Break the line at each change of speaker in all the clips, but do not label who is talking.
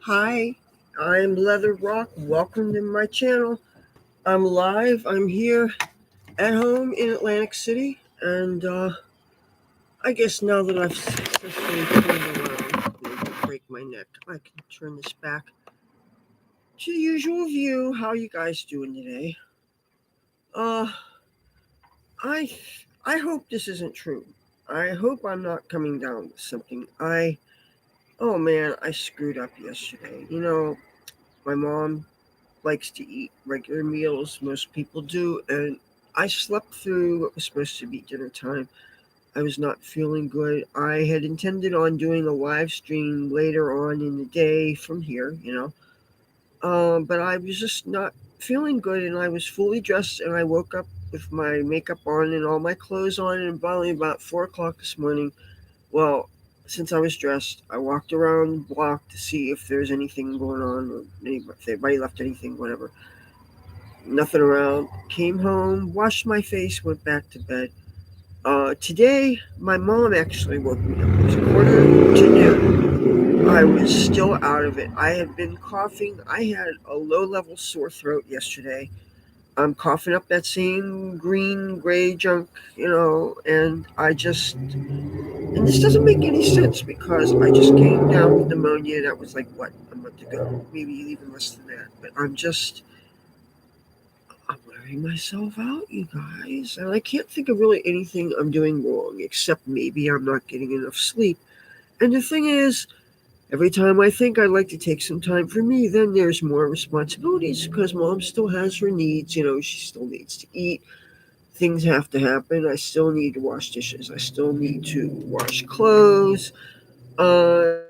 Hi, I'm Leathur Rokk. Welcome to my channel. I'm live. I'm here at home in Atlantic City, and I guess now that I've successfully turned around, don't break my neck, I can turn this back to the usual view. How you guys doing today? Uh, I I hope this isn't true. I hope I'm not coming down with something. Oh man, I screwed up yesterday. My mom likes to eat regular meals. Most people do. And I slept through what was supposed to be dinner time. I was not feeling good. I had intended on doing a live stream later on in the day from here. But I was just not feeling good, and I was fully dressed, and I woke up with my makeup on and all my clothes on, and finally about 4 o'clock this morning, well, since I was dressed, I walked around the block to see if there's anything going on or if anybody left anything, whatever. Nothing around. Came home, washed my face, went back to bed. Today, my mom actually woke me up. It was 1:45. I was still out of it. I had been coughing. I had a low level sore throat yesterday. I'm coughing up that same green, gray junk, and and this doesn't make any sense because I just came down with pneumonia. That was like, what, a month ago? Maybe even less than that. But I'm wearing myself out, you guys. And I can't think of really anything I'm doing wrong, except maybe I'm not getting enough sleep. And the thing is, every time I think I'd like to take some time for me, then there's more responsibilities because mom still has her needs. She still needs to eat. Things have to happen. I still need to wash dishes. I still need to wash clothes. And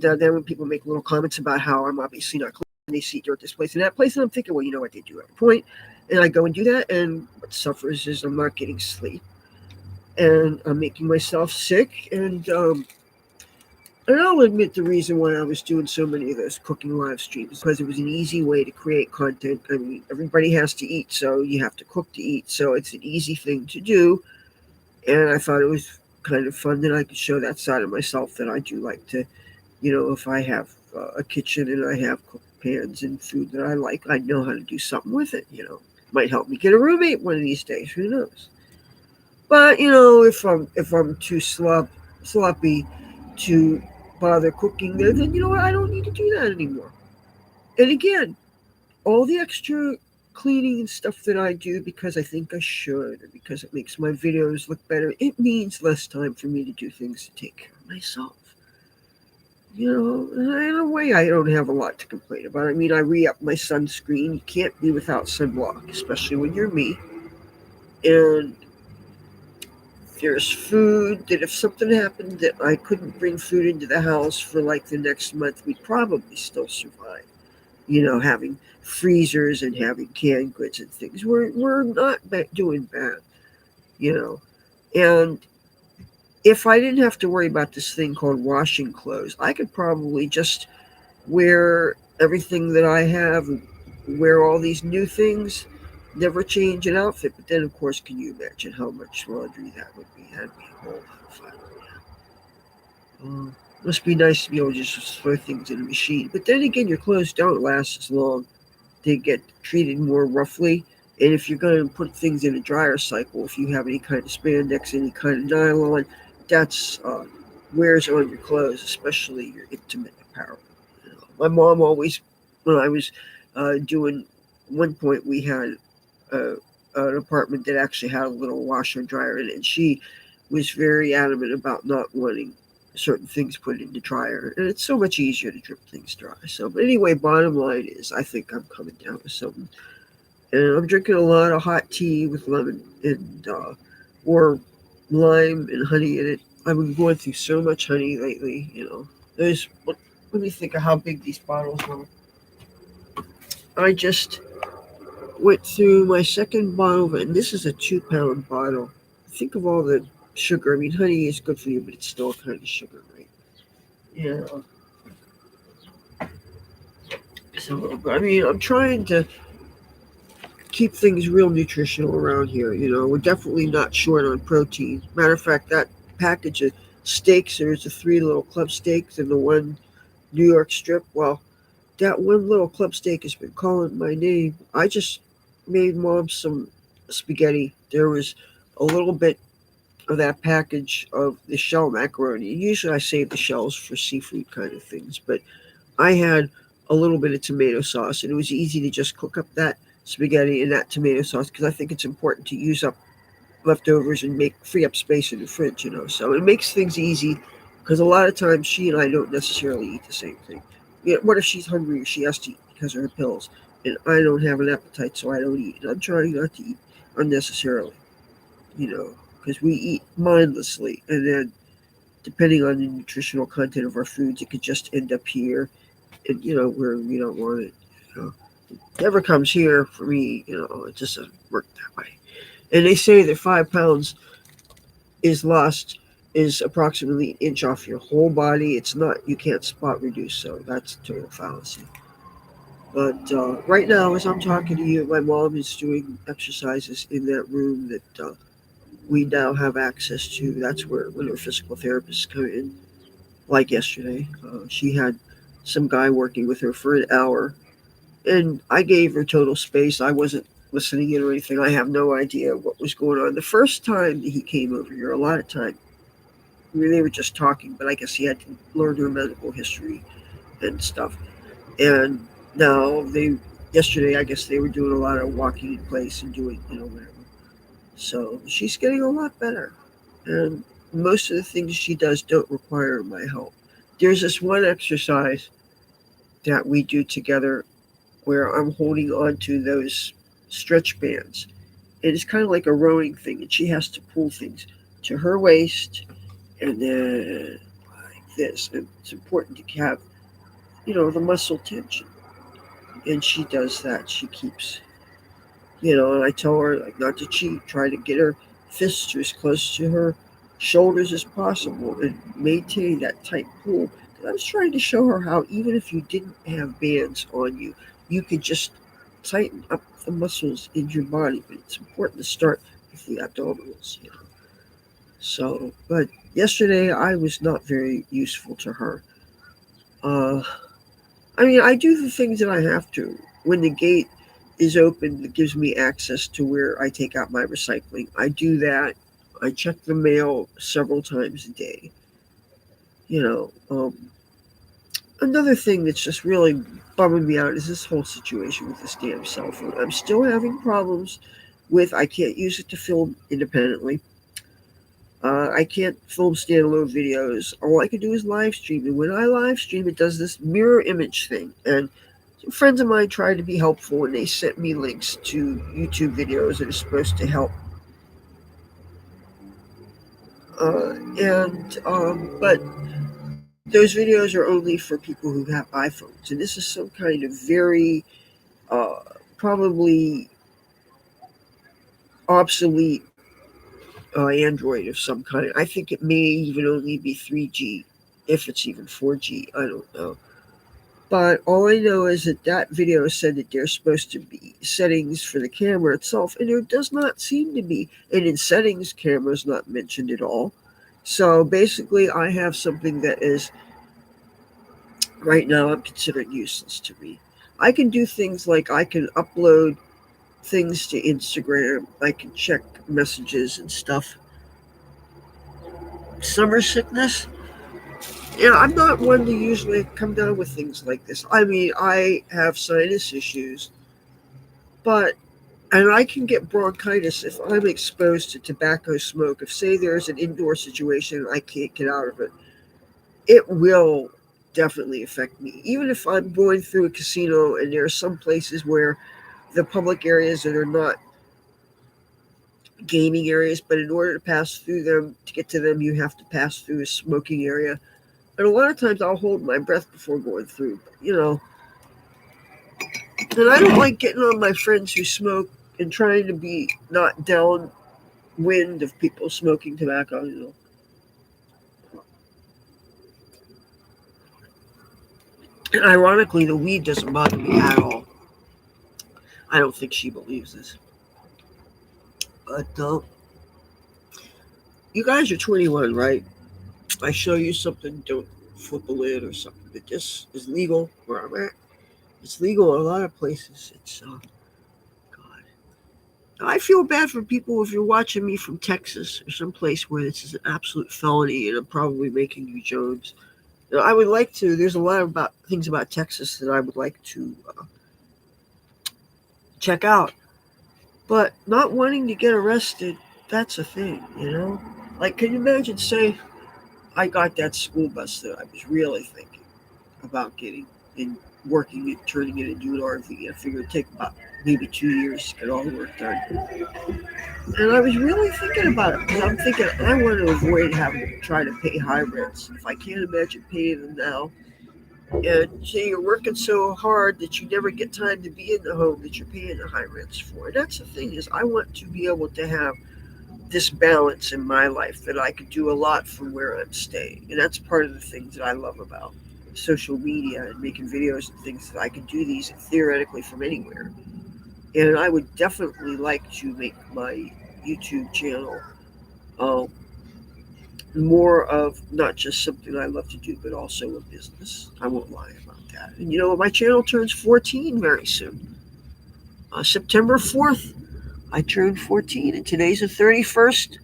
then when people make little comments about how I'm obviously not clean, they see dirt this place and that place, and I'm thinking, well, you know what, they do have a point. And I go and do that, and what suffers is I'm not getting sleep, and I'm making myself sick. And I'll admit the reason why I was doing so many of those cooking live streams because it was an easy way to create content. I mean, everybody has to eat, so you have to cook to eat. So it's an easy thing to do. And I thought it was kind of fun that I could show that side of myself that I do like to, if I have a kitchen and I have cooked pans and food that I like, I know how to do something with it. Might help me get a roommate one of these days. Who knows? But if I'm too sloppy to bother cooking there, then you know what? I don't need to do that anymore. And again, all the extra cleaning and stuff that I do because I think I should, or because it makes my videos look better, it means less time for me to do things to take care of myself. In a way, I don't have a lot to complain about. I mean, I re up my sunscreen. You can't be without sunblock, especially when you're me. And there's food that if something happened that I couldn't bring food into the house for like the next month, we'd probably still survive. Having freezers and having canned goods and things. We're not doing bad, you know. And if I didn't have to worry about this thing called washing clothes, I could probably just wear everything that I have, wear all these new things, never change an outfit. But then, of course, can you imagine how much laundry that would be? That'd be a whole lot of fun. Must be nice to be able to just throw things in a machine. But then again, your clothes don't last as long. They get treated more roughly. And if you're going to put things in a dryer cycle, if you have any kind of spandex, any kind of nylon, that's wears on your clothes, especially your intimate apparel. My mom always, when I was doing, one point we had uh, an apartment that actually had a little washer and dryer in it, and she was very adamant about not wanting certain things put in the dryer, and it's so much easier to drip things dry. So, but anyway, bottom line is, I think I'm coming down with something, and I'm drinking a lot of hot tea with lemon and or lime and honey in it. I've been going through so much honey lately. There's let me think of how big these bottles are. I just went through my second bottle of it, and this is a 2 pound bottle. Think of all the sugar. I mean, honey is good for you, but it's still kind of sugar, right? Yeah. So, I mean, I'm trying to keep things real nutritional around here. We're definitely not short on protein. Matter of fact, that package of steaks. There's the three little club steaks and the one New York strip. Well, that one little club steak has been calling my name. I just made mom some spaghetti. There was a little bit of that package of the shell macaroni. Usually I save the shells for seafood kind of things, but I had a little bit of tomato sauce, and it was easy to just cook up that spaghetti and that tomato sauce because I think it's important to use up leftovers and make free up space in the fridge. So it makes things easy because a lot of times she and I don't necessarily eat the same thing. What if she's hungry or she has to eat because of her pills, and I don't have an appetite, so I don't eat. And I'm trying not to eat unnecessarily, you know, because we eat mindlessly, and then depending on the nutritional content of our foods, it could just end up here, and where we don't want it. You know, it never comes here for me. It just doesn't work that way. And they say that 5 pounds is lost is approximately an inch off your whole body. It's not. You can't spot reduce, so that's total fallacy. But right now, as I'm talking to you, my mom is doing exercises in that room that we now have access to. That's where when her physical therapists come in. Like yesterday, she had some guy working with her for an hour, and I gave her total space. I wasn't listening in or anything. I have no idea what was going on. The first time that he came over here, a lot of time, they were just talking, but I guess he had to learn her medical history and stuff. And now yesterday, I guess they were doing a lot of walking in place and doing, whatever. So she's getting a lot better. And most of the things she does don't require my help. There's this one exercise that we do together where I'm holding on to those stretch bands. And it's kind of like a rowing thing, and she has to pull things to her waist and then like this. And it's important to have, the muscle tension. And she does that. She keeps, and I tell her like not to cheat, try to get her fists as close to her shoulders as possible and maintain that tight pull. I was trying to show her how even if you didn't have bands on you, you could just tighten up the muscles in your body. But it's important to start with the abdominals. So, but yesterday I was not very useful to her. Uh, I mean, I do the things that I have to. When the gate is open, it gives me access to where I take out my recycling. I do that. I check the mail several times a day. You know, another thing that's just really bumming me out is this whole situation with this damn cell phone. I'm still having problems with I can't use it to film independently. I can't film standalone videos. All I can do is live stream. And when I live stream, it does this mirror image thing. And some friends of mine tried to be helpful and they sent me links to YouTube videos that are supposed to help. But those videos are only for people who have iPhones. And this is some kind of very uh, probably obsolete Android of some kind. I think it may even only be 3G, if it's even 4G. I don't know. But all I know is that that video said that there's supposed to be settings for the camera itself, and there does not seem to be. And in settings, camera's not mentioned at all. So basically, I have something that is right now I'm considered useless to me. I can do things like I can upload things to Instagram. I can check messages and stuff. Summer sickness. Yeah, I'm not one to usually come down with things like this. I mean, I have sinus issues, but and I can get bronchitis if I'm exposed to tobacco smoke. If say there's an indoor situation and I can't get out of it, it will definitely affect me. Even if I'm going through a casino and there are some places where the public areas that are not gaming areas, but in order to pass through them, to get to them, you have to pass through a smoking area. And a lot of times I'll hold my breath before going through. And I don't like getting on my friends who smoke and trying to be not downwind of people smoking tobacco. And ironically, the weed doesn't bother me at all. I don't think she believes this. But you guys are 21, right? I show you something, don't flip a lid or something that just is legal where I'm at. It's legal in a lot of places. It's God. I feel bad for people if you're watching me from Texas or someplace where this is an absolute felony and I'm probably making you Jones. I would like to. There's a lot of about things about Texas that I would like to check out, but not wanting to get arrested. That's a thing, you know. Like, can you imagine? Say, I got that school bus that I was really thinking about getting and working it, turning it into an RV. I figured it'd take about maybe 2 years to get all the work done. And I was really thinking about it because I'm thinking I want to avoid having to try to pay high rents. If I can't imagine paying them now, and say you're working so hard that you never get time to be in the home that you're paying the high rents for. And that's the thing is I want to be able to have this balance in my life that I could do a lot from where I'm staying. And that's part of the things that I love about social media and making videos and things that I can do these theoretically from anywhere. And I would definitely like to make my YouTube channel um, more of not just something I love to do, but also a business. I won't lie about that. And you know, my channel turns 14 very soon. September 4th, I turned 14, and today's the 31st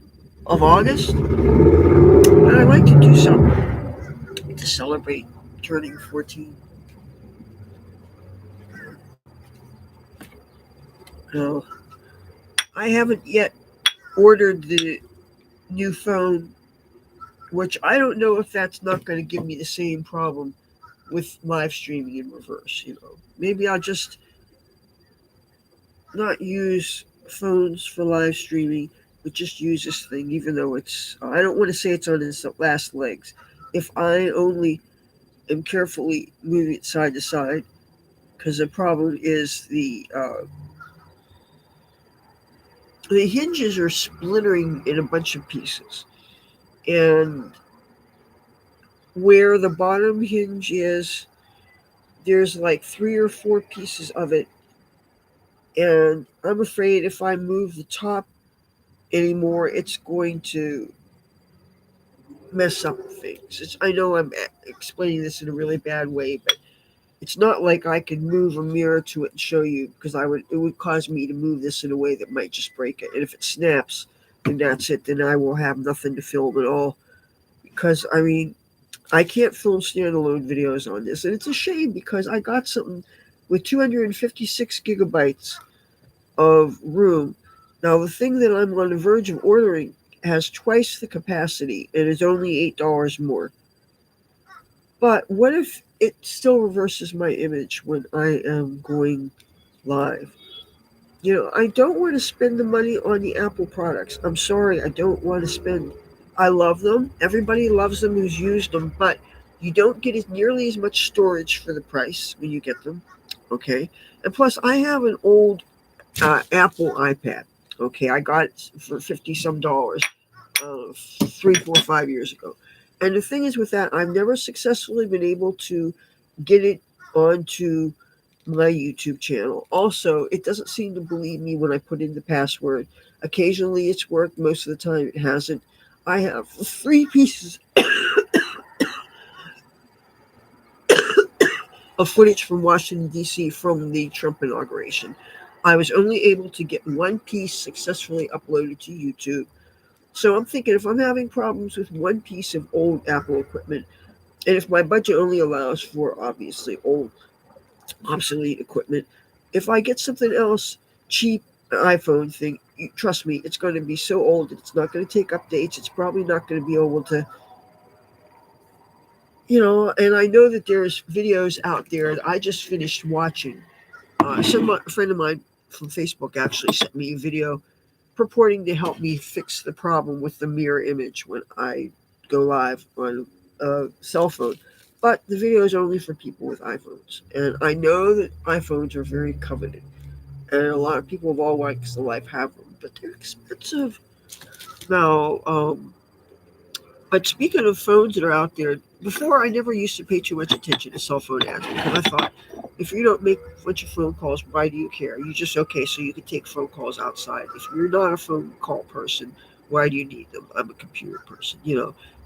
of August. And I like to do something to celebrate turning 14. Now, I haven't yet ordered the new phone, which I don't know if that's not going to give me the same problem with live streaming in reverse. You know, maybe I'll just not use phones for live streaming, but just use this thing, even though it's, I don't want to say it's on its last legs. If I only am carefully moving it side to side, because the problem is the hinges are splintering in a bunch of pieces. And where the bottom hinge is, there's like 3 or 4 pieces of it. And I'm afraid if I move the top anymore, it's going to mess up things. I know I'm explaining this in a really bad way, but it's not like I can move a mirror to it and show you because it would cause me to move this in a way that might just break it. And if it snaps, then that's it. Then I will have nothing to film at all. Because I mean, I can't film standalone videos on this, and it's a shame because I got something with 256 gigabytes of room. Now the thing that I'm on the verge of ordering has twice the capacity and is only $8 more. But what if it still reverses my image when I am going live? You know, I don't want to spend the money on the Apple products. I'm sorry, I don't want to spend. I love them. Everybody loves them who's used them, but you don't get nearly as much storage for the price when you get them. Okay. And plus, I have an old Apple iPad. Okay. I got it for 50 some dollars 3, 4, 5 years ago. And the thing is with that, I've never successfully been able to get it onto my YouTube channel. Also, it doesn't seem to believe me when I put in the password. Occasionally it's worked, most of the time it hasn't. I have 3 pieces of footage from Washington, D.C. from the Trump inauguration. I was only able to get 1 piece successfully uploaded to YouTube. So I'm thinking if I'm having problems with 1 piece of old Apple equipment, and if my budget only allows for obviously old obsolete equipment, if I get something else cheap, an iPhone thing, trust me, it's going to be so old that it's not going to take updates. It's probably not going to be able to, you know. And I know that there's videos out there that I just finished watching. A friend of mine from Facebook actually sent me a video purporting to help me fix the problem with the mirror image when I go live on a cell phone. But the video is only for people with iPhones. And I know that iPhones are very coveted. And a lot of people of all walks of life have them, but they're expensive. Now, but speaking of phones that are out there, before I never used to pay too much attention to cell phone ads because I thought if you don't make a bunch of phone calls, why do you care? You just okay, so you can take phone calls outside. If you're not a phone call person, Why do you need them? I'm a computer person.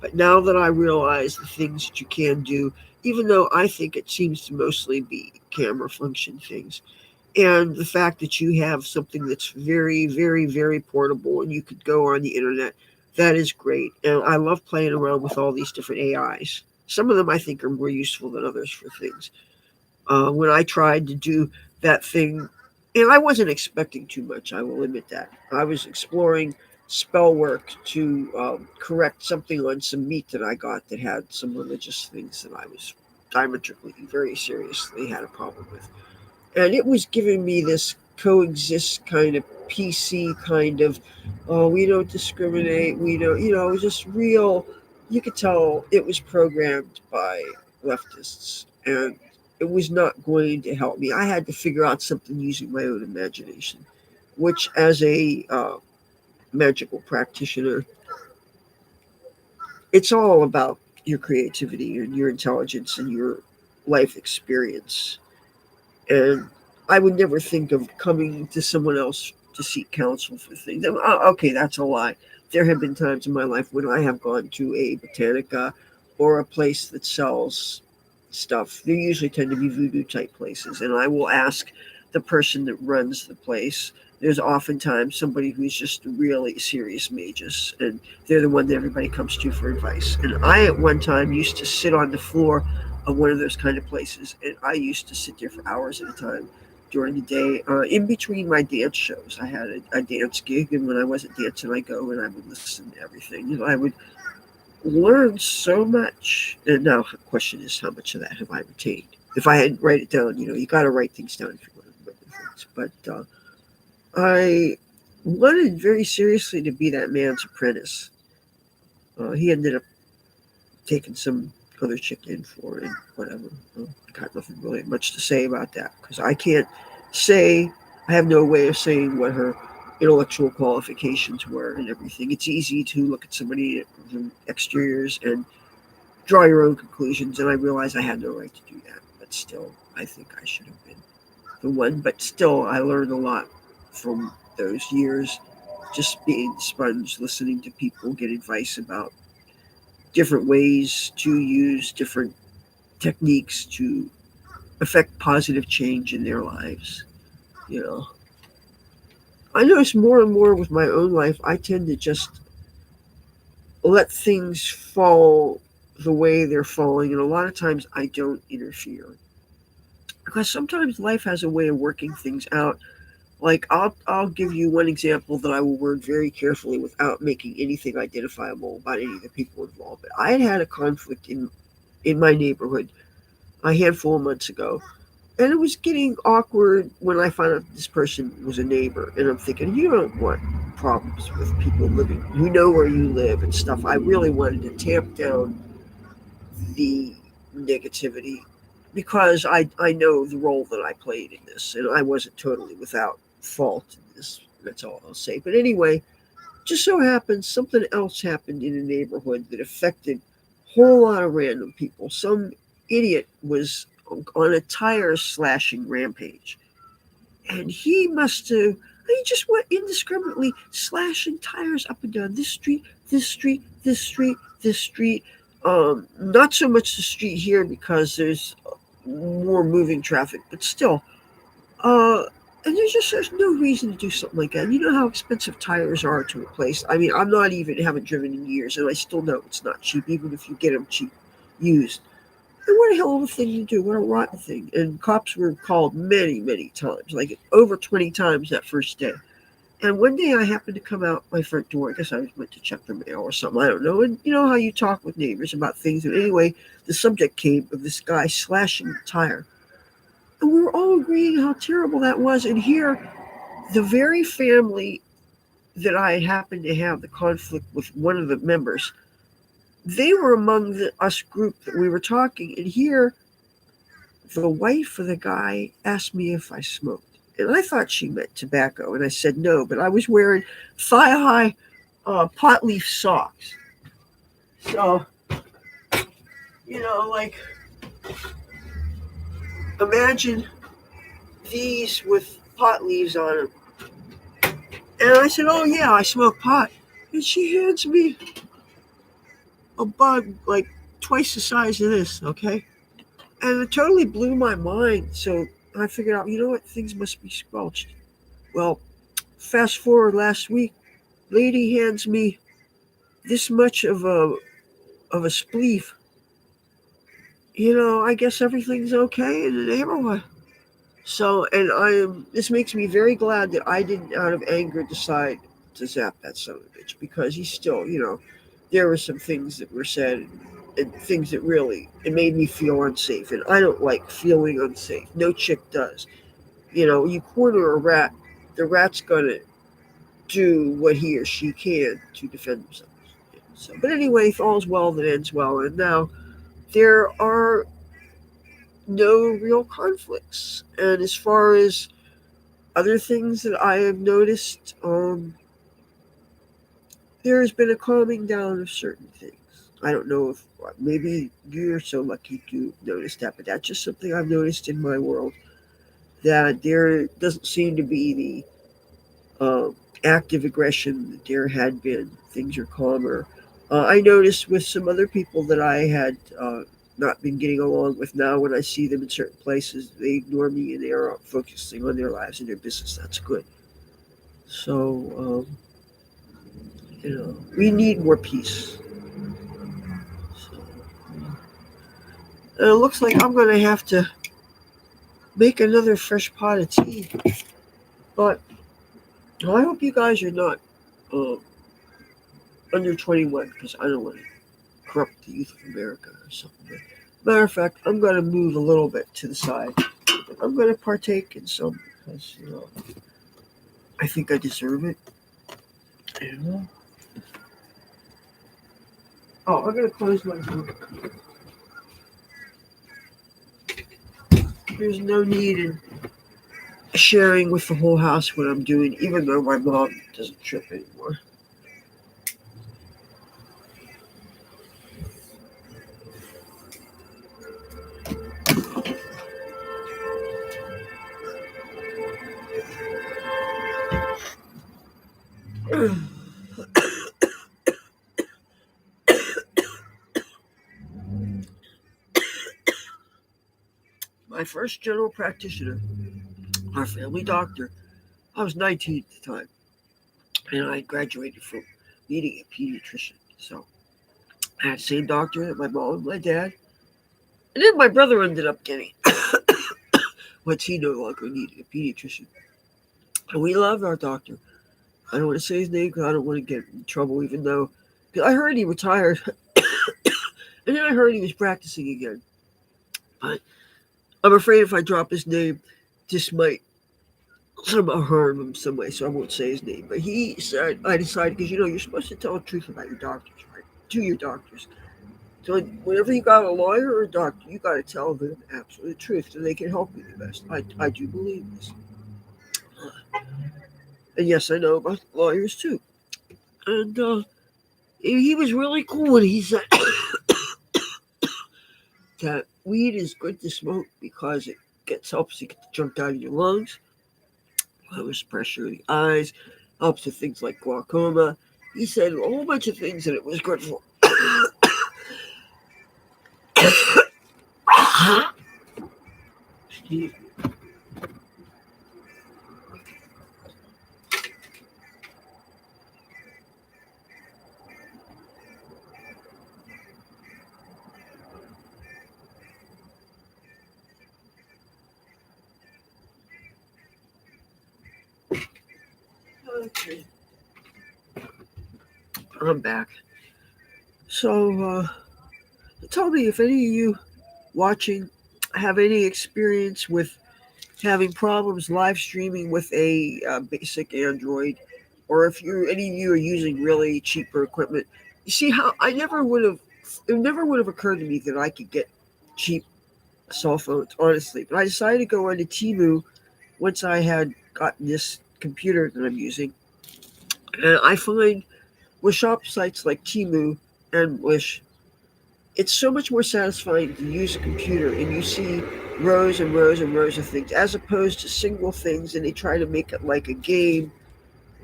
But now that I realize the things that you can do, even though I think it seems to mostly be camera function things, and the fact that you have something that's very, very, very portable and you could go on the internet, that is great. And I love playing around with all these different AIs. Some of them I think are more useful than others for things. When I tried to do that thing, and I wasn't expecting too much, I will admit that. I was exploring spell work to correct something on some meat that I got that had some religious things that I was diametrically, very seriously had a problem with. And it was giving me this coexist kind of PC kind of, oh, we don't discriminate, we don't, it was just real. You could tell it was programmed by leftists, and it was not going to help me. I had to figure out something using my own imagination, which, as a magical practitioner, it's all about your creativity and your intelligence and your life experience. And I would never think of coming to someone else to seek counsel for things. Okay, that's a lie. There have been times in my life when I have gone to a botanica or a place that sells stuff. They usually tend to be voodoo type places, and I will ask the person that runs the place. There's oftentimes somebody who's just really serious magus, and they're the one that everybody comes to for advice. And I, at one time, used to sit on the floor of one of those kind of places, and I used to sit there for hours at a time during the day. In between my dance shows, I had a dance gig, and when I wasn't dancing, I go and I would listen to everything. I would learn so much. And now the question is, how much of that have I retained? If I had write it down, you got to write things down if you want to remember things. But I wanted very seriously to be that man's apprentice. He ended up taking some other chick in for it and whatever. Well, I got nothing really much to say about that because I can't say, I have no way of saying what her intellectual qualifications were and everything. It's easy to look at somebody from exteriors and draw your own conclusions, and I realize I had no right to do that. But still, I think I should have been the one. But still, I learned a lot from those years, just being a sponge, listening to people get advice about different ways to use different techniques to affect positive change in their lives. You know, I notice more and more with my own life, I tend to just let things fall the way they're falling, and a lot of times I don't interfere because sometimes life has a way of working things out. Like I'll give you one example that I will word very carefully without making anything identifiable about any of the people involved. But I had a conflict in my neighborhood a handful of months ago. And it was getting awkward when I found out this person was a neighbor. And I'm thinking, you don't want problems with people living who know where you live and stuff. I really wanted to tamp down the negativity because I know the role that I played in this. And I wasn't totally without fault in this. That's all I'll say. But anyway, just so happens something else happened in the neighborhood that affected a whole lot of random people. Some idiot was on a tire slashing rampage, and he just went indiscriminately slashing tires up and down this street, this street, this street, this street. Not so much the street here because there's more moving traffic, but still, uh, and there's no reason to do something like that. You know how expensive tires are to replace. I mean, I'm not even haven't driven in years, and I still know it's not cheap, even if you get them cheap used. And what a hell of a thing to do! What a rotten thing! And cops were called many, many times, like over 20 times that first day. And one day I happened to come out my front door. I guess I went to check the mail or something. I don't know. And you know how you talk with neighbors about things. And anyway, the subject came of this guy slashing the tire. And we were all agreeing how terrible that was. And here, the very family that I happened to have the conflict with one of the members, they were among us group that we were talking. And here, the wife of the guy asked me if I smoked. And I thought she meant tobacco. And I said no, but I was wearing thigh-high pot leaf socks. So, like, imagine these with pot leaves on them. And I said, oh, yeah, I smoke pot. and she hands me a bug like twice the size of this, okay? And it totally blew my mind. So I figured out, you know what, things must be squelched. Well, fast forward last week, lady hands me this much of a spleef. I guess everything's okay in the neighborhood. So, and this makes me very glad that I didn't, out of anger, decide to zap that son of a bitch, because he's still, there were some things that were said and things that really, it made me feel unsafe. And I don't like feeling unsafe. No chick does. You corner a rat, the rat's going to do what he or she can to defend themselves. So, but anyway, all's well that ends well. And now there are no real conflicts. And as far as other things that I have noticed, there has been a calming down of certain things. I don't know if maybe you're so lucky to notice that, but that's just something I've noticed in my world, that there doesn't seem to be the active aggression that there had been. Things are calmer. I noticed with some other people that I had not been getting along with, now when I see them in certain places, they ignore me and they are focusing on their lives and their business. That's good. So, we need more peace. So, and it looks like I'm going to have to make another fresh pot of tea. But I hope you guys are not uh, under 21, because I don't want to corrupt the youth of America or something. Matter of fact, I'm going to move a little bit to the side. I'm going to partake in some, because I think I deserve it. Oh, I'm going to close my door. There's no need in sharing with the whole house what I'm doing, even though my mom doesn't trip anymore. My first general practitioner, our family doctor, I was 19 at the time, and I graduated from meeting a pediatrician. So I had the same doctor that my mom and my dad, and then my brother ended up getting once he no longer needed a pediatrician. And we loved our doctor. I don't want to say his name because I don't want to get in trouble, even though, because I heard he retired, and then I heard he was practicing again. But I'm afraid if I drop his name, this might somehow harm him some way, so I won't say his name. But he said, I decided, because you're supposed to tell the truth about your doctors, right? To your doctors. So whenever you got a lawyer or a doctor, you got to tell them absolute truth so they can help you the best. I do believe this. And yes, I know about lawyers too. And he was really cool when he said that weed is good to smoke because it helps you get the junk out of your lungs, lowers pressure in the eyes, helps with things like glaucoma. He said a whole bunch of things that it was good for. Excuse me. Okay. I'm back. So, tell me if any of you watching have any experience with having problems live streaming with a basic Android, or if any of you are using really cheaper equipment. You see how it never would have occurred to me that I could get cheap cell phones, honestly. But I decided to go onto Temu once I had gotten this computer that I'm using, and I find with shop sites like Temu and Wish, it's so much more satisfying to use a computer and you see rows and rows and rows of things as opposed to single things, and they try to make it like a game,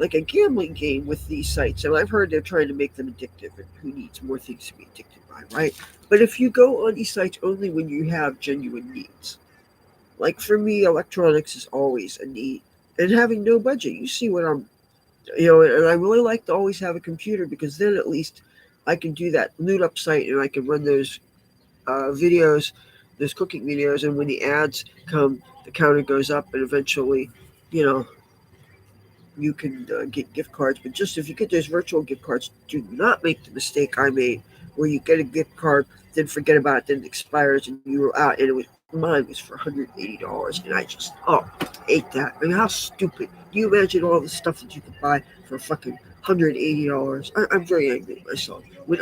like a gambling game with these sites, and I've heard they're trying to make them addictive, and who needs more things to be addicted by, right? But if you go on these sites only when you have genuine needs, like for me, electronics is always a need, and having no budget, you see what I'm, and I really like to always have a computer because then at least I can do that loot up site and I can run those videos, those cooking videos, and when the ads come, the counter goes up, and eventually, you know, you can get gift cards. But just if you get those virtual gift cards, do not make the mistake I made, where you get a gift card, then forget about it, then it expires, and you were out, and it was mine was for $180, and I just ate that. I mean, how stupid! Do you imagine all the stuff that you could buy for fucking $180? I'm very angry at myself when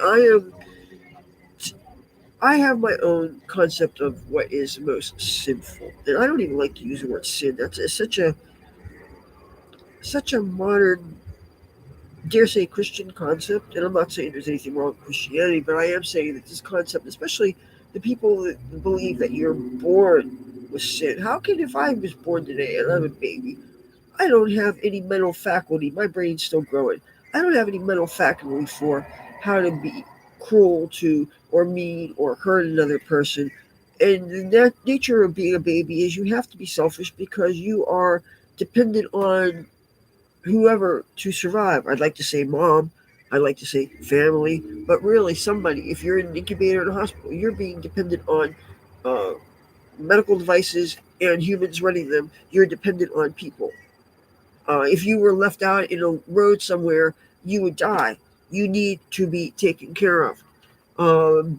I have my own concept of what is most sinful, and I don't even like to use the word sin. That's such a modern, dare say, Christian concept. And I'm not saying there's anything wrong with Christianity, but I am saying that this concept, especially the people that believe that you're born with sin. How can, if I was born today and I'm a baby, I don't have any mental faculty. My brain's still growing. I don't have any mental faculty for how to be cruel to or mean or hurt another person. And the nature of being a baby is you have to be selfish because you are dependent on whoever to survive. I'd like to say mom. I'd like to say family, but really somebody. If you're in an incubator in a hospital, you're being dependent on uh, medical devices and humans running them. You're dependent on people. If you were left out in a road somewhere, you would die. You need to be taken care of.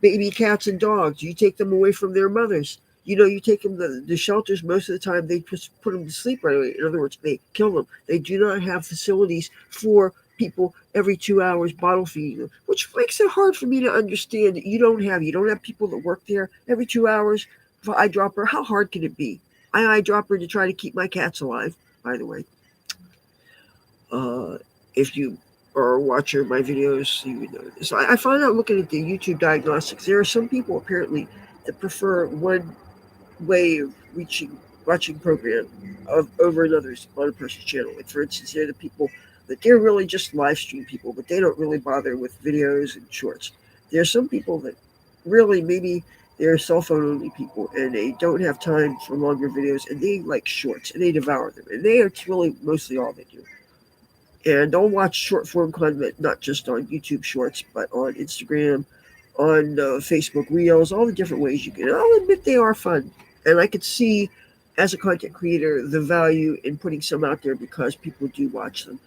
Baby cats and dogs, you take them away from their mothers. You take them to the shelters. Most of the time, they just put them to sleep right away. In other words, they kill them. They do not have facilities for people every 2 hours bottle feeding them, which makes it hard for me to understand that you don't have people that work there every 2 hours for eyedropper. How hard can it be? I eyedropper to try to keep my cats alive, by the way. Uh, if you are a watcher of my videos, you would know this. I found out looking at the YouTube diagnostics, there are some people apparently that prefer one way of watching program over another's on a person's channel. Like for instance, they're the people that they're really just live stream people, but they don't really bother with videos and shorts. There are some people that really maybe they're cell phone only people and they don't have time for longer videos and they like shorts and they devour them and they are really mostly all they do. And don't watch short form content, not just on YouTube Shorts, but on Instagram, on Facebook Reels, all the different ways you can. And I'll admit they are fun. And I could see, as a content creator, the value in putting some out there because people do watch them.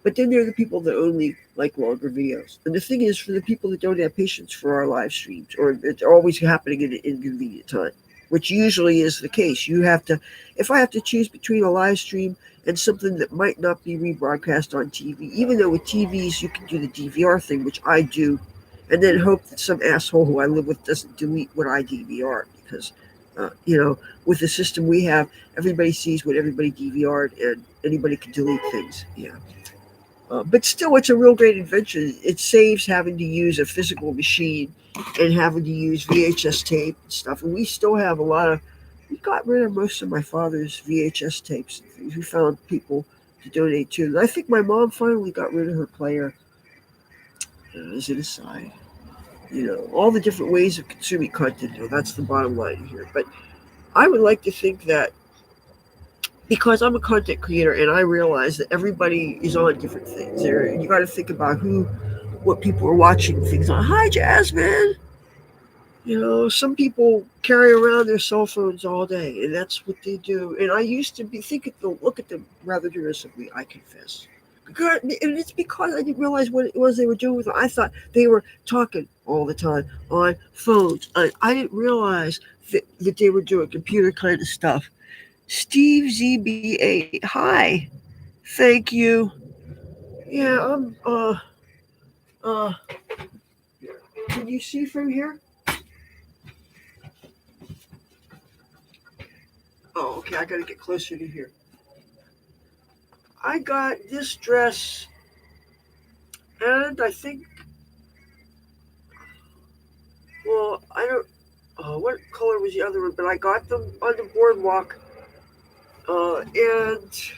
But then there are the people that only like longer videos. And the thing is, for the people that don't have patience for our live streams, or it's always happening at an inconvenient time, which usually is the case, if I have to choose between a live stream and something that might not be rebroadcast on TV, even though with TVs you can do the DVR thing, which I do, and then hope that some asshole who I live with doesn't delete what I DVR because, with the system we have, everybody sees what everybody DVR'd and anybody can delete things. Yeah. But still, it's a real great invention. It saves having to use a physical machine and having to use VHS tape and stuff. And we still have a lot of. We got rid of most of my father's VHS tapes. We found people to donate to. And I think my mom finally got rid of her player. As an aside, all the different ways of consuming content. That's the bottom line here. But I would like to think that because I'm a content creator and I realize that everybody is on different things. You got to think about what people are watching things on. Hi, Jasmine. Some people carry around their cell phones all day, and that's what they do. And I used to look at them rather derisively. I confess, and it's because I didn't realize what it was they were doing with them. I thought they were talking all the time on phones. I didn't realize that they were doing computer kind of stuff. Steve ZBA, hi, thank you. Yeah, uh, can you see from here? Oh, okay, I gotta get closer to here. I got this dress, and I think, well, I don't, what color was the other one, but I got them on the boardwalk, and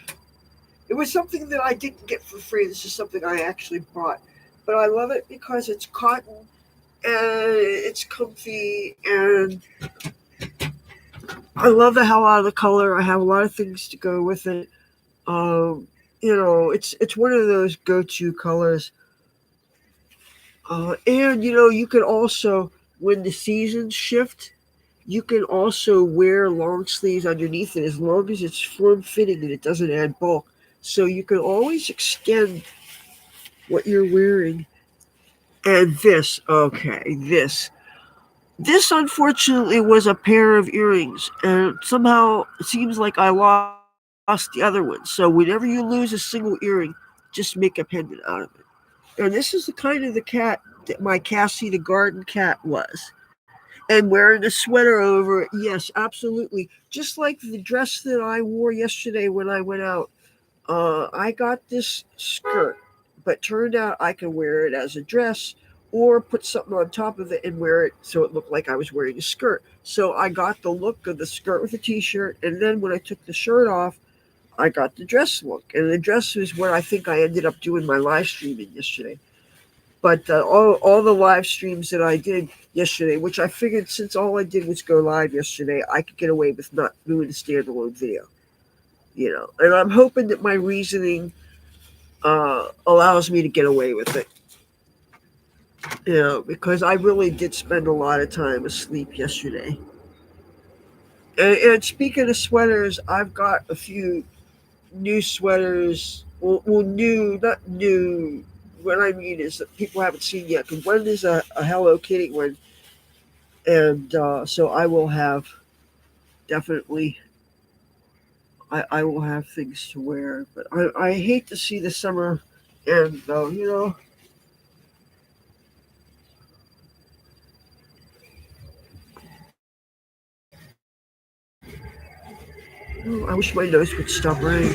It was something that I didn't get for free. This is something I actually bought. But I love it because it's cotton and it's comfy, and I love the hell out of the color. I have a lot of things to go with it. Um, it's one of those go-to colors. And you can also, when the seasons shift, you can also wear long sleeves underneath it as long as it's form fitting and it doesn't add bulk. So you can always extend what you're wearing. And this unfortunately was a pair of earrings, and somehow it seems like I lost the other one. So whenever you lose a single earring, just make a pendant out of it. And this is the kind of the cat that my Cassie the garden cat was. And wearing a sweater over it, yes, absolutely. Just like the dress that I wore yesterday when I went out. I got this skirt, but turned out I could wear it as a dress or put something on top of it and wear it so it looked like I was wearing a skirt. So I got the look of the skirt with a t-shirt, and then when I took the shirt off, I got the dress look. And the dress is what I think I ended up doing my live streaming yesterday. But all the live streams that I did yesterday, which I figured since all I did was go live yesterday, I could get away with not doing a standalone video. And I'm hoping that my reasoning allows me to get away with it. Because I really did spend a lot of time asleep yesterday. And speaking of sweaters, I've got a few new sweaters. Well, new, not new. What I mean is that people haven't seen yet. Because one is a Hello Kitty one, and so I will have definitely. I will have things to wear, but I hate to see the summer end though. Oh, I wish my nose would stop running.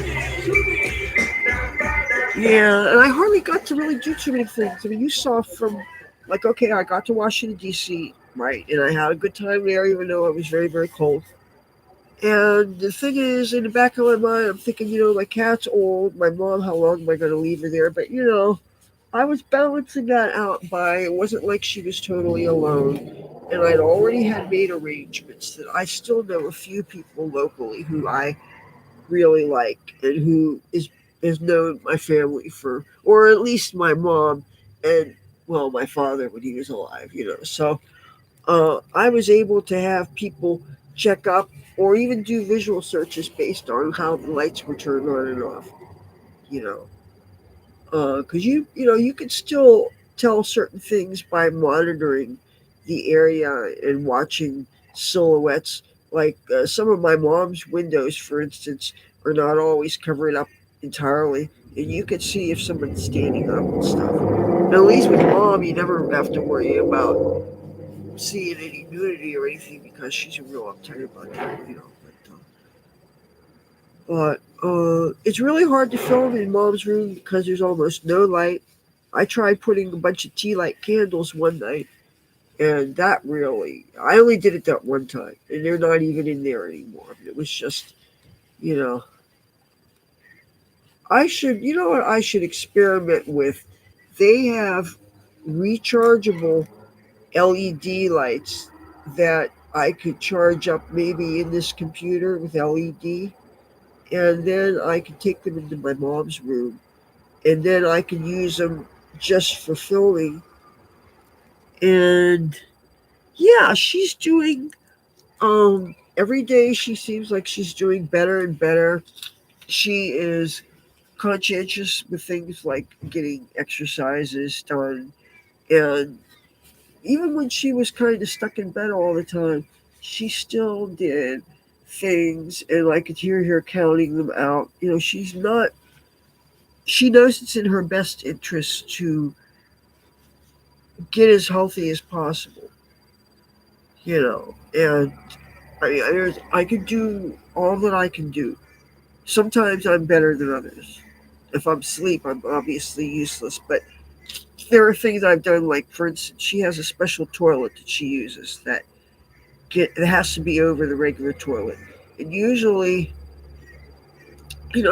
Yeah, and I hardly got to really do too many things. I mean, you saw from, like, okay, I got to Washington, D.C., right? And I had a good time there, even though it was very, very cold. And the thing is, in the back of my mind, I'm thinking, my cat's old. My mom, how long am I going to leave her there? But, I was balancing that out by it wasn't like she was totally alone. And I'd already had made arrangements that I still know a few people locally who I really like and who is known my family for, or at least my mom and, well, my father when he was alive. So I was able to have people check up or even do visual searches based on how the lights were turned on and off. You know, because you can still tell certain things by monitoring the area and watching silhouettes. Like some of my mom's windows, for instance, are not always covered up entirely, and you can see if someone's standing up and stuff. And at least with mom, you never have to worry about seeing any nudity or anything because she's real uptight about that. But it's really hard to film in mom's room because there's almost no light. I tried putting a bunch of tea light candles one night, and that really, I only did it that one time, and they're not even in there anymore. It was just, you know, you know what, I should experiment with? They have rechargeable LED lights that I could charge up maybe in this computer with LED, and then I could take them into my mom's room, and then I could use them just for filming. And yeah, she's doing every day she seems like she's doing better and better. She is conscientious with things like getting exercises done, and even when she was kind of stuck in bed all the time, she still did things, and I could hear her counting them out. She knows it's in her best interest to get as healthy as possible, and I can do all that I can do. Sometimes I'm better than others. If I'm asleep, I'm obviously useless, but there are things I've done, like, for instance, she has a special toilet that she uses it has to be over the regular toilet. And usually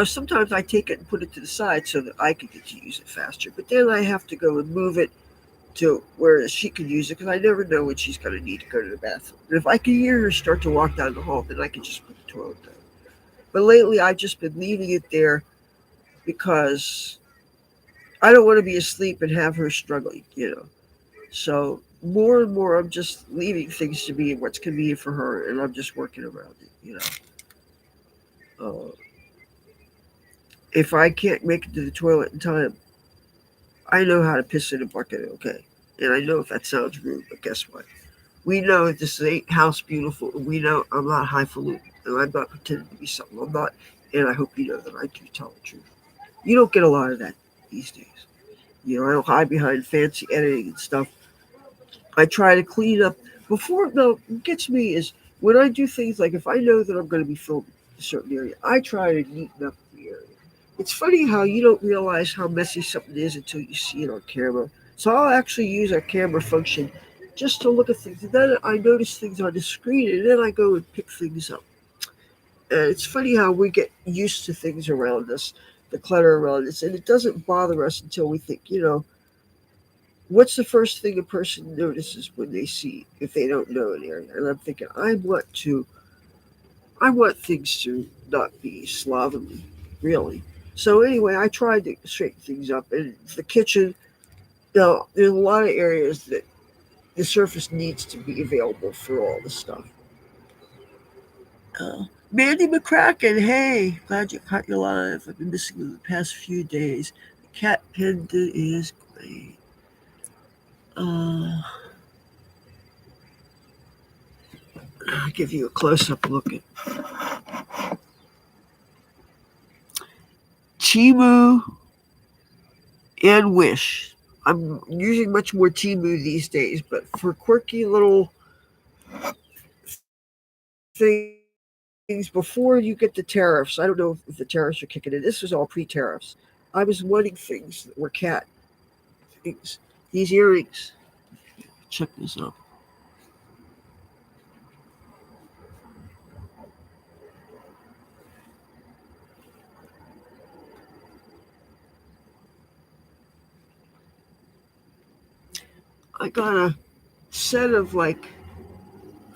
Sometimes I take it and put it to the side so that I can get to use it faster. But then I have to go and move it to where she can use it because I never know when she's going to need to go to the bathroom. And if I can hear her start to walk down the hall, then I can just put the toilet down. But lately, I've just been leaving it there because I don't want to be asleep and have her struggling. So more and more, I'm just leaving things to be what's convenient for her, and I'm just working around it. Uh, if I can't make it to the toilet in time, I know how to piss in a bucket, okay? And I know if that sounds rude, but guess what? We know this ain't house beautiful, and we know I'm not highfalutin, and I'm not pretending to be something I'm not, and I hope you know that I do tell the truth. You don't get a lot of that these days. I don't hide behind fancy editing and stuff. I try to clean up before. No, what gets me is when I do things like if I know that I'm going to be filming a certain area, I try to neaten up the area. It's funny how you don't realize how messy something is until you see it on camera. So I'll actually use our camera function just to look at things, and then I notice things on the screen, and then I go and pick things up. And it's funny how we get used to things around us, the clutter around us, and it doesn't bother us until we think, what's the first thing a person notices when they see if they don't know an area? And I'm thinking, I want things to not be slovenly, really. So anyway, I tried to straighten things up, and the kitchen. Now, there's a lot of areas that the surface needs to be available for all the stuff. Mandy McCracken, hey, glad you caught your live. I've been missing you the past few days. The cat pendant is great. Uh, I'll give you a close up look at Chimu and Wish. I'm using much more Timu these days, but for quirky little things before you get the tariffs, I don't know if the tariffs are kicking in. This was all pre-tariffs. I was wanting things that were cat things. These earrings. Check this out. I got a set of like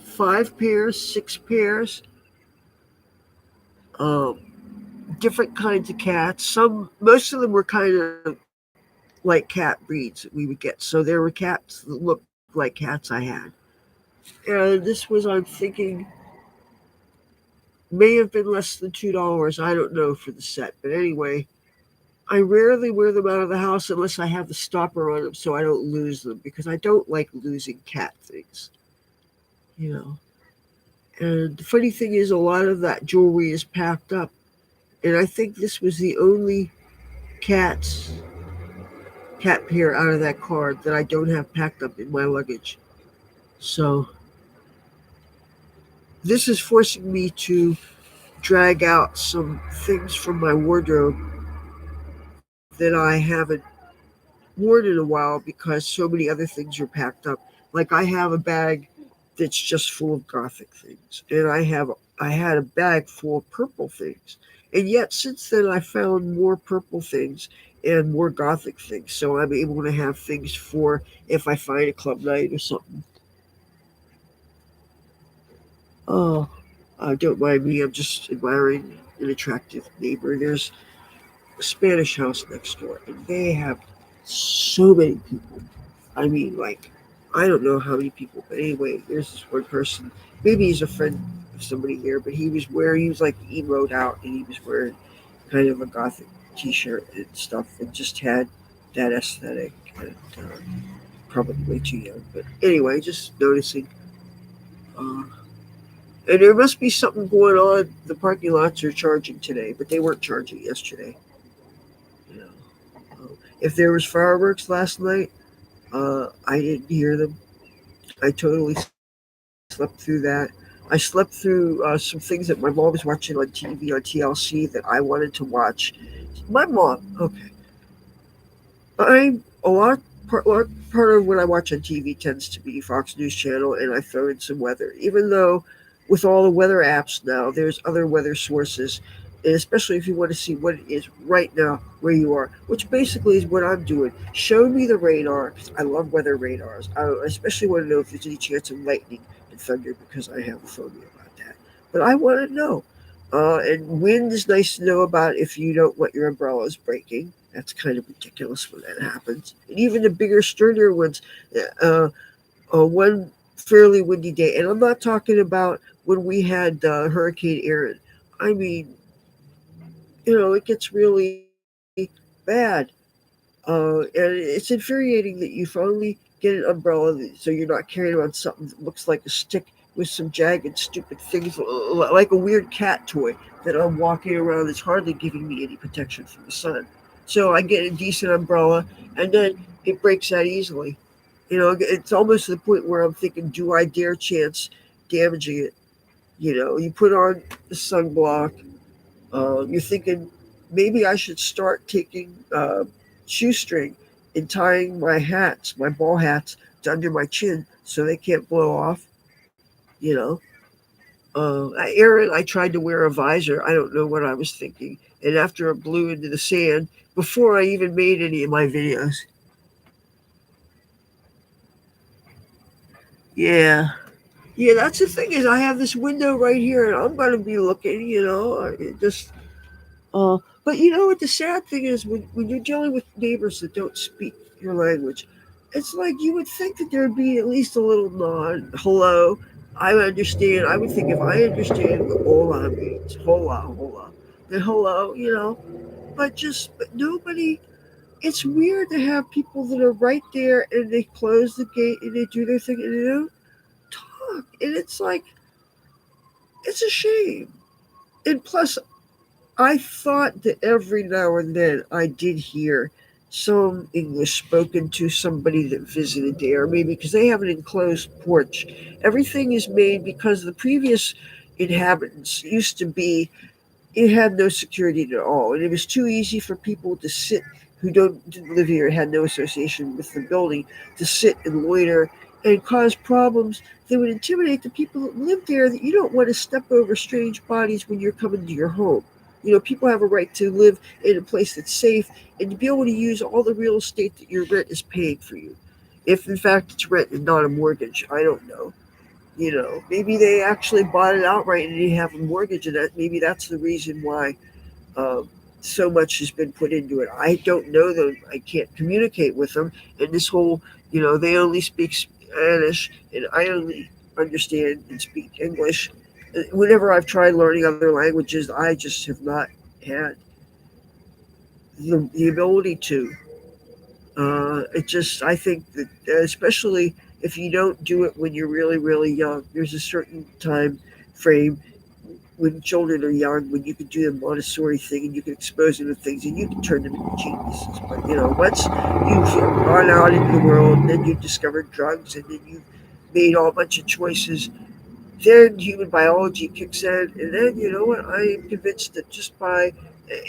5 pairs, 6 pairs, um, different kinds of cats. Most of them were kind of like cat breeds that we would get. So there were cats that looked like cats I had. And this was, I'm thinking, may have been less than $2. I don't know for the set. But anyway, I rarely wear them out of the house unless I have the stopper on them so I don't lose them because I don't like losing cat things. You know. And the funny thing is, a lot of that jewelry is packed up. And I think this was the only cat's cat pair out of that card that I don't have packed up in my luggage. So this is forcing me to drag out some things from my wardrobe that I haven't worn in a while because so many other things are packed up. Like I have a bag that's just full of gothic things, and I had a bag full of purple things, and yet since then I found more purple things and more gothic things, so I'm able to have things for if I find a club night or something. Oh, don't mind me. I'm just admiring an attractive neighbor. There's a Spanish house next door, and they have so many people. I mean, like, I don't know how many people, but anyway, there's this one person. Maybe he's a friend of somebody here, but he was like emoed out, and he was wearing kind of a gothic T-shirt and stuff, and just had that aesthetic. And probably way too young, but anyway, just noticing. Uh, and there must be something going on. The parking lots are charging today, but they weren't charging yesterday. You know, if there was fireworks last night, I didn't hear them. I totally slept through that. I slept through some things that my mom was watching on TV on TLC that I wanted to watch. My mom, okay. I a lot part of what I watch on TV tends to be Fox News Channel, and I throw in some weather. Even though with all the weather apps now, there's other weather sources. and especially if you want to see what it is right now where you are, which basically is what I'm doing. Show me the radar, 'cause I love weather radars. I especially want to know if there's any chance of lightning and thunder because I have a phobia about that. But I want to know. And wind is nice to know about if you don't want your umbrellas breaking. That's kind of ridiculous when that happens. And even the bigger, sturdier ones, uh, one fairly windy day, and I'm not talking about when we had Hurricane Aaron. I mean, it gets really bad. And it's infuriating that you finally get an umbrella so you're not carrying around something that looks like a stick with some jagged, stupid things like a weird cat toy that I'm walking around that's hardly giving me any protection from the sun. So I get a decent umbrella and then it breaks that easily. It's almost to the point where I'm thinking, do I dare chance damaging it? You put on the sunblock. You're thinking maybe I should start taking shoestring and tying my hats, my ball hats, to under my chin so they can't blow off. You know, Aaron, I tried to wear a visor. I don't know what I was thinking, and after it blew into the sand, before I even made any of my videos. Yeah, yeah. That's the thing is, I have this window right here, and I'm gonna be looking. It just but what the sad thing is when you're dealing with neighbors that don't speak your language, it's like you would think that there'd be at least a little nod, hello. I understand. I would think if I understand what hola means, hola, hola, then hello, but nobody. It's weird to have people that are right there and they close the gate and they do their thing and they don't talk, and it's like it's a shame. And plus, I thought that every now and then I did hear some English spoken to somebody that visited there, maybe because they have an enclosed porch. Everything is made because the previous inhabitants used to be, it had no security at all, and it was too easy for people to sit who didn't live here, had no association with the building, to sit and loiter and cause problems that would intimidate the people that live there. That you don't want to step over strange bodies when you're coming to your home. People have a right to live in a place that's safe and to be able to use all the real estate that your rent is paying for you. If in fact it's rent and not a mortgage, I don't know. Maybe they actually bought it outright and they have a mortgage, and that maybe that's the reason why um, so much has been put into it. I don't know them. I can't communicate with them, and this whole, they only speak Spanish, and I only understand and speak English. Whenever I've tried learning other languages, I just have not had the ability to. It just, I think that, especially if you don't do it when you're really, really young, there's a certain time frame when children are young when you can do the Montessori thing and you can expose them to things and you can turn them into geniuses. But, once you've gone out into the world and then you've discovered drugs and then you've made all a bunch of choices, then human biology kicks in, and then you know what? I am convinced that just by,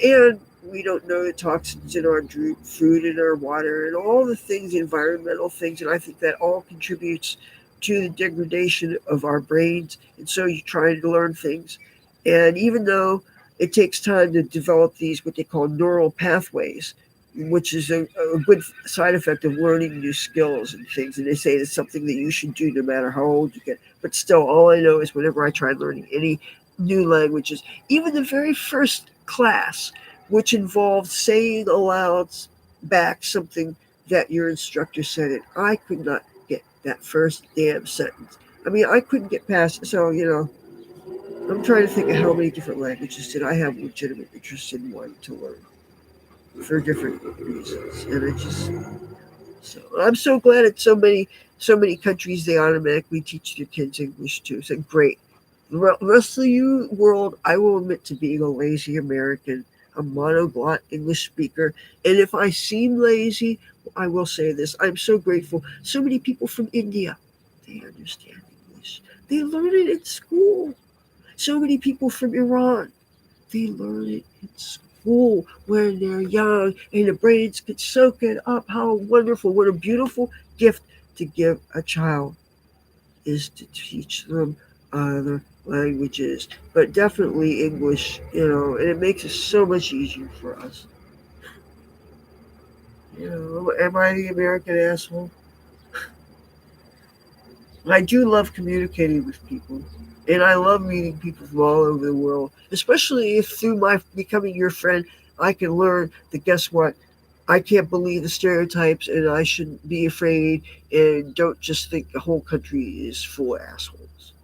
and we don't know the toxins in our food and our water and all the things, environmental things, and I think that all contributes to the degradation of our brains. And so you try to learn things, and even though it takes time to develop these what they call neural pathways, which is a good side effect of learning new skills and things. And they say it's something that you should do no matter how old you get. But still, all I know is whenever I tried learning any new languages, even the very first class, which involved saying aloud back something that your instructor said, it, I could not get that first damn sentence. I mean, I couldn't get past. So, I'm trying to think of how many different languages did I have legitimate interest in wanting to learn for different reasons. And I just, so I'm so glad that so many countries they automatically teach their kids English too. So great. The rest of the world, I will admit to being a lazy American, a monoglot English speaker. And if I seem lazy, I will say this: I'm so grateful. So many people from India, they understand English. They learn it in school. So many people from Iran, they learn it in school when they're young and the brains could soak it up. How wonderful. What a beautiful gift to give a child is to teach them other languages, but definitely English, and it makes it so much easier for us. Am I the American asshole? I do love communicating with people, and I love meeting people from all over the world, especially if through my becoming your friend, I can learn that guess what? I can't believe the stereotypes, and I shouldn't be afraid, and don't just think the whole country is full of assholes.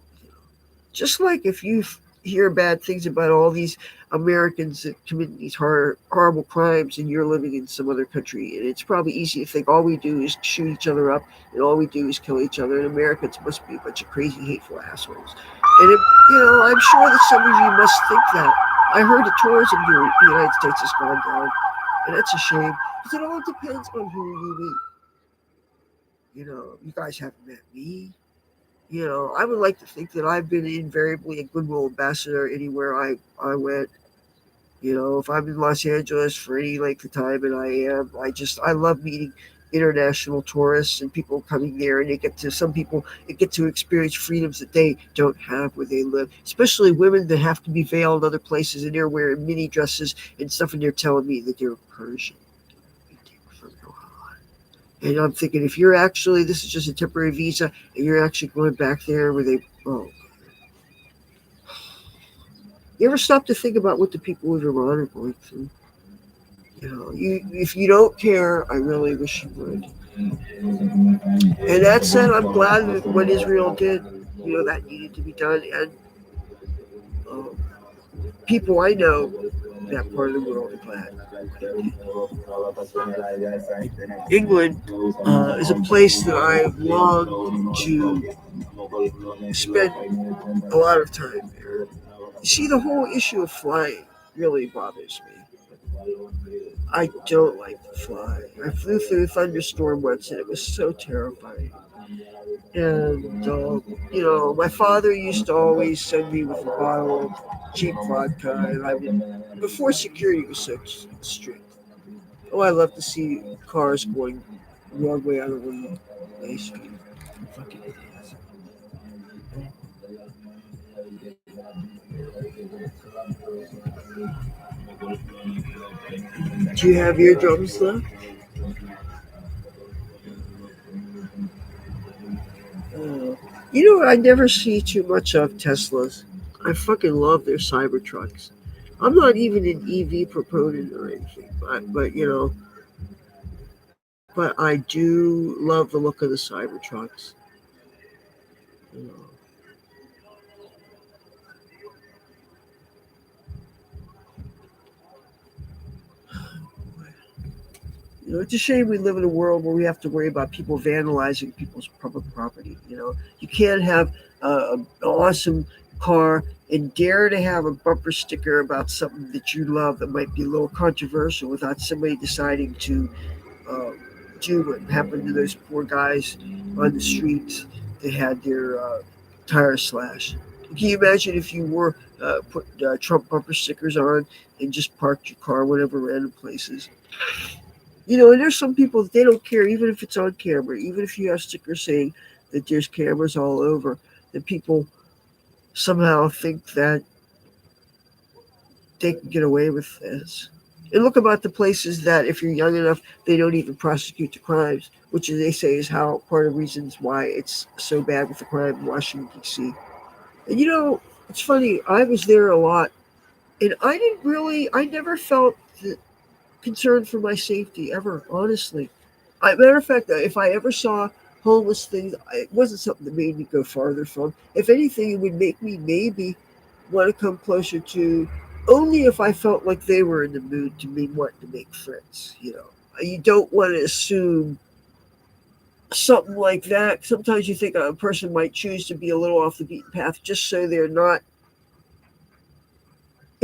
Just like if you hear bad things about all these Americans that commit these horrible crimes and you're living in some other country, and it's probably easy to think all we do is shoot each other up and all we do is kill each other, and Americans must be a bunch of crazy, hateful assholes. And I'm sure that some of you must think that. I heard the tourism here in the United States has gone down, and that's a shame because it all depends on who you meet. You guys haven't met me. I would like to think that I've been invariably a goodwill ambassador anywhere I went. If I'm in Los Angeles for any length of time, and I love meeting international tourists and people coming there, and some people get to experience freedoms that they don't have where they live, especially women that have to be veiled other places and they're wearing mini dresses and stuff, and they're telling me that they're Persian. And I'm thinking, if you're actually, this is just a temporary visa, and you're actually going back there where you ever stop to think about what the people of Iran are going through? If you don't care, I really wish you would. And that said, I'm glad that what Israel did, that needed to be done. And um, people I know that part of the world are glad. England is a place that I've longed to spend a lot of time there. See, the whole issue of flying really bothers me. I don't like to fly. I flew through a thunderstorm once and it was so terrifying. And, my father used to always send me with a bottle of cheap vodka, and before security was so strict. Oh, I love to see cars going one way out of one way street. Fucking idiots. Do you have eardrums left? I never see too much of Teslas. I fucking love their Cybertrucks. I'm not even an EV proponent or anything, but I do love the look of the Cybertrucks. You know, it's a shame we live in a world where we have to worry about people vandalizing people's public property. You can't have an awesome car and dare to have a bumper sticker about something that you love that might be a little controversial without somebody deciding to uh, do what happened to those poor guys on the streets that had their tires slashed. Can you imagine if you were put Trump bumper stickers on and just parked your car whatever random places? And there's some people that they don't care, even if it's on camera, even if you have stickers saying that there's cameras all over, that people somehow think that they can get away with this. And look about the places that, if you're young enough, they don't even prosecute the crimes, which they say is how part of the reasons why it's so bad with the crime in Washington, D.C. And it's funny, I was there a lot, and I never felt concerned for my safety ever, honestly. Matter of fact, if I ever saw homeless things, it wasn't something that made me go farther from. If anything, it would make me maybe want to come closer to, only if I felt like they were in the mood to me wanting to make friends. You don't want to assume something like that. Sometimes you think a person might choose to be a little off the beaten path just so they're not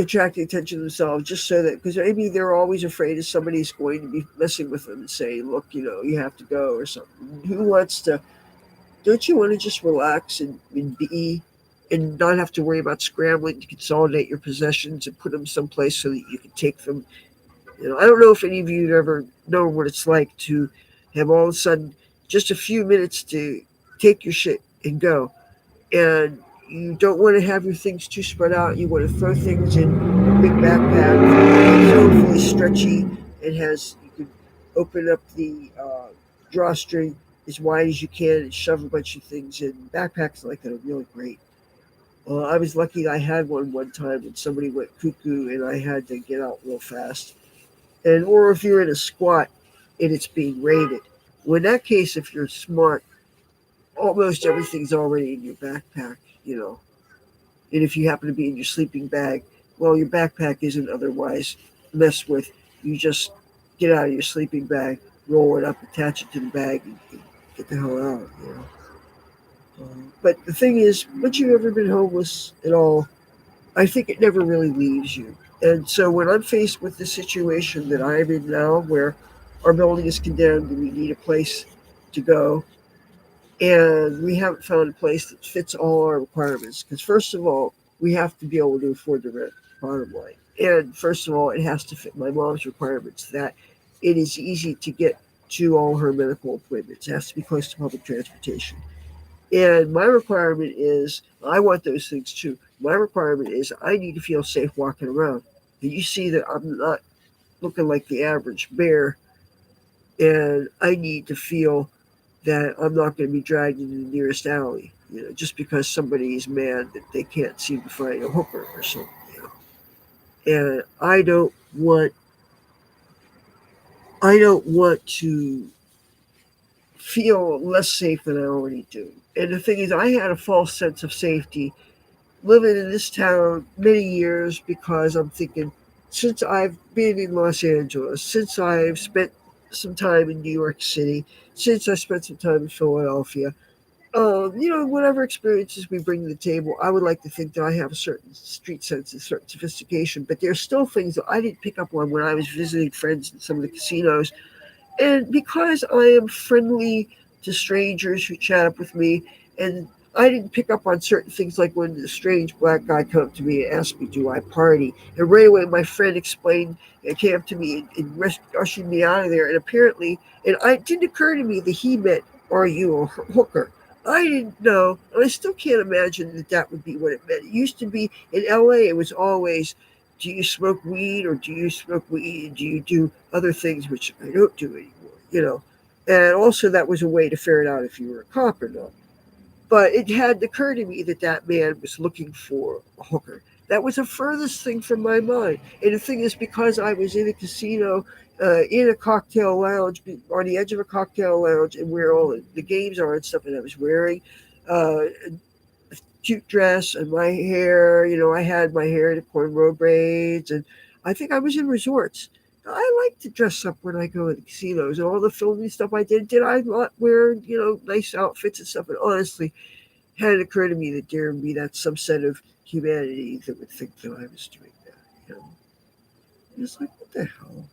attracting attention to themselves, just so that, because maybe they're always afraid of somebody's going to be messing with them and saying, look, you have to go or something. Who wants to, don't you want to just relax and be, and not have to worry about scrambling to consolidate your possessions and put them someplace so that you can take them? I don't know if any of you have ever known what it's like to have all of a sudden just a few minutes to take your shit and go. And You don't want to have your things too spread out. You want to throw things in a big backpack that's hopefully stretchy. It has, you can open up the drawstring as wide as you can and shove a bunch of things in. Backpacks like that are really great. I was lucky I had one time when somebody went cuckoo and I had to get out real fast. And or if you're in a squat and it's being raided. Well, in that case, if you're smart, almost everything's already in your backpack, you know. And if you happen to be in your sleeping bag, well, your backpack isn't otherwise messed with. You just get out of your sleeping bag, roll it up, attach it to the bag, and get the hell out, you know. But the thing is, once you've ever been homeless at all, I think it never really leaves you. And so when I'm faced with the situation that I'm in now, where our building is condemned and we need a place to go, and we haven't found a place that fits all our requirements, because first of all, we have to be able to afford the rent, bottom line. And first of all, it has to fit my mom's requirements that it is easy to get to all her medical appointments. It has to be close to public transportation. And my requirement is, I want those things too. My requirement is I need to feel safe walking around. And you see that I'm not looking like the average bear, and I need to feel that I'm not going to be dragged into the nearest alley, you know, just because somebody is mad that they can't seem to find a hooker or something, you know. And I don't want to feel less safe than I already do. And the thing is, I had a false sense of safety living in this town many years because I'm thinking, since I've been in Los Angeles, since I've spent some time in New York City, since I spent some time in Philadelphia, you know, whatever experiences we bring to the table, I would like to think that I have a certain street sense and certain sophistication. But there's still things that I didn't pick up on when I was visiting friends in some of the casinos, and because I am friendly to strangers who chat up with me, and I didn't pick up on certain things like when the strange black guy came up to me and asked me, "Do I party?" And right away, my friend explained and came up to me and ushered me out of there. And apparently, and it didn't occur to me that he meant, "Are you a hooker?" I didn't know, and I still can't imagine that that would be what it meant. It used to be in LA, it was always, do you smoke weed or do you smoke weed? Do you do other things, which I don't do anymore, you know? And also, that was a way to ferret out if you were a cop or not. But it had occurred to me that that man was looking for a hooker. That was the furthest thing from my mind. And the thing is, because I was in a casino, in a cocktail lounge, on the edge of a cocktail lounge, and where all the games are and stuff, and I was wearing uh, cute dress and my hair. You know, I had my hair in cornrow braids, and I think I was in resorts. I like to dress up when I go to the casinos, and all the filming stuff I did. Did I not wear, you know, nice outfits and stuff? And honestly, it had occurred to me that there would be that subset of humanity that would think that I was doing that. You know, it's like, what the hell?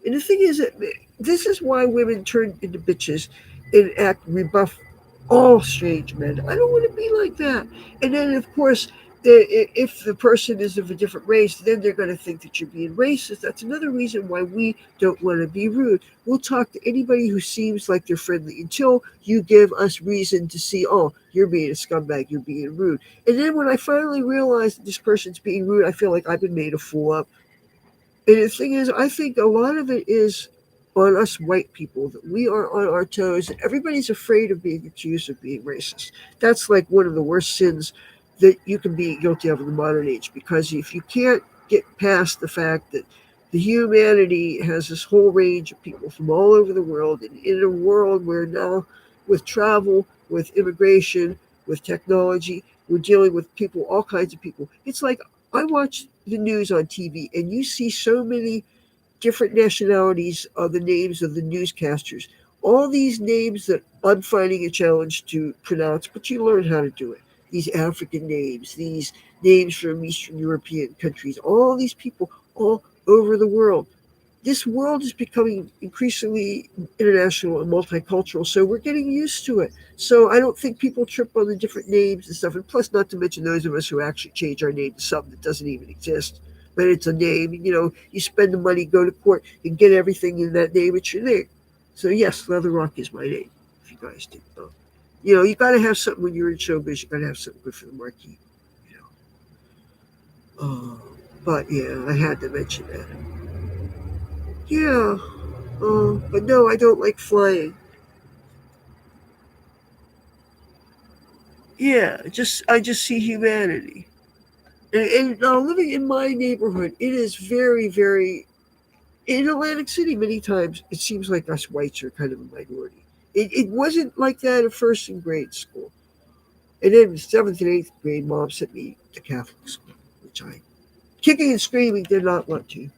And the thing is that this is why women turn into bitches and act rebuff all strange men. I don't want to be like that. And then, of course, if the person is of a different race, then they're going to think that you're being racist. That's another reason why we don't want to be rude. We'll talk to anybody who seems like they're friendly until you give us reason to see, oh, you're being a scumbag, you're being rude. And then when I finally realize that this person's being rude, I feel like I've been made a fool of. And the thing is, I think a lot of it is on us white people that we are on our toes. And everybody's afraid of being accused of being racist. That's like one of the worst sins that you can be guilty of in the modern age. Because if you can't get past the fact that the humanity has this whole range of people from all over the world, and in a world where now, with travel, with immigration, with technology, we're dealing with people, all kinds of people. It's like I watch the news on TV, and you see so many different nationalities are the names of the newscasters. All these names that I'm finding a challenge to pronounce, but you learn how to do it. These African names, these names from Eastern European countries, all these people all over the world. This world is becoming increasingly international and multicultural, so we're getting used to it. So I don't think people trip on the different names and stuff. And plus, not to mention those of us who actually change our name to something that doesn't even exist. But it's a name, you know, you spend the money, go to court, and get everything in that name, it's your name. So yes, Leather Rock is my name, if you guys didn't know. You got to have something when you're in showbiz. You got to have something good for the marquee. You know. But yeah, I had to mention that. Yeah. But no, I don't like flying. Yeah, I just see humanity. And living in my neighborhood, it is very, very in Atlantic City. Many times, it seems like us whites are kind of a minority. It wasn't like that at first in grade school, and then in seventh and eighth grade, mom sent me to Catholic school, which I, kicking and screaming, did not want to.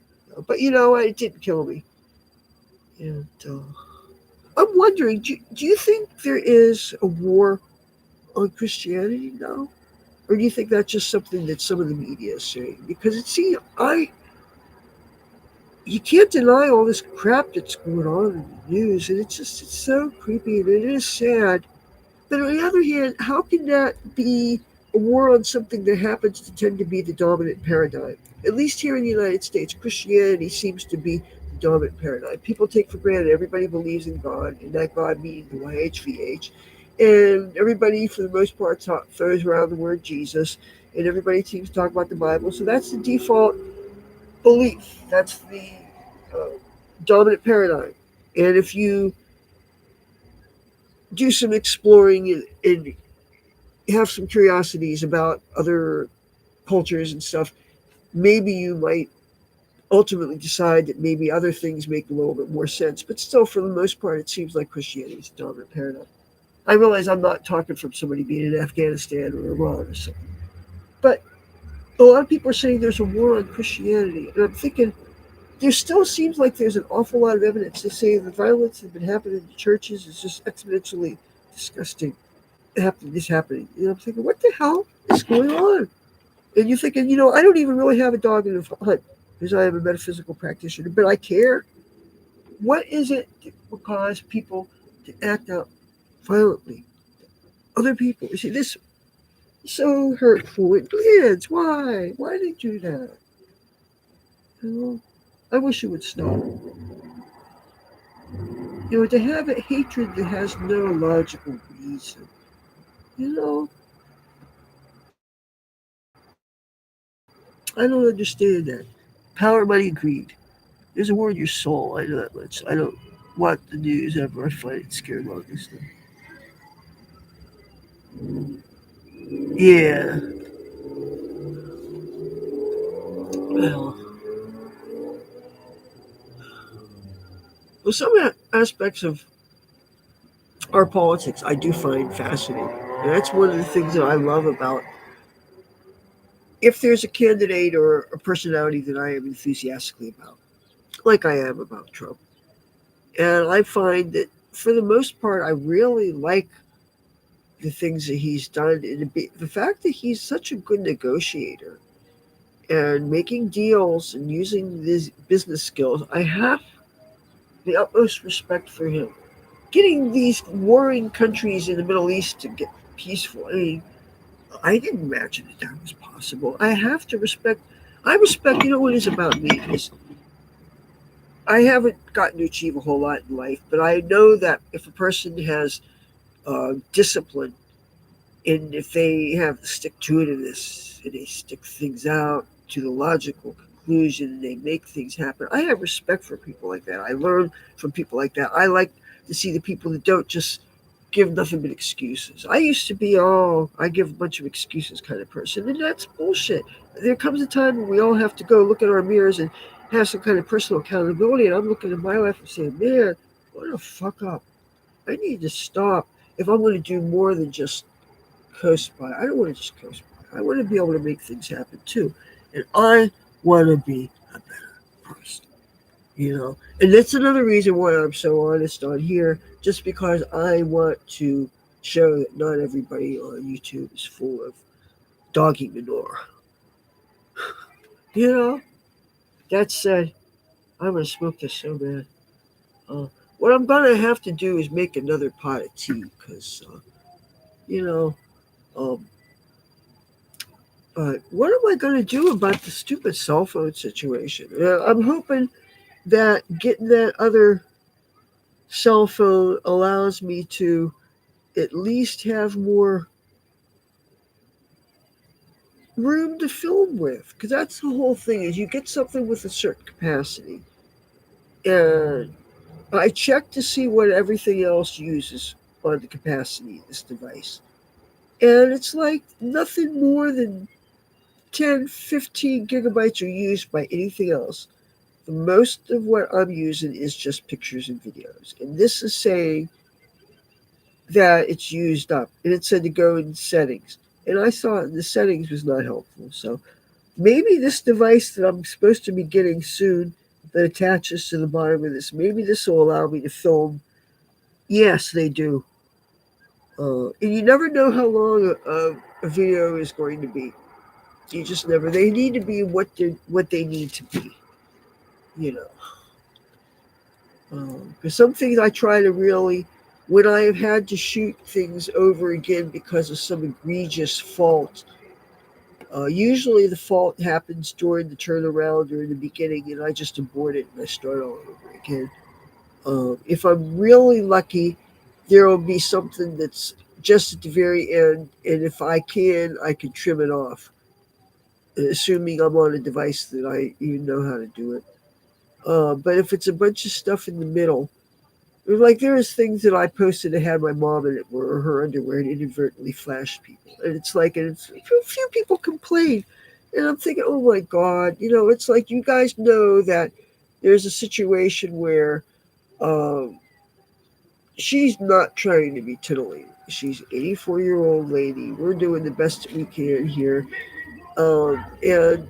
But it didn't kill me. And I'm wondering, do you think there is a war on Christianity now? Or do you think that's just something that some of the media is saying? Because you can't deny all this crap that's going on in the news, and it's so creepy and it is sad. But on the other hand, how can that be a war on something that happens to tend to be the dominant paradigm? At least here in the United States, Christianity seems to be the dominant paradigm. People take for granted everybody believes in God, and that God means the YHVH. And everybody, for the most part, throws around the word Jesus, and everybody seems to talk about the Bible. So that's the default belief. That's the uh, dominant paradigm. And if you do some exploring and have some curiosities about other cultures and stuff, maybe you might ultimately decide that maybe other things make a little bit more sense. But still, for the most part, it seems like Christianity is the dominant paradigm. I realize I'm not talking from somebody being in Afghanistan or Iran or something. But a lot of people are saying there's a war on Christianity. And I'm thinking, there still seems like there's an awful lot of evidence to say the violence that's been happening in the churches is just exponentially disgusting. This happening. I'm thinking, what the hell is going on? And you're thinking, I don't even really have a dog in the hunt because I am a metaphysical practitioner, but I care. What is it that will cause people to act out violently? Other people. You see, this is so hurtful. It kids, why? Why did you do that? I wish it would stop. To have a hatred that has no logical reason. You know, I don't understand that. Power, money, and greed. There's a war in your soul. I know that much. I don't watch the news ever. I find it scaremongering stuff. Yeah. Well, some aspects of our politics I do find fascinating. And that's one of the things that I love about if there's a candidate or a personality that I am enthusiastically about, like I am about Trump. And I find that for the most part, I really like the things that he's done. And the fact that he's such a good negotiator and making deals and using these business skills, I have the utmost respect for him. Getting these warring countries in the Middle East to get peaceful, I didn't imagine that was possible. I respect, what it is about me is I haven't gotten to achieve a whole lot in life, but I know that if a person has discipline and if they have stick to itiveness and they stick things out to the logical conclusion and they make things happen, I have respect for people like that. I learn from people like that. I like to see the people that don't just give nothing but excuses. I used to be, I give a bunch of excuses kind of person, and that's bullshit. There comes a time when we all have to go look at our mirrors and have some kind of personal accountability. And I'm looking at my life and saying, man, what a fuck up. I need to stop if I'm going to do more than just coast by. I don't want to just coast by. I want to be able to make things happen too. And I want to be a better person. And that's another reason why I'm so honest on here, just because I want to show that not everybody on YouTube is full of doggy manure. You know, that said, I'm going to smoke this so bad. Uh, what I'm going to have to do is make another pot of tea because, you know, um, but what am I going to do about the stupid cell phone situation? I'm hoping that getting that other cell phone allows me to at least have more room to film with, because that's the whole thing, is you get something with a certain capacity. And I check to see what everything else uses on the capacity of this device. And it's like nothing more than 10, 15 gigabytes are used by anything else. The most of what I'm using is just pictures and videos. And this is saying that it's used up. And it said to go in settings. And I saw the settings was not helpful. So maybe this device that I'm supposed to be getting soon that attaches to the bottom of this, maybe this will allow me to film. Yes, they do. And you never know how long a video is going to be. You just never. They need to be what they need to be. You know, because some things I try to really, when I have had to shoot things over again because of some egregious fault. Usually the fault happens during the turnaround or in the beginning, and I just abort it and I start all over again. If I'm really lucky, there will be something that's just at the very end, and if I can trim it off, assuming I'm on a device that I even know how to do it. But if it's a bunch of stuff in the middle, like there is things that I posted that had my mom in it where her underwear and inadvertently flashed people, and it's like, and it's, a few people complain, and I'm thinking, oh my god, it's like you guys know that there's a situation where um, she's not trying to be titillating. She's an 84-year-old lady. We're doing the best that we can here, and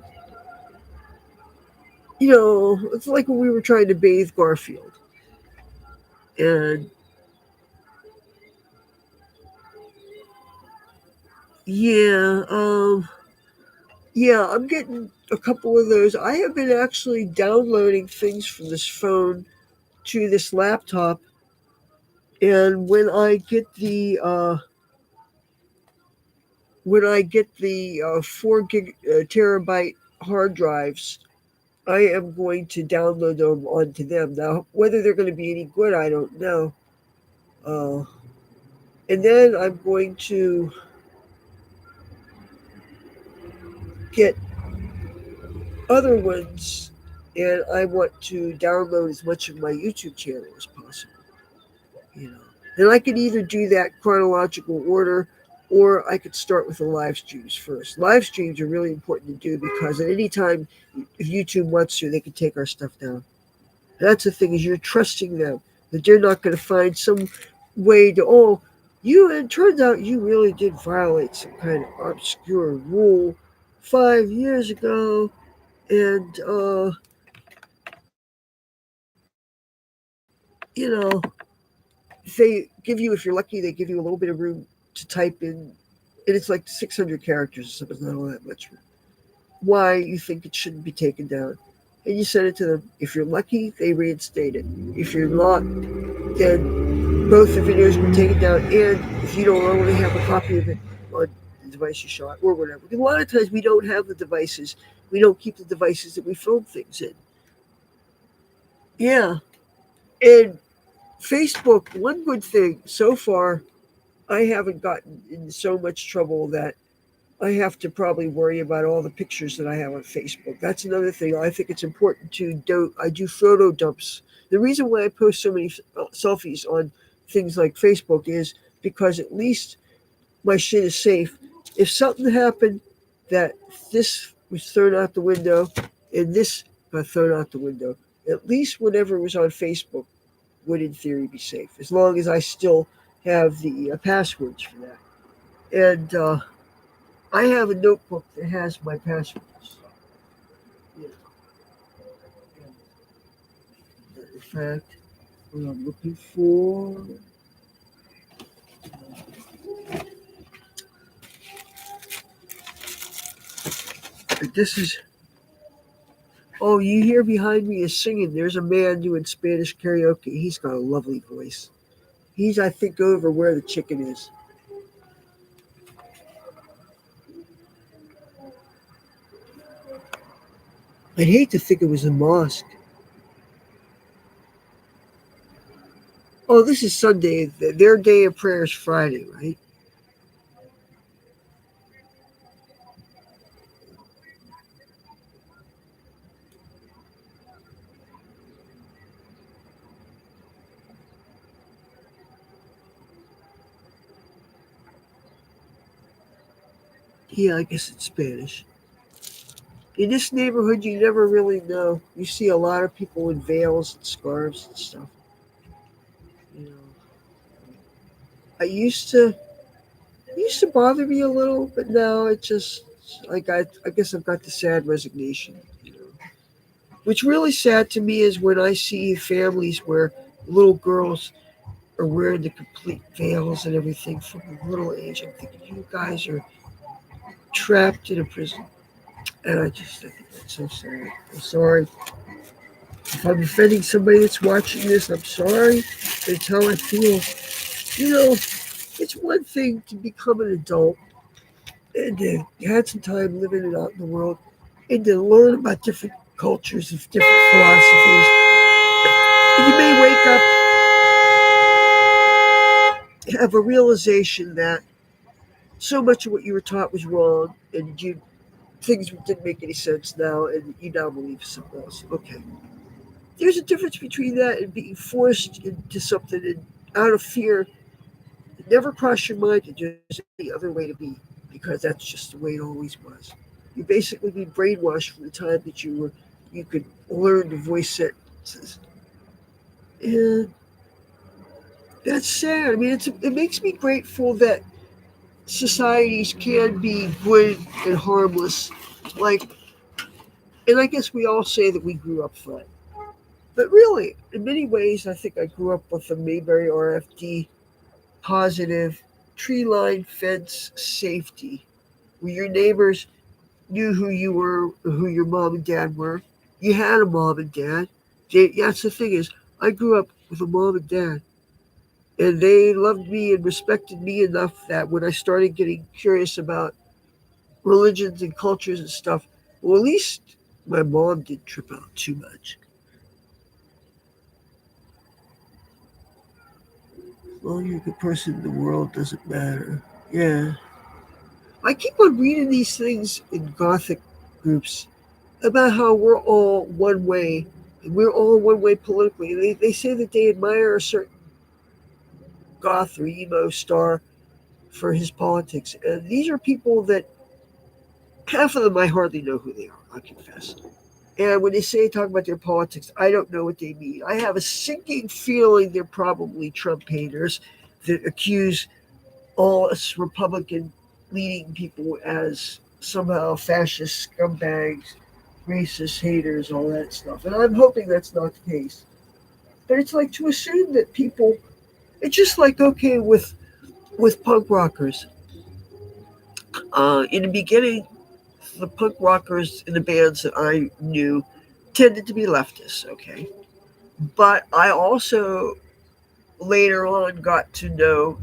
it's like when we were trying to bathe Garfield, and yeah, yeah, I'm getting a couple of those. I have been actually downloading things from this phone to this laptop, and when I get the 4 gig terabyte hard drives, I am going to download them onto them. Now, whether they're going to be any good, I don't know. Uh, and then I'm going to get other ones, and I want to download as much of my YouTube channel as possible. You know, and I could either do that chronological order, or I could start with the live streams first. Live streams are really important to do because at any time, if YouTube wants to, they can take our stuff down. That's the thing, is you're trusting them that they're not going to find some way to, it turns out you really did violate some kind of obscure rule 5 years ago, and you know they give you, if you're lucky, they give you a little bit of room to type in, and it's like 600 characters, so it's not all that much room. Why you think it shouldn't be taken down, and you send it to them. If you're lucky, they reinstate it. If you're not, then both the videos were taken down, and if you don't only have a copy of it on the device you shot or whatever. Because a lot of times we don't have the devices, we don't keep the devices that we film things in. Yeah, and Facebook, one good thing so far, I haven't gotten in so much trouble that I have to probably worry about all the pictures that I have on Facebook. That's another thing. I think it's important to do. I do photo dumps. The reason why I post so many selfies on things like Facebook is because at least my shit is safe. If something happened that this was thrown out the window and this got thrown out the window, at least whatever was on Facebook would in theory be safe, as long as I still have the passwords for that. And I have a notebook that has my passwords. You know, in fact, what I'm looking for. This is. Oh, you hear behind me is singing. There's a man doing Spanish karaoke. He's got a lovely voice. He's, I think, over where the chicken is. I'd hate to think it was a mosque. Oh, this is Sunday. Their day of prayer is Friday, right? Yeah, I guess it's Spanish. In this neighborhood, you never really know. You see a lot of people in veils and scarves and stuff. You know, I used to bother me a little, but now it just I guess I've got the sad resignation. You know, what's really sad to me is when I see families where little girls are wearing the complete veils and everything from a little age. I'm thinking you guys are trapped in a prison, and I just think that's so sad. I'm sorry if I'm offending somebody that's watching this. I'm sorry. It's how I feel. You know, it's one thing to become an adult and you had some time living it out in the world and to learn about different cultures of different philosophies. And you may wake up and have a realization that so much of what you were taught was wrong and you things didn't make any sense now and you now believe something else. Okay. There's a difference between that and being forced into something and out of fear. It never crossed your mind that there's any other way to be because that's just the way it always was. You basically be brainwashed from the time that you could learn to voice sentences. And that's sad. I mean, it makes me grateful that societies can be good and harmless. Like, and I guess we all say that we grew up fine. But really, in many ways, I think I grew up with a Mayberry RFD positive tree line fence safety where your neighbors knew who you were, who your mom and dad were. You had a mom and dad. That's the thing is, I grew up with a mom and dad, and they loved me and respected me enough that when I started getting curious about religions and cultures and stuff, well, at least my mom didn't trip out too much. Well, you're a good person in the world doesn't matter. Yeah. I keep on reading these things in Gothic groups about how we're all one way and we're all one way politically. They say that they admire a certain goth or emo star for his politics. And these are people that half of them I hardly know who they are, I confess. And when they say talk about their politics, I don't know what they mean. I have a sinking feeling they're probably Trump haters that accuse all us Republican leading people as somehow fascist scumbags, racist haters, all that stuff. And I'm hoping that's not the case. But it's like to assume that people, it's just like, okay, with punk rockers. In the beginning, the punk rockers in the bands that I knew tended to be leftists, okay? But I also later on got to know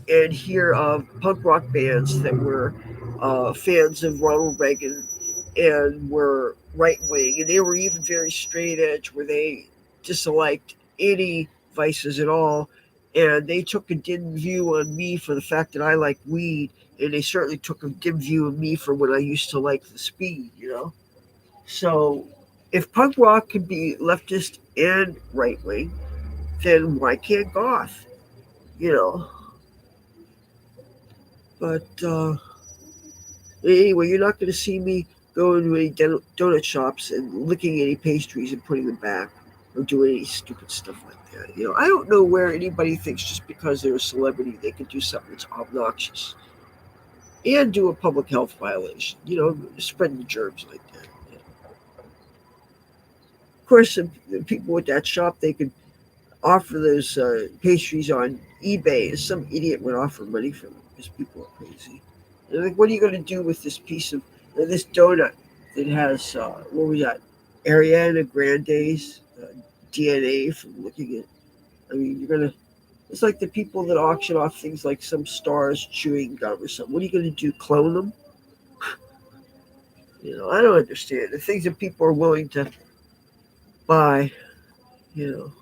and hear of punk rock bands that were fans of Ronald Reagan and were right wing, and they were even very straight edge, where they disliked any vices at all. And they took a dim view on me for the fact that I like weed, and they certainly took a dim view of me for when I used to like the speed, you know? So if punk rock can be leftist and right wing, then why can't goth? You know, but anyway, you're not going to see me going to any donut shops and licking any pastries and putting them back or doing any stupid stuff like that. You know, I don't know where anybody thinks just because they're a celebrity they can do something that's obnoxious and do a public health violation. You know, spreading the germs like that. Of course, the people at that shop they could offer those pastries on eBay, and some idiot would offer money for them because people are crazy. And like, what are you going to do with this piece of this donut that has what was that? Ariana Grande's DNA from looking at. I mean, you're gonna. It's like the people that auction off things like some stars chewing gum or something. What are you going to do? Clone them? You know, I don't understand the things that people are willing to buy. You know,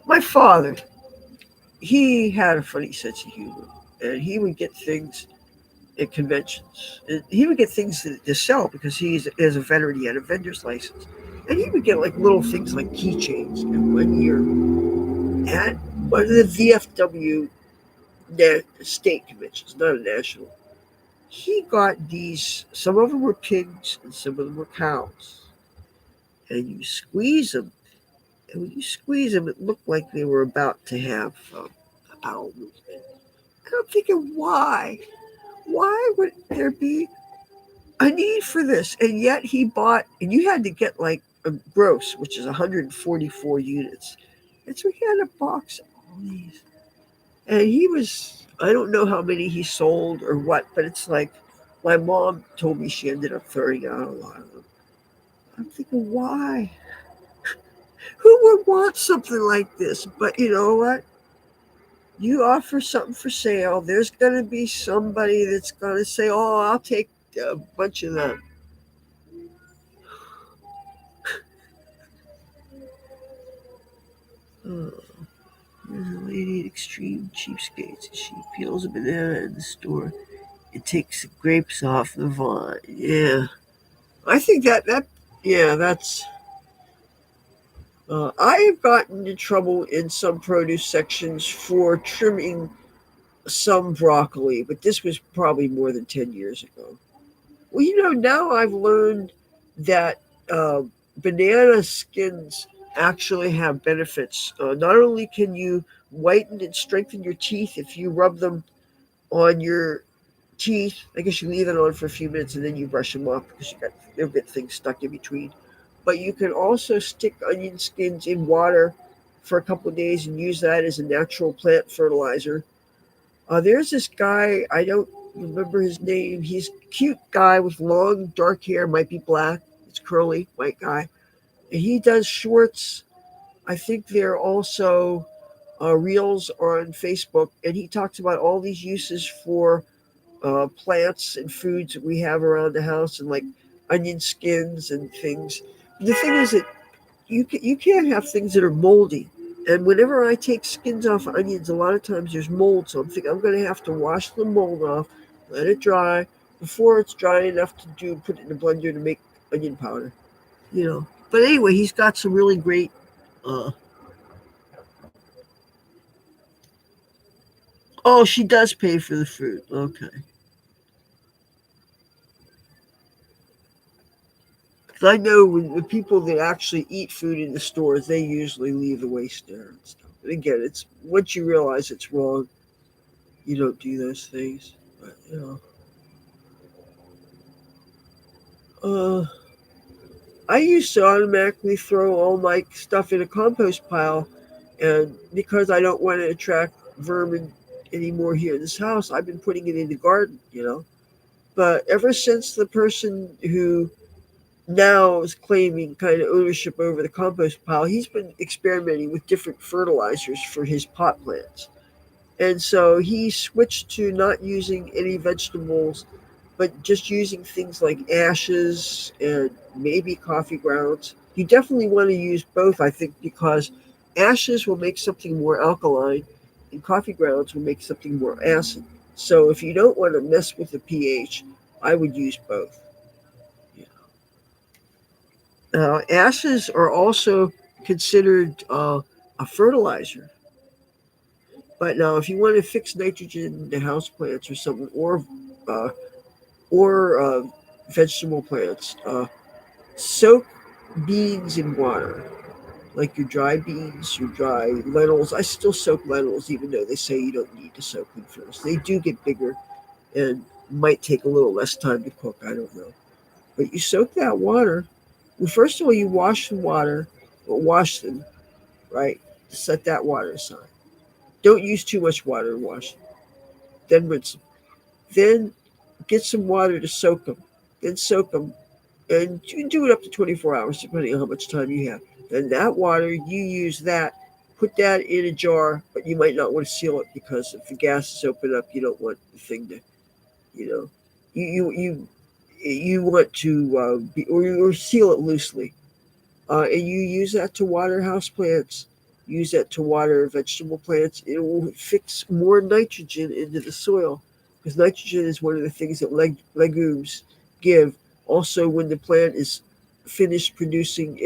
my father. he had a funny sense of humor, and he would get things at conventions. And he would get things to sell because as a veteran, he had a vendor's license, and he would get like little things like keychains. And one year at one of the VFW state conventions, not a national, he got these. Some of them were pigs, and some of them were cows. And you squeeze them, and when you squeeze them, it looked like they were about to have a bowel movement. And I'm thinking, why? Why would there be a need for this? And yet he bought, and you had to get like a gross, which is 144 units. And so he had a box of all these. And he was, I don't know how many he sold or what, but it's like my mom told me she ended up throwing out a lot of them. I'm thinking, why? Who would want something like this? But you know what? You offer something for sale, there's going to be somebody that's going to say, "Oh, I'll take a bunch of them." Oh, there's a lady at Extreme Cheapskates. She peels a banana in the store and takes the grapes off the vine. Yeah, I think yeah, that's. I have gotten in trouble in some produce sections for trimming some broccoli, but this was probably more than 10 years ago. Well, now I've learned that uh, banana skins actually have benefits. Not only can you whiten and strengthen your teeth if you rub them on your teeth, I guess you leave it on for a few minutes and then you brush them off because you'll get things stuck in between. But you can also stick onion skins in water for a couple of days and use that as a natural plant fertilizer. There's this guy, I don't remember his name. He's a cute guy with long dark hair, might be black. It's curly, white guy. And he does shorts. I think they're also reels on Facebook. And he talks about all these uses for plants and foods that we have around the house, and like onion skins and things. The thing is that you can't have things that are moldy. And whenever I take skins off of onions, a lot of times there's mold. So I'm thinking I'm going to have to wash the mold off, let it dry. Before it's dry enough to put it in a blender to make onion powder. But anyway, he's got some really great. Uh, oh, she does pay for the food. Okay. 'Cause I know when the people that actually eat food in the stores, they usually leave the waste there and stuff. And again, it's once you realize it's wrong, you don't do those things. But uh, I used to automatically throw all my stuff in a compost pile, and because I don't want to attract vermin anymore here in this house, I've been putting it in the garden. But ever since the person who now is claiming kind of ownership over the compost pile, he's been experimenting with different fertilizers for his pot plants. And so he switched to not using any vegetables, but just using things like ashes and maybe coffee grounds. You definitely want to use both, I think, because ashes will make something more alkaline and coffee grounds will make something more acid. So if you don't want to mess with the pH, I would use both. Ashes are also considered a fertilizer. But now, if you want to fix nitrogen to house plants or something, uh, or vegetable plants, soak beans in water, like your dry beans, your dry lentils. I still soak lentils, even though they say you don't need to soak them first. They do get bigger and might take a little less time to cook. I don't know. But you soak that water. Well, first of all, you wash them, right? Set that water aside. Don't use too much water to wash. Then rinse them. Then get some water to soak them. Then soak them, and you can do it up to 24 hours, depending on how much time you have. Then that water, you use that. Put that in a jar, but you might not want to seal it because if the gases open up, you don't want the thing to, you know, you you want to or seal it loosely, and you use that to water house plants. use that to water vegetable plants. It will fix more nitrogen into the soil because nitrogen is one of the things that legumes give. Also, when the plant is finished producing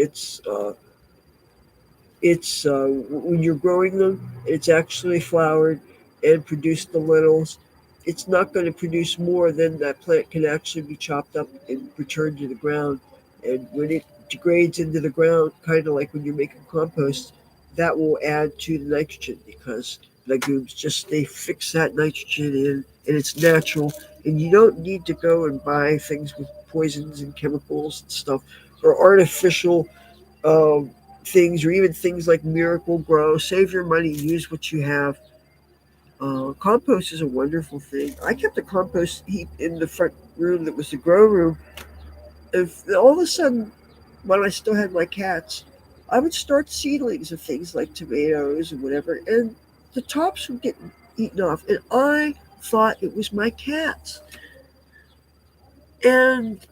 when you're growing them, it's actually flowered and produced the lentils. It's not going to produce more than that plant can actually be chopped up and returned to the ground. And when it degrades into the ground, kind of like when you're making compost, that will add to the nitrogen because legumes just they fix that nitrogen in, and it's natural. And you don't need to go and buy things with poisons and chemicals and stuff or artificial um, things, or even things like Miracle Grow. Save your money, use what you have. Compost is a wonderful thing. I kept a compost heap in the front room that was the grow room. If all of a sudden, when I still had my cats, I would start seedlings of things like tomatoes and whatever, and the tops would get eaten off. And I thought it was my cats. And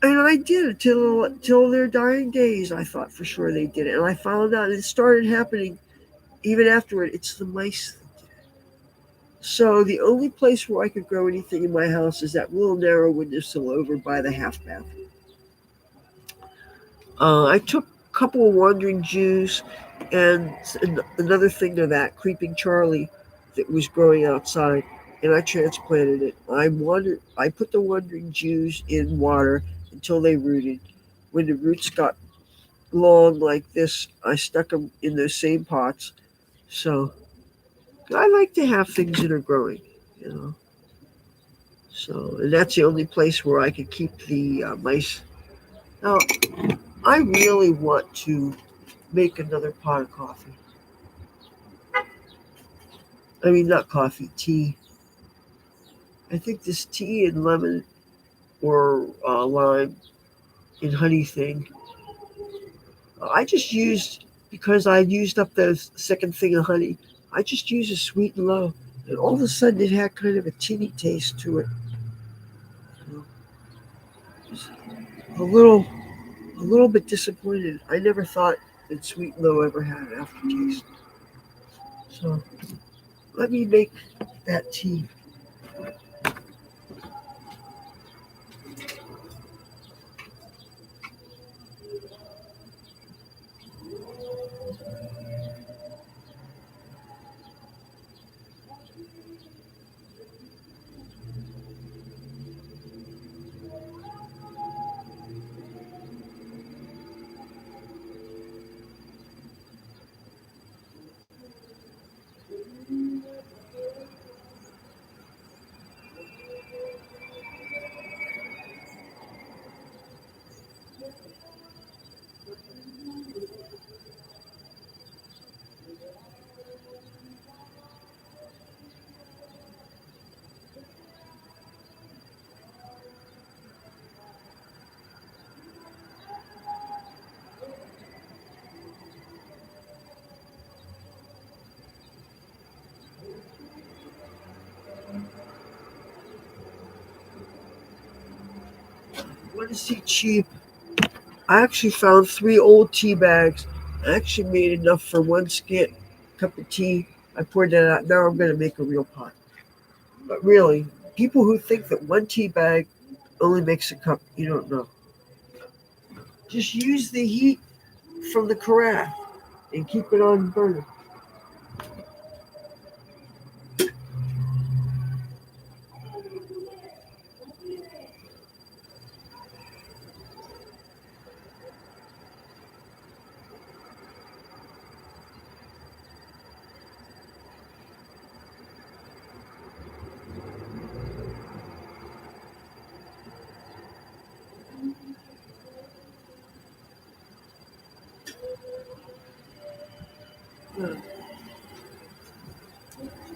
and I did it till their dying days. I thought for sure they did it, and I found out it started happening even afterward. It's the mice. So the only place where I could grow anything in my house is that little narrow windowsill over by the half bath. I took a couple of wandering Jews and another thing of that creeping Charlie that was growing outside, and I transplanted it. I put the wandering Jews in water until they rooted. When the roots got long like this, I stuck them in those same pots. So I like to have things that are growing, you know. So and that's the only place where I could keep the mice. Now I really want to make another pot of coffee. I mean, not coffee, tea. I think this tea and lemon or lime and honey thing. I just used because I used up the second thing of honey. I just used a sweet and low, and all of a sudden it had kind of a tinny taste to it. You know, just a little, a little bit disappointed. I never thought that sweet and low ever had an aftertaste. So let me make that tea. Want to see cheap? I actually found three old tea bags. I actually made enough for one scant cup of tea. I poured that out. Now I'm going to make a real pot. But really, people who think that one tea bag only makes a cup, you don't know. Just use the heat from the carafe and keep it on burner.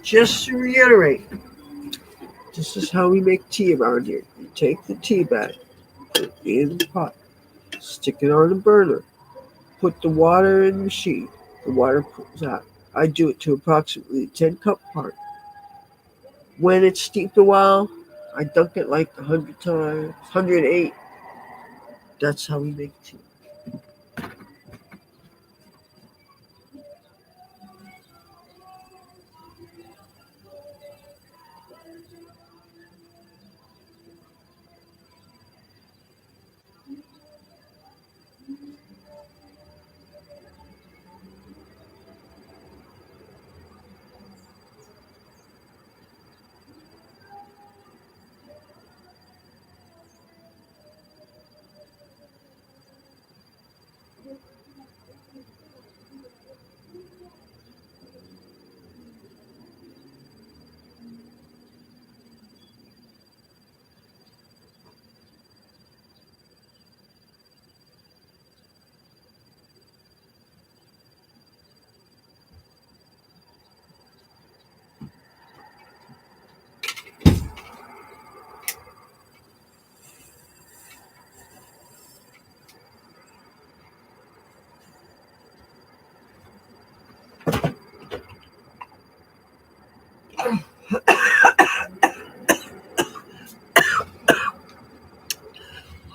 Just to reiterate, this is how we make tea around here. You take the tea bag, put it in the pot, stick it on the burner, put the water in the machine. The water pulls out. I do it to approximately 10 cup part. When it's steeped a while, I dunk it like 100 times, 108. That's how we make tea.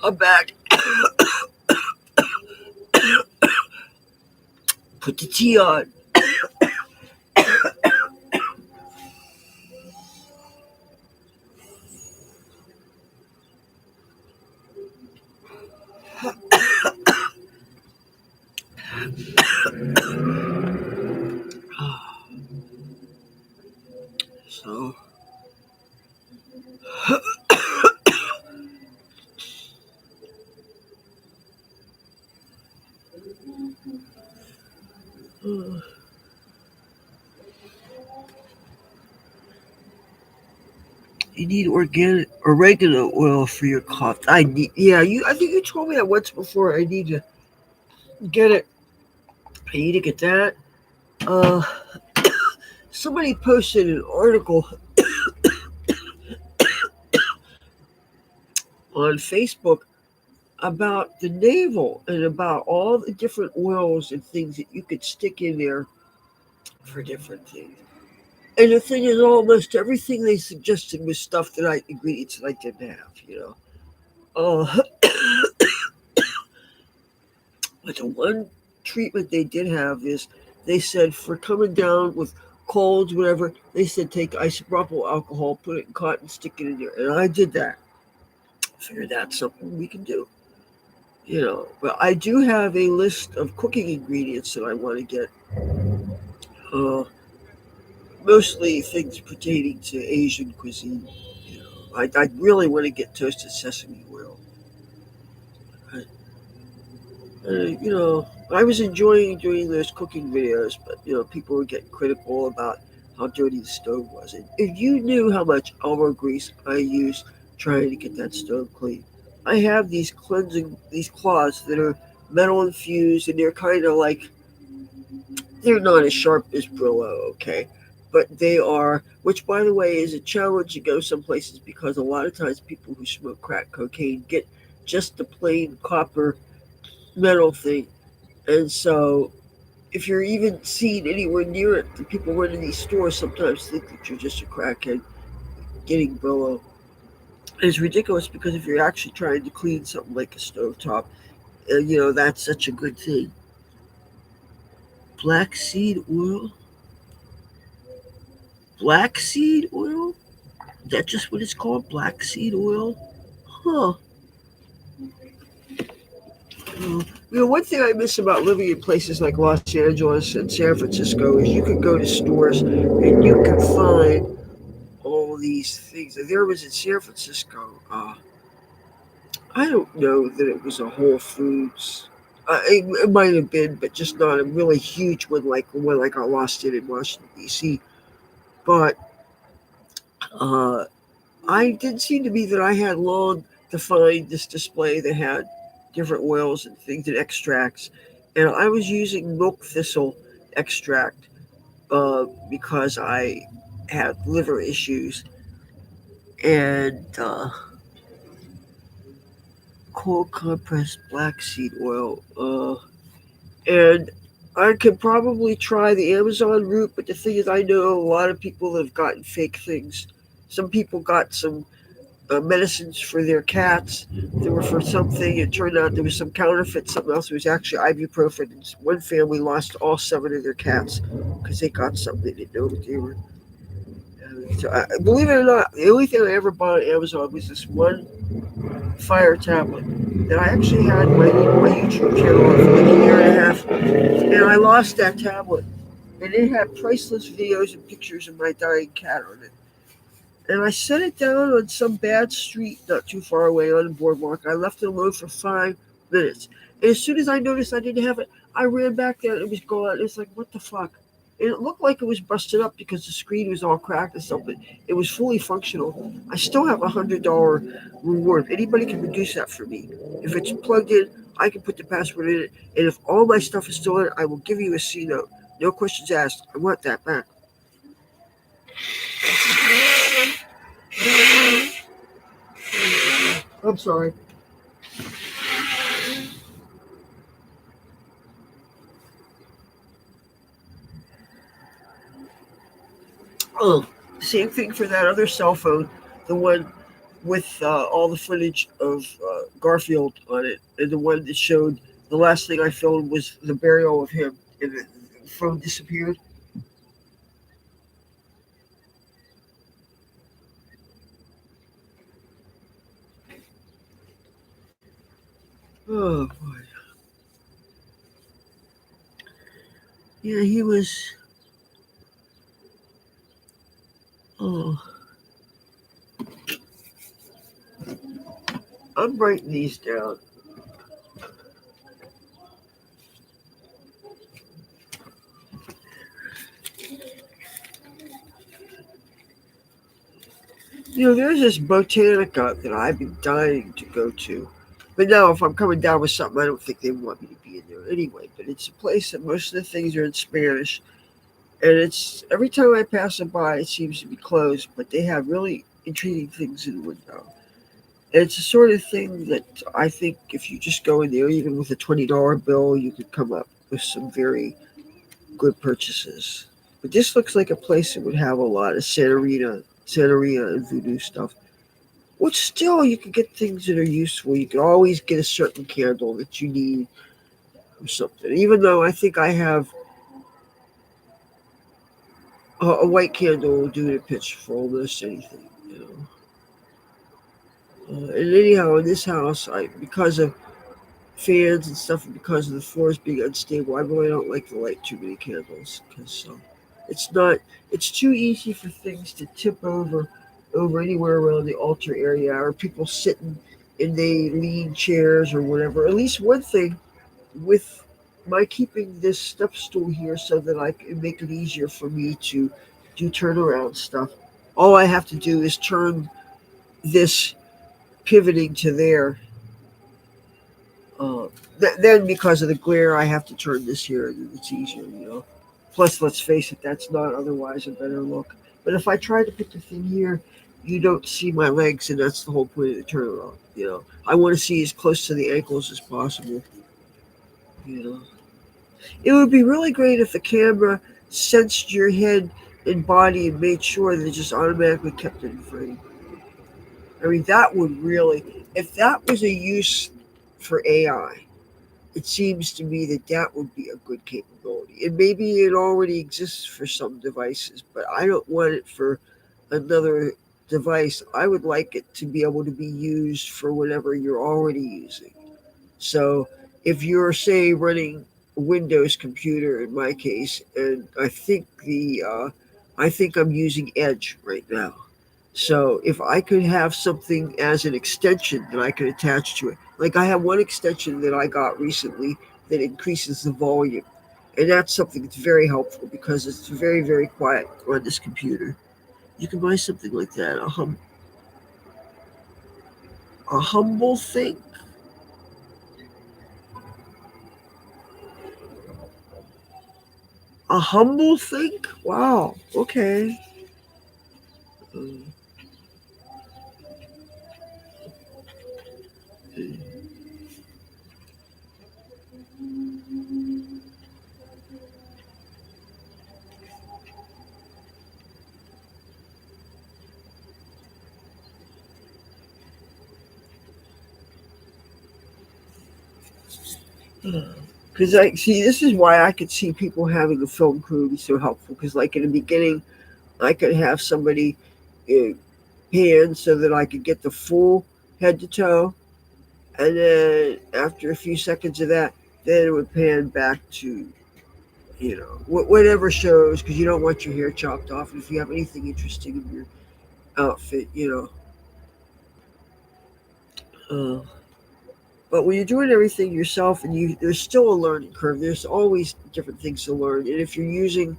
I'm back. Put the tea on. So, you need organic oregano oil for your cough. I need, yeah. I think you told me that once before. I need to get it. I need to get that. Uh, Somebody posted an article on Facebook about the navel and about all the different oils and things that you could stick in there for different things. And the thing is, almost everything they suggested was stuff that ingredients that I didn't have, you know. Uh, but the one treatment they did have is they said for coming down with colds, whatever, they said take isopropyl alcohol, put it in cotton, stick it in there. And I did that. Figured that's something we can do. You know, but I do have a list of cooking ingredients that I want to get. Uh, Mostly things pertaining to Asian cuisine. You know, I really want to get toasted sesame oil. You know, I was enjoying doing those cooking videos, but you know, people were getting critical about how dirty the stove was. And if you knew how much elbow grease I use trying to get that stove clean, I have these cloths that are metal infused, and they're kind of like they're not as sharp as Brillo, okay, but they are. Which, by the way, is a challenge to go some places because a lot of times people who smoke crack cocaine get just the plain copper metal thing, and so if you're even seen anywhere near it, the people running these stores sometimes think that you're just a crackhead getting Brillo. And it's ridiculous because if you're actually trying to clean something like a stovetop, you know, that's such a good thing. Black seed oil? Black seed oil? Is that just what it's called? Black seed oil? Huh. You know, one thing I miss about living in places like Los Angeles and San Francisco is you could go to stores and you could find all these things. There was in San Francisco. I don't know that it was a Whole Foods. It might have been, but just not a really huge one like the one like I lost it in Washington D.C. But uh, I did seem to be that I had long to find this display that had different oils and things and extracts, and I was using milk thistle extract because I had liver issues and cold compressed black seed oil. And I could probably try the Amazon route, but the thing is, I know a lot of people have gotten fake things. Some people got some medicines for their cats. They were for something. It turned out there was some counterfeit, something else. It was actually ibuprofen. And one family lost all seven of their cats because they got something they didn't know what they were. Believe it or not, the only thing I ever bought on Amazon was this one fire tablet that I actually had my YouTube channel on for like a year and a half, and I lost that tablet. And it had priceless videos and pictures of my dying cat on it. And I set it down on some bad street not too far away on the boardwalk. I left it alone for 5 minutes. And as soon as I noticed I didn't have it, I ran back there and it was gone. It's like, what the fuck? And it looked like it was busted up because the screen was all cracked and stuff, but it was fully functional. I still have $100 reward. If anybody can produce that for me, if it's plugged in, I can put the password in it. And if all my stuff is still in it, I will give you a C note. No questions asked. I want that back. I'm sorry. Oh, same thing for that other cell phone, the one with all the footage of Garfield on it, and the one that showed the last thing I filmed was the burial of him, and the phone disappeared. Oh boy, yeah, he was. Oh, I'm writing these down. There's this botanica that I've been dying to go to. But now, if I'm coming down with something, I don't think they want me to be in there anyway. But it's a place that most of the things are in Spanish. And it's every time I pass it by, it seems to be closed, but they have really intriguing things in the window. And it's the sort of thing that I think if you just go in there, even with a $20 bill, you could come up with some very good purchases. But this looks like a place that would have a lot of Santeria and voodoo stuff. Which still, you could get things that are useful. You could always get a certain candle that you need or something. Even though I think I have a white candle will do the pitch for almost anything. And anyhow, in this house, I because of fans and stuff, and because of the floors being unstable, I really don't like to light too many candles because it's not. It's too easy for things to tip over anywhere around the altar area, or people sitting in the lean chairs or whatever. At least one thing with my keeping this step stool here so that I can make it easier for me to do turnaround stuff. All I have to do is turn this pivoting to there. Uh, then, because of the glare, I have to turn this here, and it's easier. Plus, let's face it, that's not otherwise a better look. But if I try to put the thing here, you don't see my legs, and that's the whole point of the turnaround. I want to see as close to the ankles as possible. You know, it would be really great if the camera sensed your head and body and made sure that it just automatically kept it in frame. I mean, that would really, if that was a use for AI, it seems to me that that would be a good capability. And maybe it already exists for some devices, but I don't want it for another device. I would like it to be able to be used for whatever you're already using. So if you're, say, running a Windows computer in my case, and I think I'm using Edge right now. So if I could have something as an extension that I could attach to it, like I have one extension that I got recently that increases the volume, and that's something that's very helpful because it's very very quiet on this computer. You can buy something like that, a humble thing, a humble thing. Wow. Okay. Mm, because I see this is why I could see people having a film crew be so helpful. Because like in the beginning, I could have somebody uh, pan so that I could get the full head to toe, and then after a few seconds of that, then it would pan back to whatever shows because you don't want your hair chopped off. And if you have anything interesting in your outfit. Uh, But when you're doing everything yourself, and there's still a learning curve. There's always different things to learn, and if you're using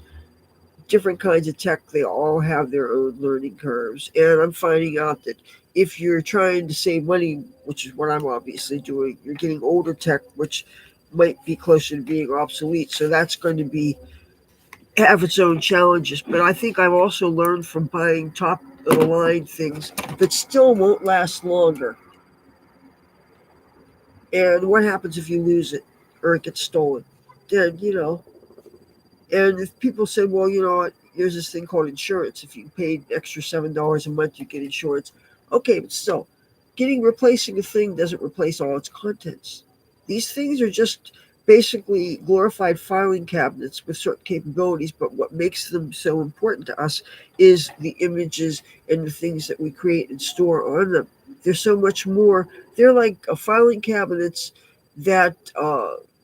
different kinds of tech, they all have their own learning curves. And I'm finding out that if you're trying to save money, which is what I'm obviously doing, you're getting older tech, which might be closer to being obsolete. So that's going to be have its own challenges. But I think I've also learned from buying top of the line things that still won't last longer. And what happens if you lose it or it gets stolen? Then, and if people say, well, you know what, there's this thing called insurance. If you paid extra $7 a month, you get insurance. Okay, but still, replacing a thing doesn't replace all its contents. These things are just basically glorified filing cabinets with certain capabilities, but what makes them so important to us is the images and the things that we create and store on them. There's so much more. They're like filing cabinets that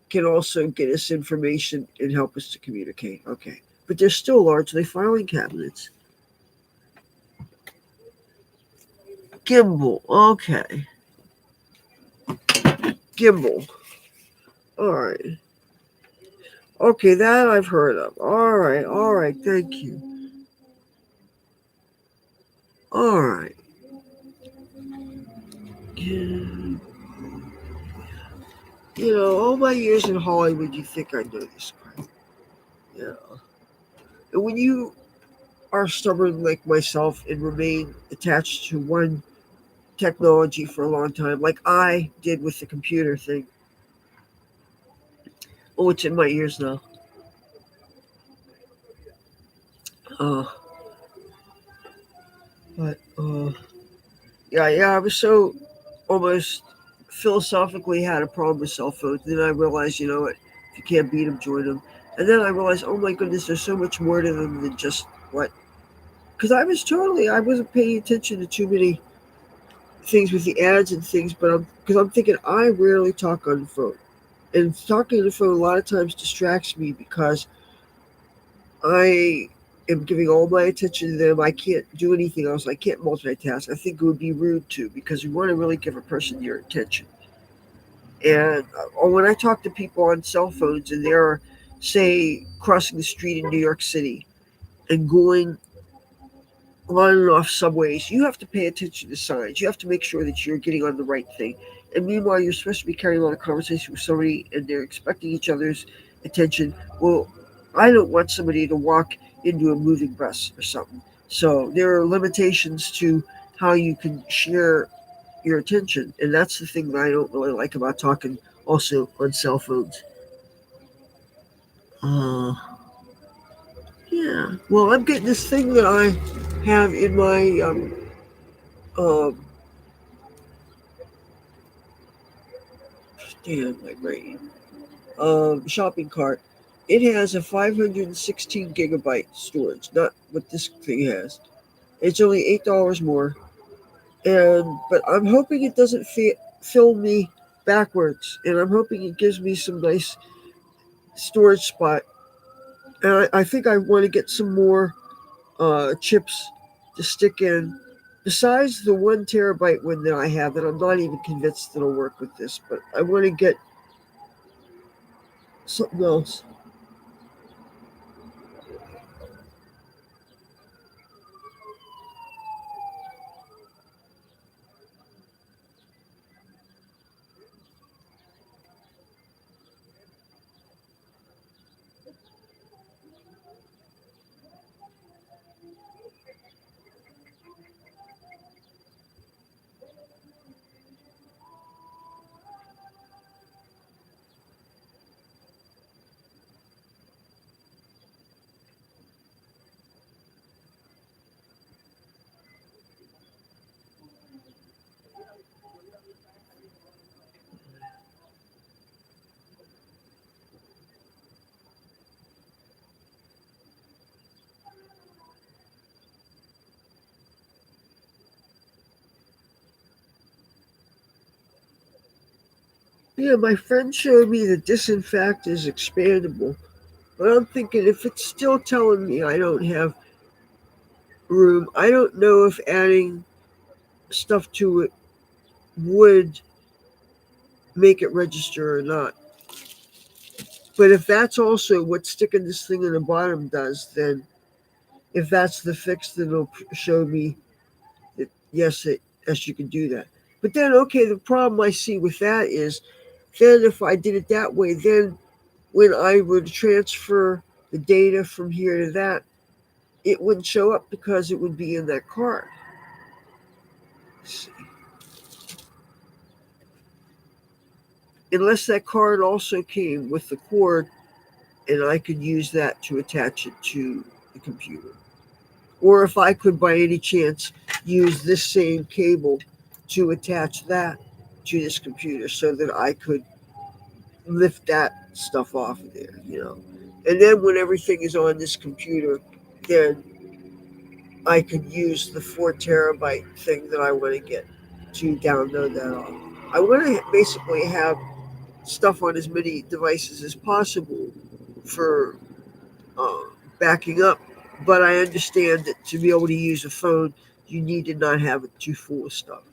can also get us information and help us to communicate. Okay. But they're still largely filing cabinets. Gimbal. Okay. Gimbal. All right. Okay, that I've heard of. All right. All right. Thank you. All right. You all my years in Hollywood, you think I know this crap. Yeah. And when you are stubborn like myself and remain attached to one technology for a long time, like I did with the computer thing, oh, it's in my ears now. Uh, but yeah, I was so almost philosophically had a problem with cell phones. Then I realized, you know what, if you can't beat them, join them. And then I realized, oh my goodness, there's so much more to them than just what. Because I wasn't paying attention to too many things with the ads and things, but because I'm thinking I rarely talk on the phone. And talking on the phone a lot of times distracts me because I am giving all my attention to them. I can't do anything else. I can't multitask. I think it would be rude to because you want to really give a person your attention. And when I talk to people on cell phones and they're, say, crossing the street in New York City and going on and off subways, you have to pay attention to signs. You have to make sure that you're getting on the right thing. And meanwhile, you're supposed to be carrying on a conversation with somebody and they're expecting each other's attention. Well, I don't want somebody to walk into a moving bus or something. So there are limitations to how you can share your attention. And that's the thing that I don't really like about talking also on cell phones. Uh, yeah. Well, I'm getting this thing that I have in my um, damn my brain shopping cart. It has a 516 gigabyte storage, not what this thing has. It's only $8 more, and but I'm hoping it doesn't fill me backwards, and I'm hoping it gives me some nice storage spot. And I think I want to get some more chips to stick in. Besides the 1 terabyte one that I have, that I'm not even convinced that'll work with this, but I want to get something else. Yeah, my friend showed me that disinfect is expandable, but I'm thinking if it's still telling me I don't have room, I don't know if adding stuff to it would make it register or not. But if that's also what sticking this thing in the bottom does, then if that's the fix, then it'll show me that yes, you can do that. But then, okay, the problem I see with that is, then if I did it that way, then when I would transfer the data from here to that, it wouldn't show up because it would be in that card. Unless that card also came with the cord and I could use that to attach it to the computer. Or if I could, by any chance, use this same cable to attach that to this computer so that I could lift that stuff off of there. And then when everything is on this computer, then I could use the 4 terabyte thing that I want to get to download that off. I want to basically have stuff on as many devices as possible for uh, backing up. But I understand that to be able to use a phone, you need to not have it too full of stuff.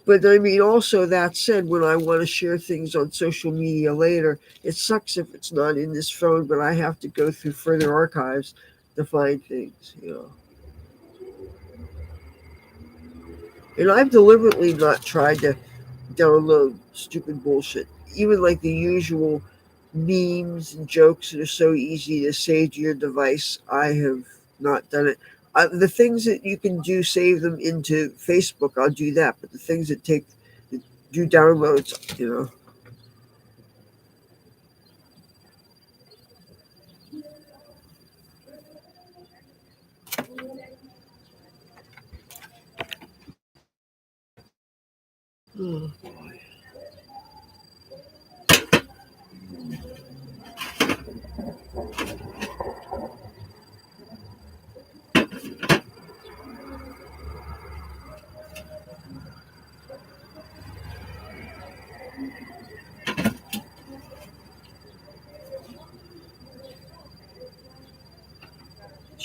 But I mean, also that said, when I want to share things on social media later, it sucks if it's not in this phone, but I have to go through further archives to find things. And I've deliberately not tried to download stupid bullshit. Even like the usual memes and jokes that are so easy to save to your device, I have not done it. The things that you can do, save them into Facebook, I'll do that. But the things that do downloads. Oh.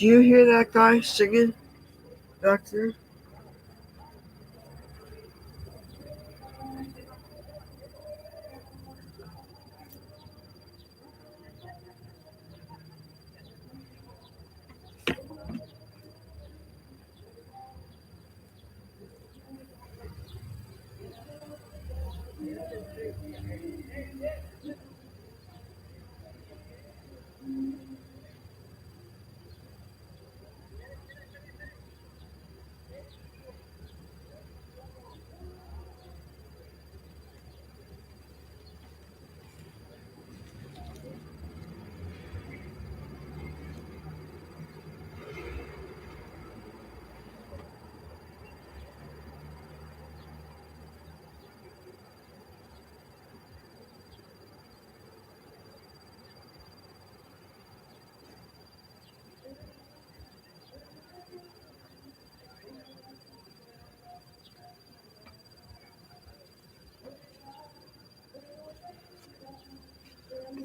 Do you hear that guy singing back there?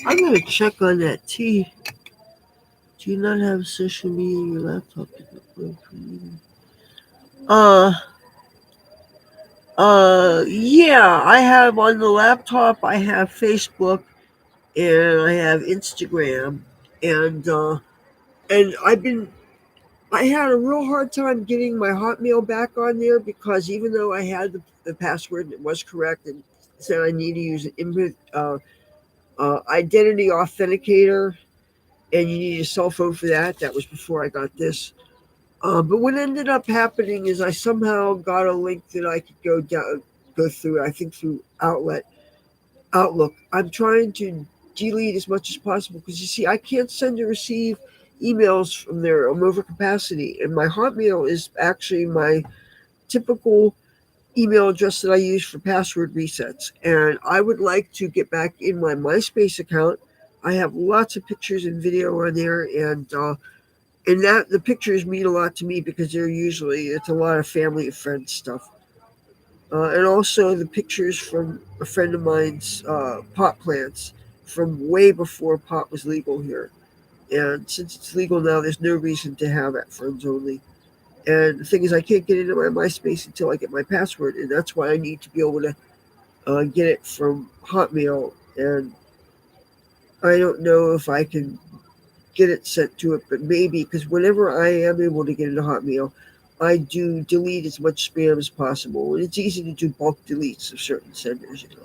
I'm gonna check on that T. Do you not have social media in your laptop? Uh, yeah, I have on the laptop. I have Facebook and I have Instagram, and I had a real hard time getting my Hotmail back on there because even though I had the password and it was correct and said I need to use an identity authenticator and you need a cell phone for that. That was before I got this. But what ended up happening is I somehow got a link that I could go through. I think through Outlook. I'm trying to delete as much as possible because you see, I can't send or receive emails from there. I'm over capacity, and my Hotmail is actually my typical email address that I use for password resets. And I would like to get back in my MySpace account. I have lots of pictures and video on there, and that the pictures mean a lot to me because it's a lot of family and friends stuff. And also the pictures from a friend of mine's pot plants from way before pot was legal here. And since it's legal now, there's no reason to have at friends only. And the thing is, I can't get into my MySpace until I get my password, and that's why I need to be able to get it from Hotmail. And I don't know if I can get it sent to it, but maybe, because whenever I am able to get into Hotmail, I do delete as much spam as possible. And it's easy to do bulk deletes of certain senders, you know.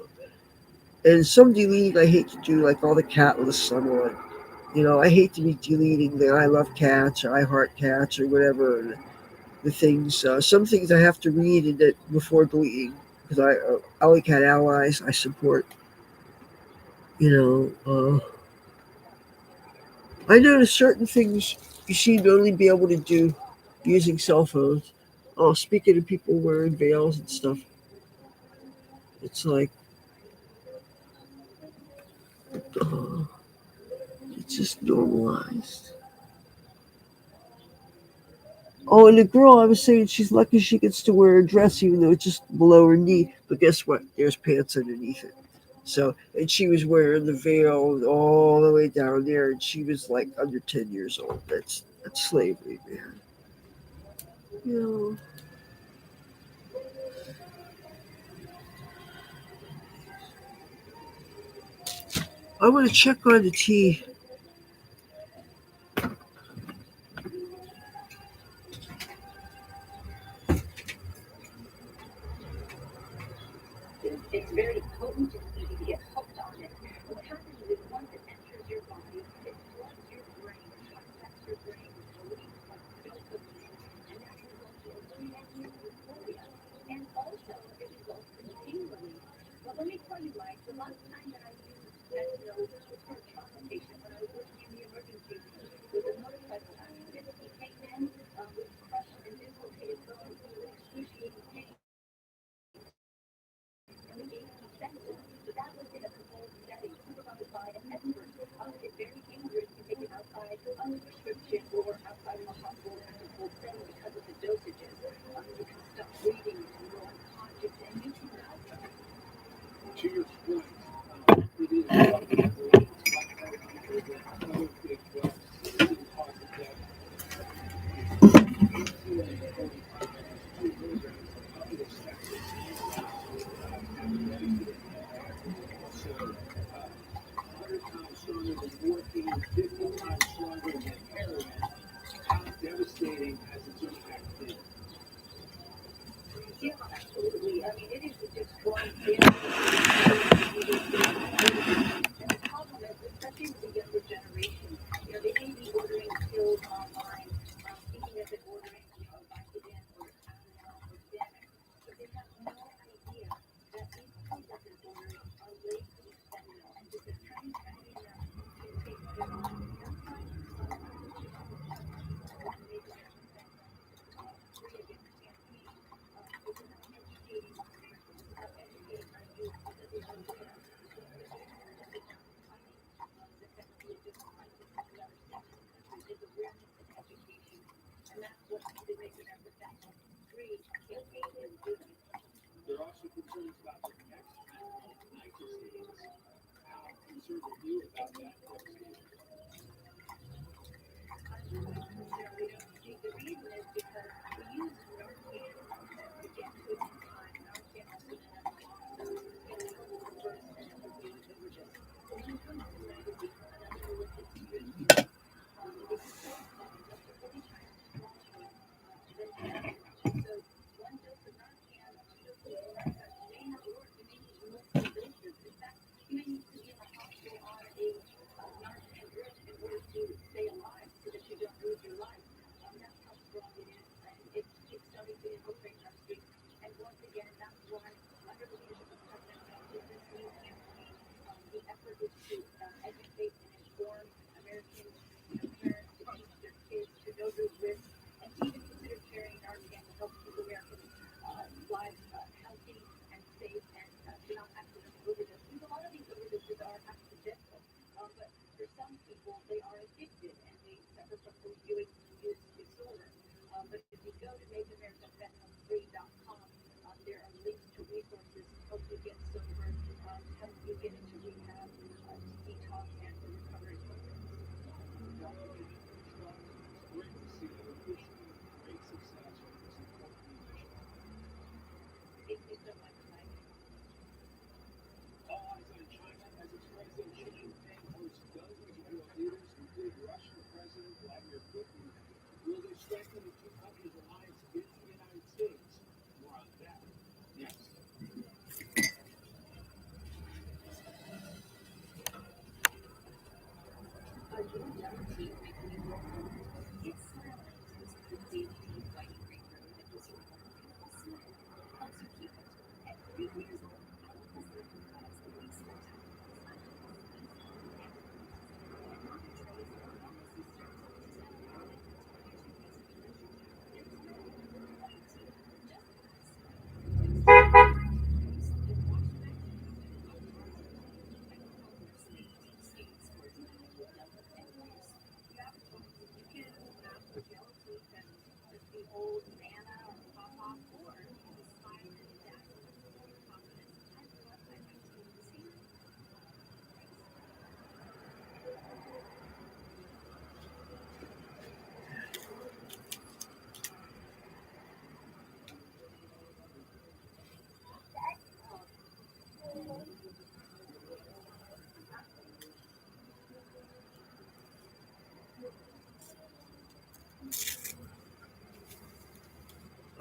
And some deleting I hate to do, like all the cat lists I'm on. You know, I hate to be deleting the I love cats or I heart cats or whatever. And the things, some things I have to read in it before deleting because I like cat allies. I support. You know, I notice certain things you seem to only be able to do using cell phones. Oh, speaking of people wearing veils and stuff, it's like uh, it's just normalized. Oh, and the girl I was saying she's lucky she gets to wear a dress even though it's just below her knee. But guess what? There's pants underneath it. So, and she was wearing the veil all the way down there, and she was like under 10 years old. That's slavery, man. You I want to check on the tea.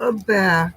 I'm back.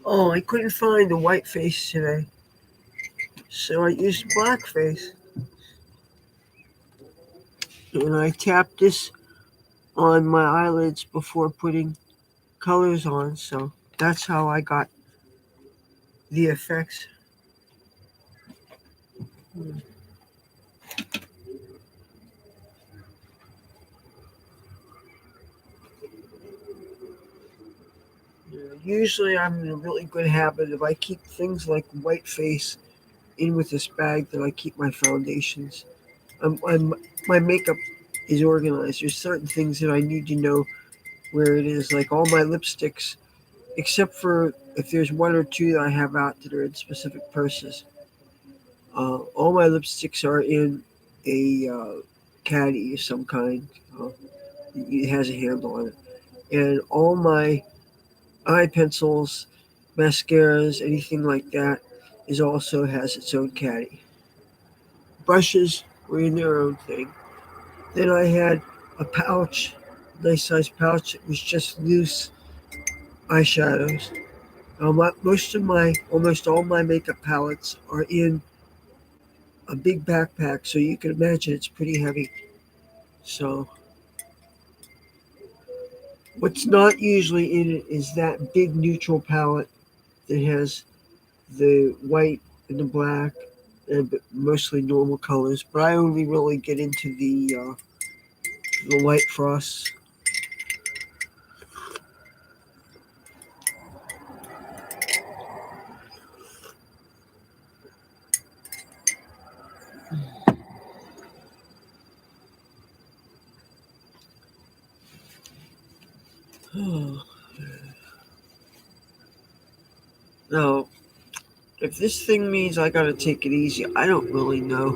Oh, I couldn't find the white face today, so I used black face. And I tapped this on my eyelids before putting colors on, so that's how I got the effects. Usually, I'm in a really good habit if I keep things like white face in with this bag that I keep my foundations. My makeup is organized. There's certain things that I need to know where it is, like all my lipsticks, except for if there's one or two that I have out that are in specific purses. All my lipsticks are in a caddy of some kind. It has a handle on it. And all my eye pencils, mascaras, anything like that, is also has its own caddy. Brushes were in their own thing. Then I had a pouch, nice size pouch. It was just loose eyeshadows. Almost all my makeup palettes are in a big backpack, so you can imagine it's pretty heavy. So what's not usually in it is that big neutral palette that has the white and the black and mostly normal colors. But I only really get into the white frosts. Now, if this thing means I gotta take it easy, I don't really know.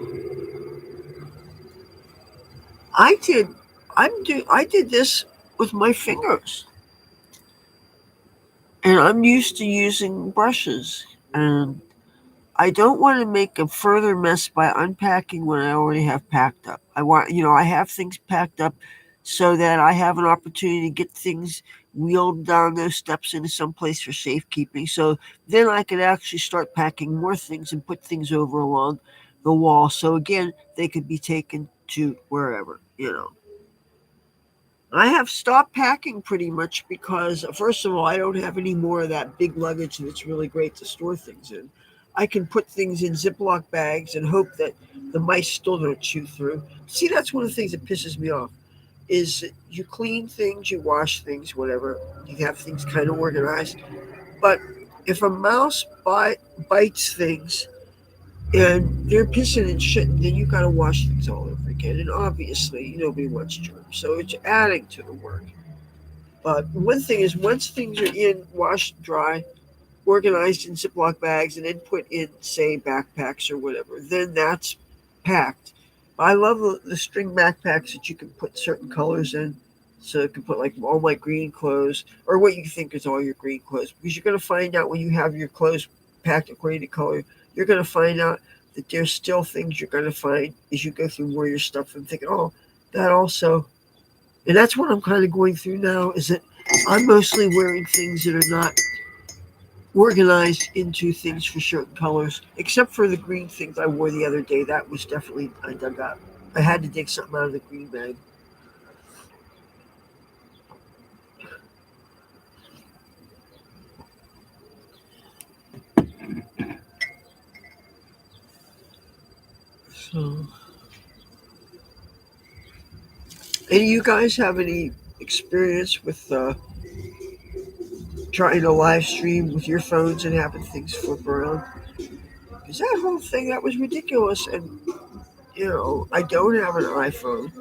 I did I did this with my fingers, and I'm used to using brushes, and I don't want to make a further mess by unpacking when I already have packed up. I want, I have things packed up so that I have an opportunity to get things wheeled down those steps into some place for safekeeping. So then I could actually start packing more things and put things over along the wall. So again, they could be taken to wherever. I have stopped packing pretty much because, first of all, I don't have any more of that big luggage that's really great to store things in. I can put things in Ziploc bags and hope that the mice still don't chew through. See, that's one of the things that pisses me off. Is you clean things, you wash things, whatever. You have things kind of organized. But if a mouse bites things and they're pissing and shitting, then you got to wash things all over again. And obviously, nobody wants germs, so it's adding to the work. But one thing is, once things are in, washed, dry, organized in Ziploc bags, and then put in, say, backpacks or whatever, then that's packed. I love the string backpacks that you can put certain colors in. So you can put like all my green clothes, or what you think is all your green clothes, because you're going to find out when you have your clothes packed according to color, you're going to find out that there's still things you're going to find as you go through more of your stuff and think, oh, that also, and that's what I'm kind of going through now. Is that I'm mostly wearing things that are not organized into things for certain colors, except for the green things I wore the other day. That was definitely I dug out. I had to dig something out of the green bag. So, any of you guys have any experience with trying to live stream with your phones and having things flip around? Because that whole thing, that was ridiculous. And I don't have an iPhone,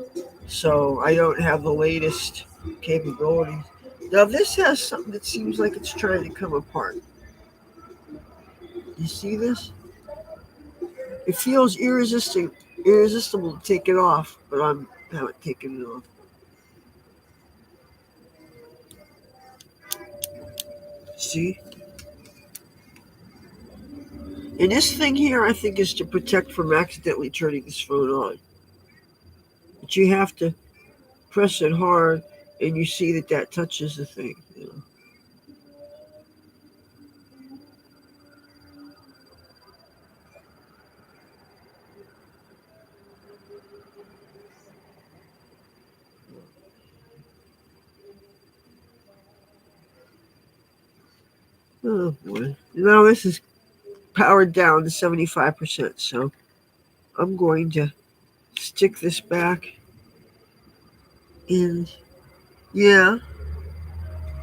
so I don't have the latest capabilities. Now this has something that seems like it's trying to come apart. You see this? It feels irresistible to take it off, but I haven't taken it off. See? And this thing here, I think, is to protect from accidentally turning this phone on. But you have to press it hard, and you see that touches the thing. Oh boy! Now this is powered down to 75%, so I'm going to stick this back in. Yeah.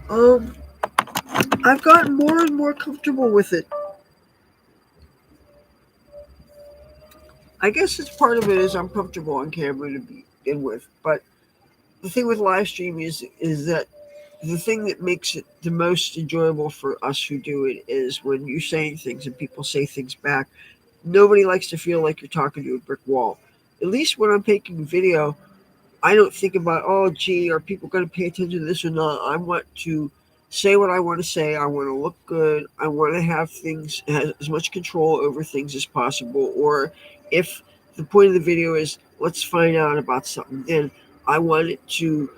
Um, I've gotten more and more comfortable with it. I guess it's part of it is I'm comfortable on camera to begin with, but the thing with live stream is that the thing that makes it the most enjoyable for us who do it is when you're saying things and people say things back. Nobody likes to feel like you're talking to a brick wall. At least when I'm taking video, I don't think about, oh, gee, are people going to pay attention to this or not? I want to say what I want to say. I want to look good. I want to have things, have as much control over things as possible. Or if the point of the video is, let's find out about something, then I want it to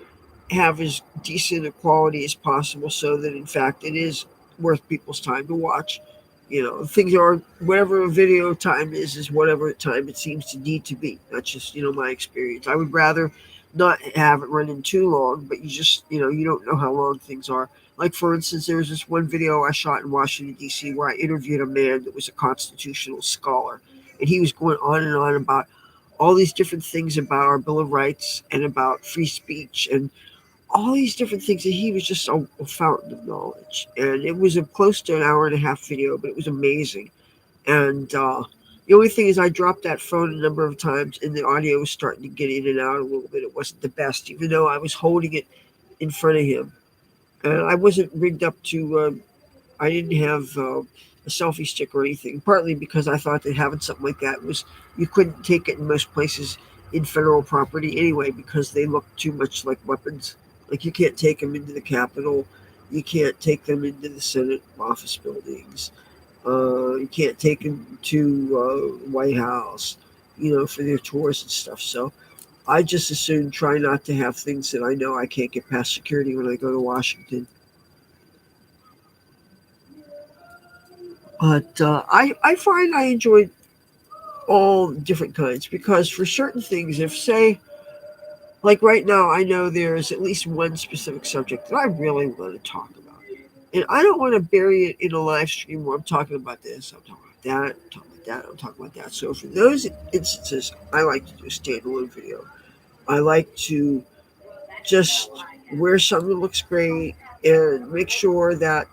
have as decent a quality as possible so that, in fact, it is worth people's time to watch. Things are, whatever a video time is whatever time it seems to need to be. That's just, my experience. I would rather not have it running too long, but you don't know how long things are. Like, for instance, there was this one video I shot in Washington, D.C., where I interviewed a man that was a constitutional scholar. And he was going on and on about all these different things about our Bill of Rights and about free speech and all these different things, and he was just a fountain of knowledge. And it was a close to an hour and a half video, but it was amazing. And the only thing is, I dropped that phone a number of times, and the audio was starting to get in and out a little bit. It wasn't the best, even though I was holding it in front of him. And I wasn't rigged up to. I didn't have a selfie stick or anything. Partly because I thought that having something like that was, you couldn't take it in most places in federal property anyway because they look too much like weapons. Like you can't take them into the Capitol, you can't take them into the Senate office buildings, you can't take them to White House, for their tours and stuff. So I just as soon try not to have things that I know I can't get past security when I go to Washington. But I find I enjoy all different kinds because for certain things, if say, like right now, I know there's at least one specific subject that I really want to talk about. And I don't want to bury it in a live stream where I'm talking about this, I'm talking about that, I'm talking about that, I'm talking about that. So for those instances, I like to do a standalone video. I like to just wear something that looks great and make sure that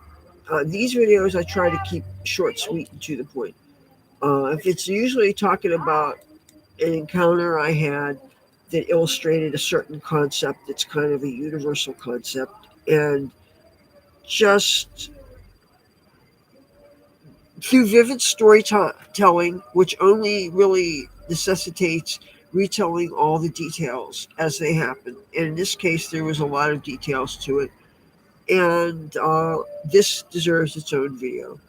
these videos I try to keep short, sweet, and to the point. If it's usually talking about an encounter I had that illustrated a certain concept that's kind of a universal concept, and just through vivid storytelling, which only really necessitates retelling all the details as they happen. And in this case, there was a lot of details to it, and this deserves its own video.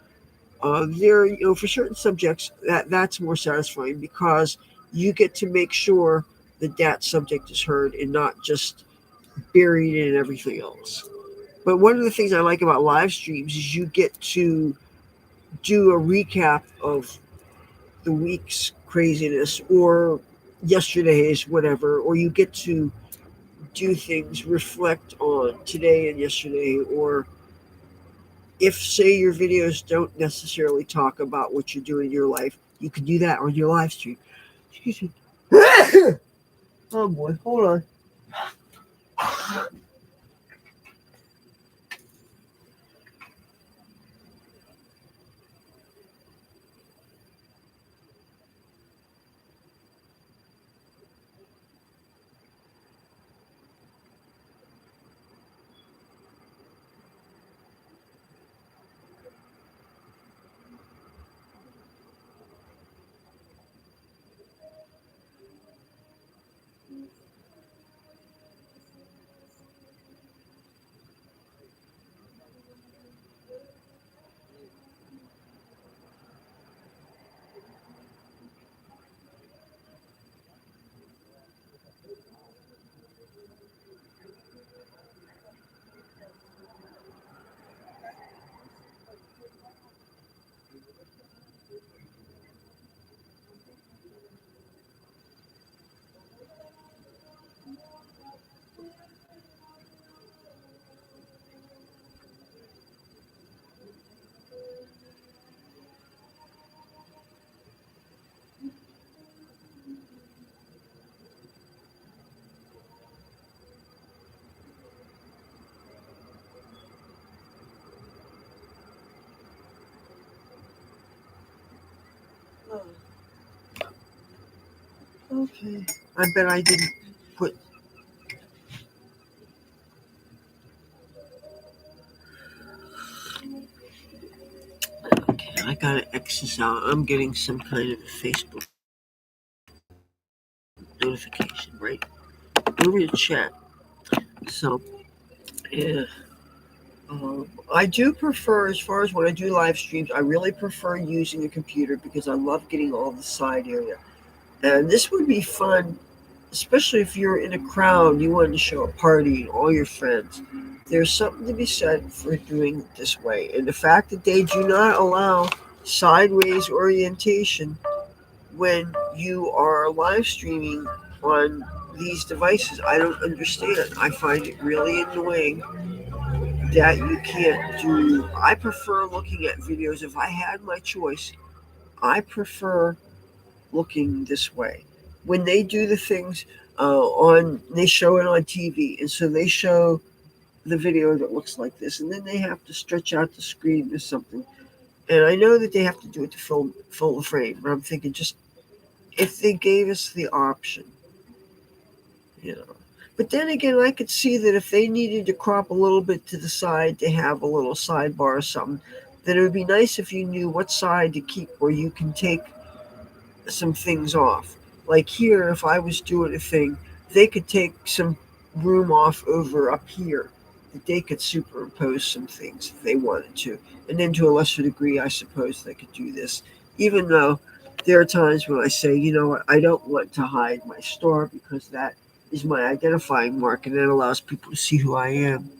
For certain subjects, that's more satisfying because you get to make sure that that subject is heard and not just buried in everything else. But one of the things I like about live streams is you get to do a recap of the week's craziness or yesterday's whatever, or you get to do things, reflect on today and yesterday, or if say your videos don't necessarily talk about what you're doing in your life, you can do that on your live stream. Excuse me. Oh boy, hold on. Oh, okay. I bet I didn't put. Okay, I gotta X this out. I'm getting some kind of a Facebook notification, right? Over the chat. So, yeah. I do prefer, as far as when I do live streams, I really prefer using a computer because I love getting all the side area. And this would be fun, especially if you're in a crowd, you want to show a party and all your friends. There's something to be said for doing it this way. And the fact that they do not allow sideways orientation when you are live streaming on these devices, I don't understand. I find it really annoying that you can't do. I prefer looking at videos. If I had my choice, I prefer looking this way. When they do the things they show it on TV, and so they show the video that looks like this, and then they have to stretch out the screen or something. And I know that they have to do it to fill the frame, but I'm thinking just if they gave us the option, you know. But then again, I could see that if they needed to crop a little bit to the side to have a little sidebar or something, then it would be nice if you knew what side to keep where you can take some things off. Like here, if I was doing a thing, they could take some room off over up here that they could superimpose some things if they wanted to. And then to a lesser degree, I suppose they could do this. Even though there are times when I say, you know what, I don't want to hide my store because that is my identifying mark and that allows people to see who I am.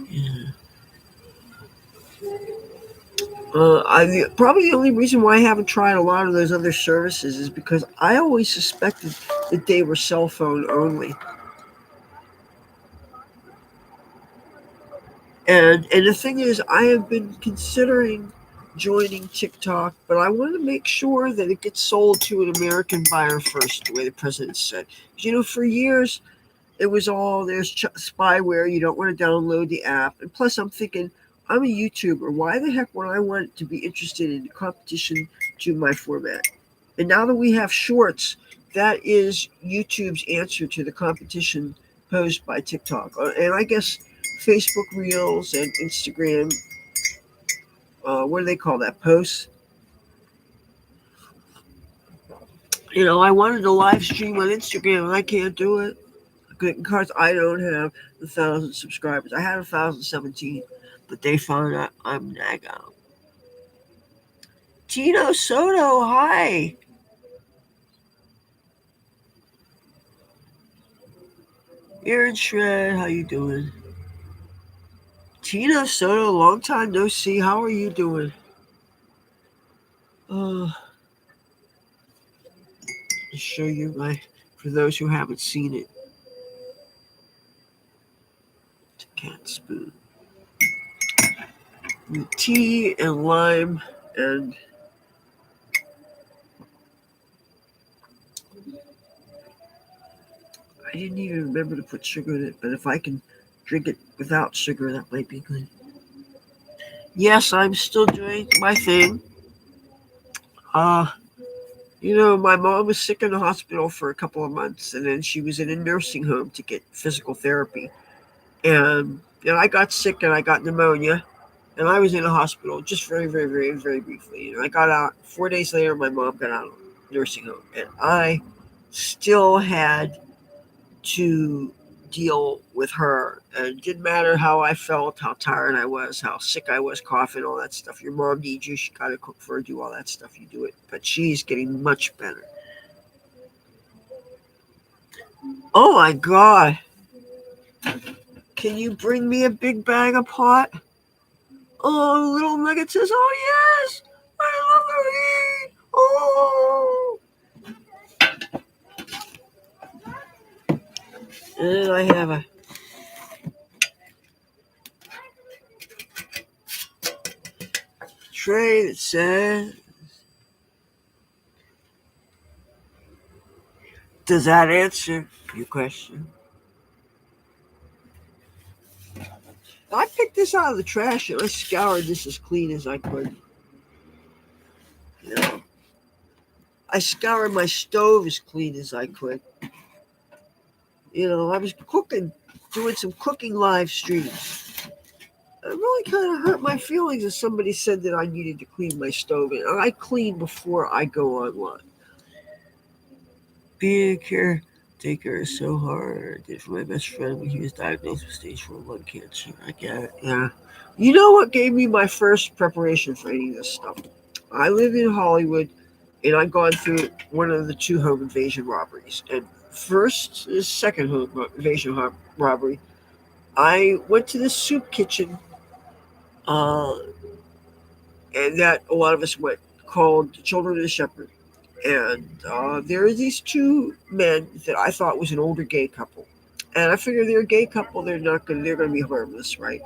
Yeah. Probably the only reason why I haven't tried a lot of those other services is because I always suspected that they were cell phone only. And the thing is, I have been considering joining TikTok, but I want to make sure that it gets sold to an American buyer first, the way the president said. 'Cause, you know, for years it was all there's spyware. You don't want to download the app, and plus, I'm thinking I'm a YouTuber. Why the heck would I want to be interested in competition to my format? And now that we have shorts, that is YouTube's answer to the competition posed by TikTok. And I guess Facebook Reels and Instagram, what do they call that? Posts. You know, I wanted to live stream on Instagram and I can't do it because I don't have 1,000 subscribers. I had 1,017, but they found out I'm Naga. Tino Soto, hi. Aaron Shred, how you doing? Tino Soto, long time no see. How are you doing? Uh, I'll show you for those who haven't seen it, it's a cat spoon. With tea and lime, and I didn't even remember to put sugar in it, but if I can drink it without sugar, that might be good. Yes, I'm still doing my thing. Uh, you know, my mom was sick in the hospital for a couple of months, and then she was in a nursing home to get physical therapy. And I got sick and I got pneumonia, and I was in a hospital just very, very, very, very briefly. I got out 4 days later. My mom got out of nursing home, and I still had to deal with her. And it didn't matter how I felt, how tired I was, how sick I was, coughing, all that stuff. Your mom needs you. She got to cook for her, do all that stuff. You do it. But she's getting much better. Oh my God. Can you bring me a big bag of pot? Oh, little nugget says, oh yes, I love to eat. Oh. And I have a tray that says, does that answer your question? I picked this out of the trash and I scoured this as clean as I could. You know, I scoured my stove as clean as I could. You know, I was cooking, doing some cooking live streams. It really kind of hurt my feelings if somebody said that I needed to clean my stove. And I clean before I go online. Being a caretaker is so hard. I did for my best friend when he was diagnosed with stage 4 lung cancer. I get it, yeah. You know what gave me my first preparation for any of this stuff? I live in Hollywood, and I've gone through one of the two home invasion robberies. And first, the second home invasion robbery, I went to the soup kitchen, uh, and that a lot of us went, called Children of the Shepherd. And there are these two men that I thought was an older gay couple. And I figured they're a gay couple, they're gonna be harmless, right?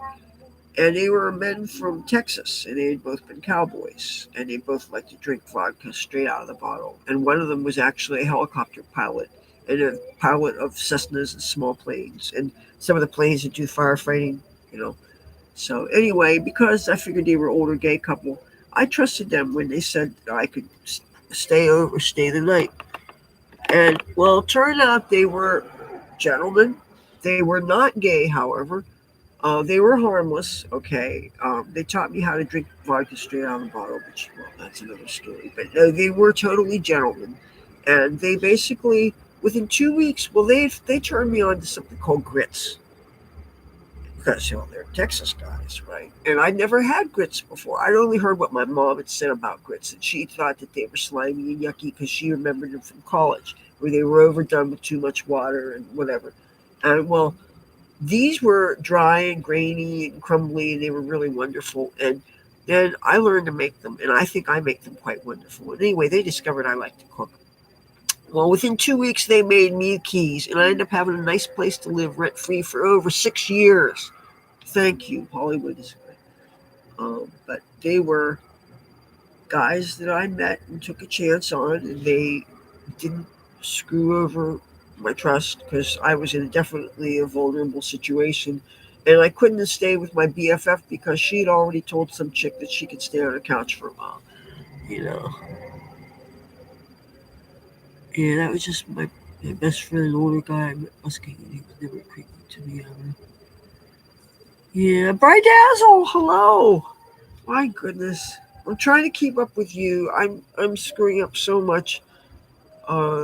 And they were men from Texas, and they had both been cowboys, and they both liked to drink vodka straight out of the bottle. And one of them was actually a helicopter pilot, and a pilot of Cessnas and small planes, and some of the planes that do firefighting, you know. So anyway, because I figured they were an older gay couple, I trusted them when they said I could stay the night. And well, it turned out they were gentlemen. They were not gay, however. They were harmless, okay. They taught me how to drink vodka straight out of the bottle, which, well, that's another story. But no, they were totally gentlemen. And they basically, within 2 weeks, well, they turned me on to something called grits. Because, they're Texas guys, right? And I'd never had grits before. I'd only heard what my mom had said about grits, and she thought that they were slimy and yucky because she remembered them from college, where they were overdone with too much water and whatever. And, well, these were dry and grainy and crumbly, and they were really wonderful. And then I learned to make them, and I think I make them quite wonderful. And anyway, they discovered I like to cook. Well, within 2 weeks, they made me keys, and I ended up having a nice place to live rent free for over 6 years. Thank you. Hollywood is great. But they were guys that I met and took a chance on, and they didn't screw over my trust because I was in definitely a vulnerable situation. And I couldn't have stayed with my BFF because she'd already told some chick that she could stay on a couch for a while. You know, yeah, that was just my best friend, an older guy I met busking, and he was never creepy to me ever. Yeah, Dazzle, hello. My goodness. I'm trying to keep up with you. I'm screwing up so much.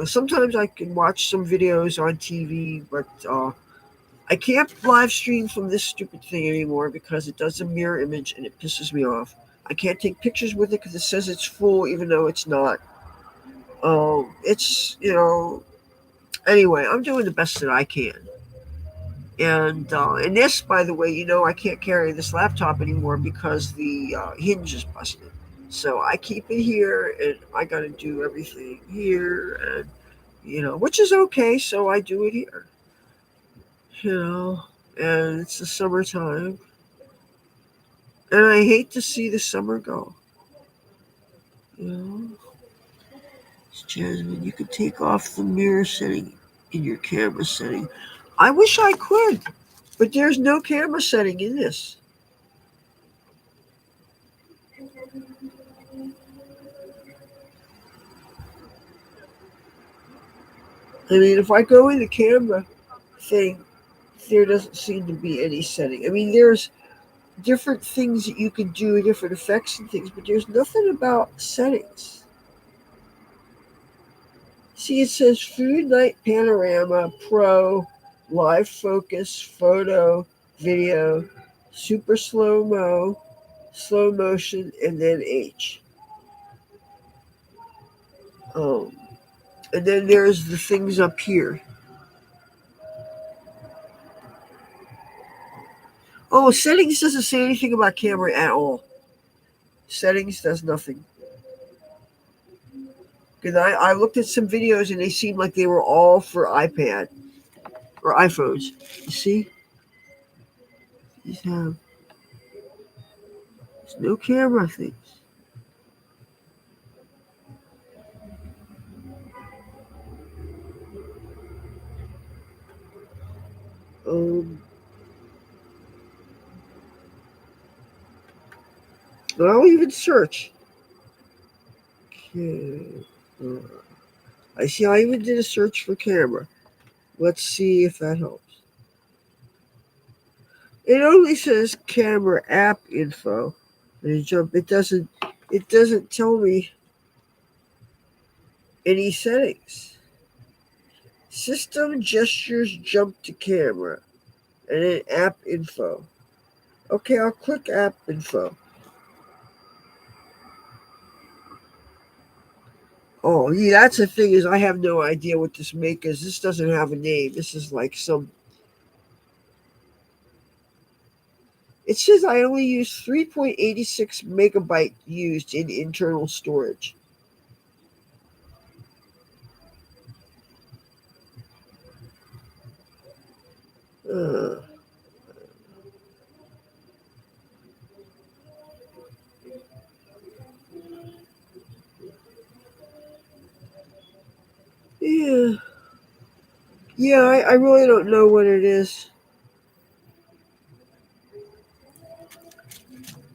Sometimes I can watch some videos on TV, but I can't live stream from this stupid thing anymore because it does a mirror image and it pisses me off. I can't take pictures with it because it says it's full even though it's not. It's anyway. I'm doing the best that I can. And this, by the way, I can't carry this laptop anymore because the hinge is busted. So I keep it here, and I got to do everything here, and which is okay. So I do it here, you know, and it's the summertime, and I hate to see the summer go. You know, Jasmine, you could take off the mirror setting in your camera setting. I wish I could, but there's no camera setting in this. I mean, if I go in the camera thing, there doesn't seem to be any setting. I mean, there's different things that you can do, different effects and things, but there's nothing about settings. See, it says Food Night Panorama, Pro, Live Focus, Photo, Video, Super Slow Mo, Slow Motion, and then H. Um, and then there's the things up here. Oh, settings doesn't say anything about camera at all. Settings does nothing. Because I looked at some videos and they seemed like they were all for iPad or iPhones. You see? These have there's no camera things. Um, I'll even search. Camera. I see. I even did a search for camera. Let's see if that helps. It only says camera app info. And you jump. It doesn't. It doesn't tell me any settings. System gestures jump to camera, and then app info. Okay, I'll click app info. Oh, yeah, that's the thing is I have no idea what this make is. This doesn't have a name. This is like some. It says I only use 3.86 megabyte used in internal storage. Uh, yeah, yeah. I really don't know what it is,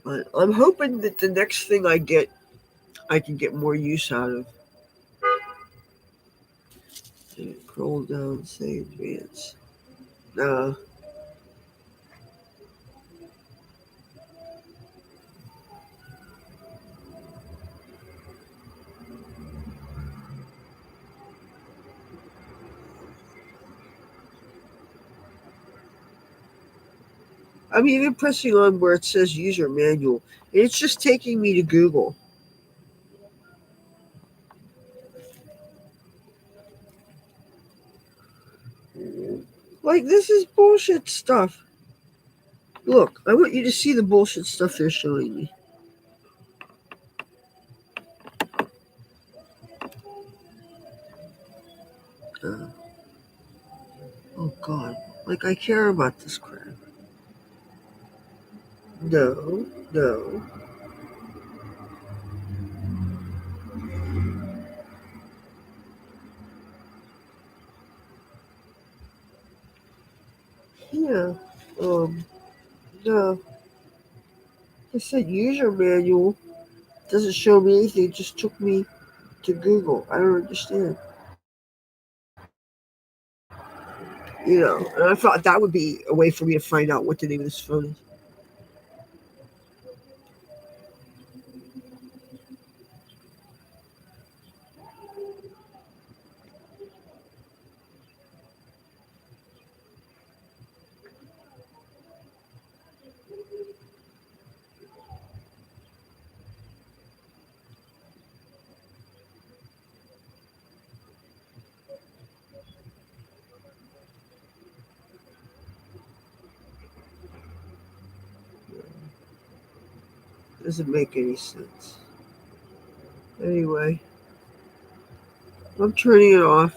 but I'm hoping that the next thing I get, I can get more use out of. Scroll down, say advance. Nah, I'm even pressing on where it says user manual, and it's just taking me to Google. Like, this is bullshit stuff. Look, I want you to see the bullshit stuff they're showing me. Uh, oh, God. Like, I care about this crap. No, no. Yeah. Um, no. I said user manual. Doesn't show me anything. It just took me to Google. I don't understand. And I thought that would be a way for me to find out what the name of this phone is. Doesn't make any sense. Anyway, I'm turning it off.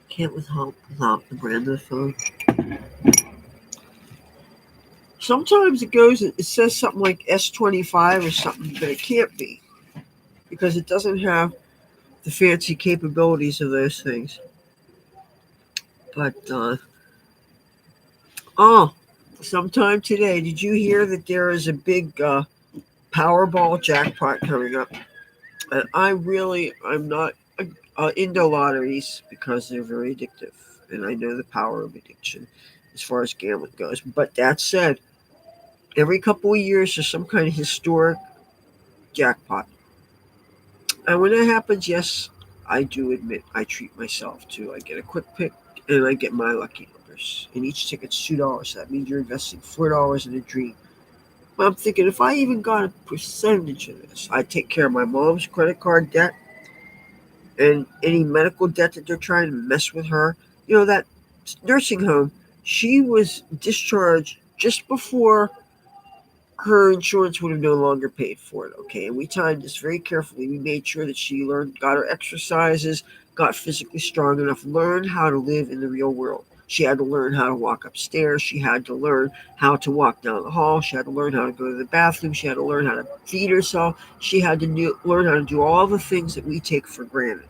Can't without the brand of the phone. Sometimes it says something like S25 or something, but it can't be because it doesn't have the fancy capabilities of those things. But oh, sometime today, did you hear that there is a big Powerball jackpot coming up? And I'm not into lotteries because they're very addictive, and I know the power of addiction as far as gambling goes. But that said, every couple of years there's some kind of historic jackpot, and when that happens, yes, I do admit I treat myself too. I get a quick pick, and I get my lucky numbers, and each ticket's $2. So that means you're investing $4 in a dream. But I'm thinking if I even got a percentage of this, I'd take care of my mom's credit card debt and any medical debt that they're trying to mess with her. That nursing home, she was discharged just before her insurance would have no longer paid for it. Okay, and we timed this very carefully. We made sure that she got her exercises, got physically strong enough, learned how to live in the real world. She had to learn how to walk upstairs. She had to learn how to walk down the hall. She had to learn how to go to the bathroom. She had to learn how to feed herself. She had to learn how to do all the things that we take for granted.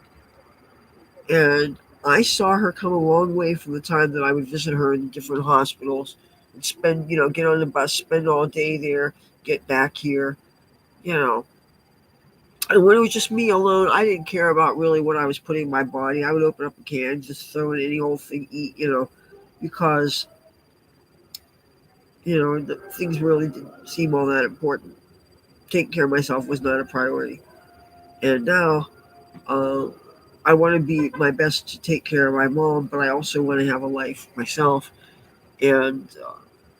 And I saw her come a long way from the time that I would visit her in different hospitals and get on the bus, spend all day there, get back here, you know. And when it was just me alone, I didn't care about really what I was putting in my body. I would open up a can, just throw in any old thing, eat, because, the things really didn't seem all that important. Taking care of myself was not a priority. And now, uh, I want to be my best to take care of my mom, but I also want to have a life myself. And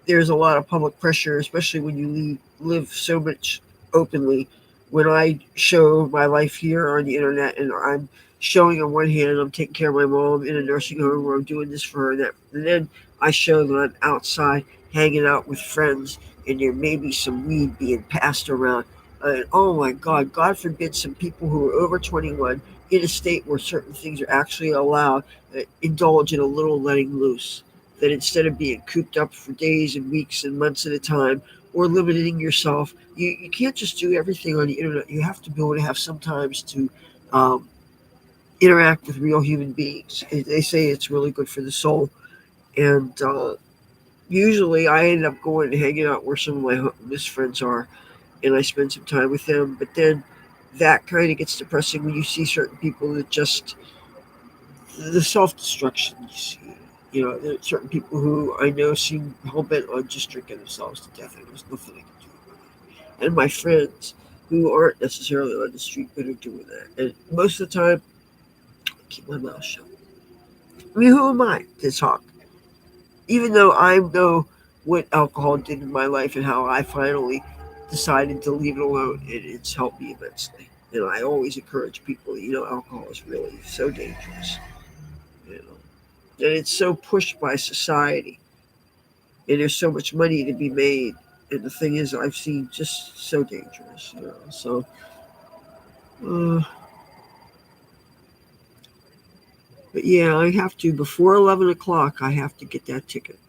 there's a lot of public pressure, especially when you live so much openly. When I show my life here on the internet, and I'm showing on one hand I'm taking care of my mom in a nursing home, where I'm doing this for her, and then I show that I'm outside hanging out with friends, and there may be some weed being passed around. And oh my God, God forbid some people who are over 21 in a state where certain things are actually allowed, indulge in a little letting loose. That instead of being cooped up for days and weeks and months at a time, or limiting yourself, you can't just do everything on the internet. You have to be able to have sometimes to um, interact with real human beings. They say it's really good for the soul. And usually I end up going and hanging out where some of my best friends are, and I spend some time with them. But then that kind of gets depressing when you see certain people that just the self destruction you see. You know, there are certain people who I know seem hell bent on just drinking themselves to death, and there's nothing I can do about it. And my friends who aren't necessarily on the street but are doing that, and most of the time, I keep my mouth shut. I mean, who am I to talk? Even though I know what alcohol did in my life and how I finally decided to leave it alone, and it's helped me immensely. And I always encourage people, alcohol is really so dangerous, you know, and it's so pushed by society, and there's so much money to be made. And the thing is, I've seen just so dangerous. So, uh, but yeah, I have to before 11 o'clock. I have to get that ticket.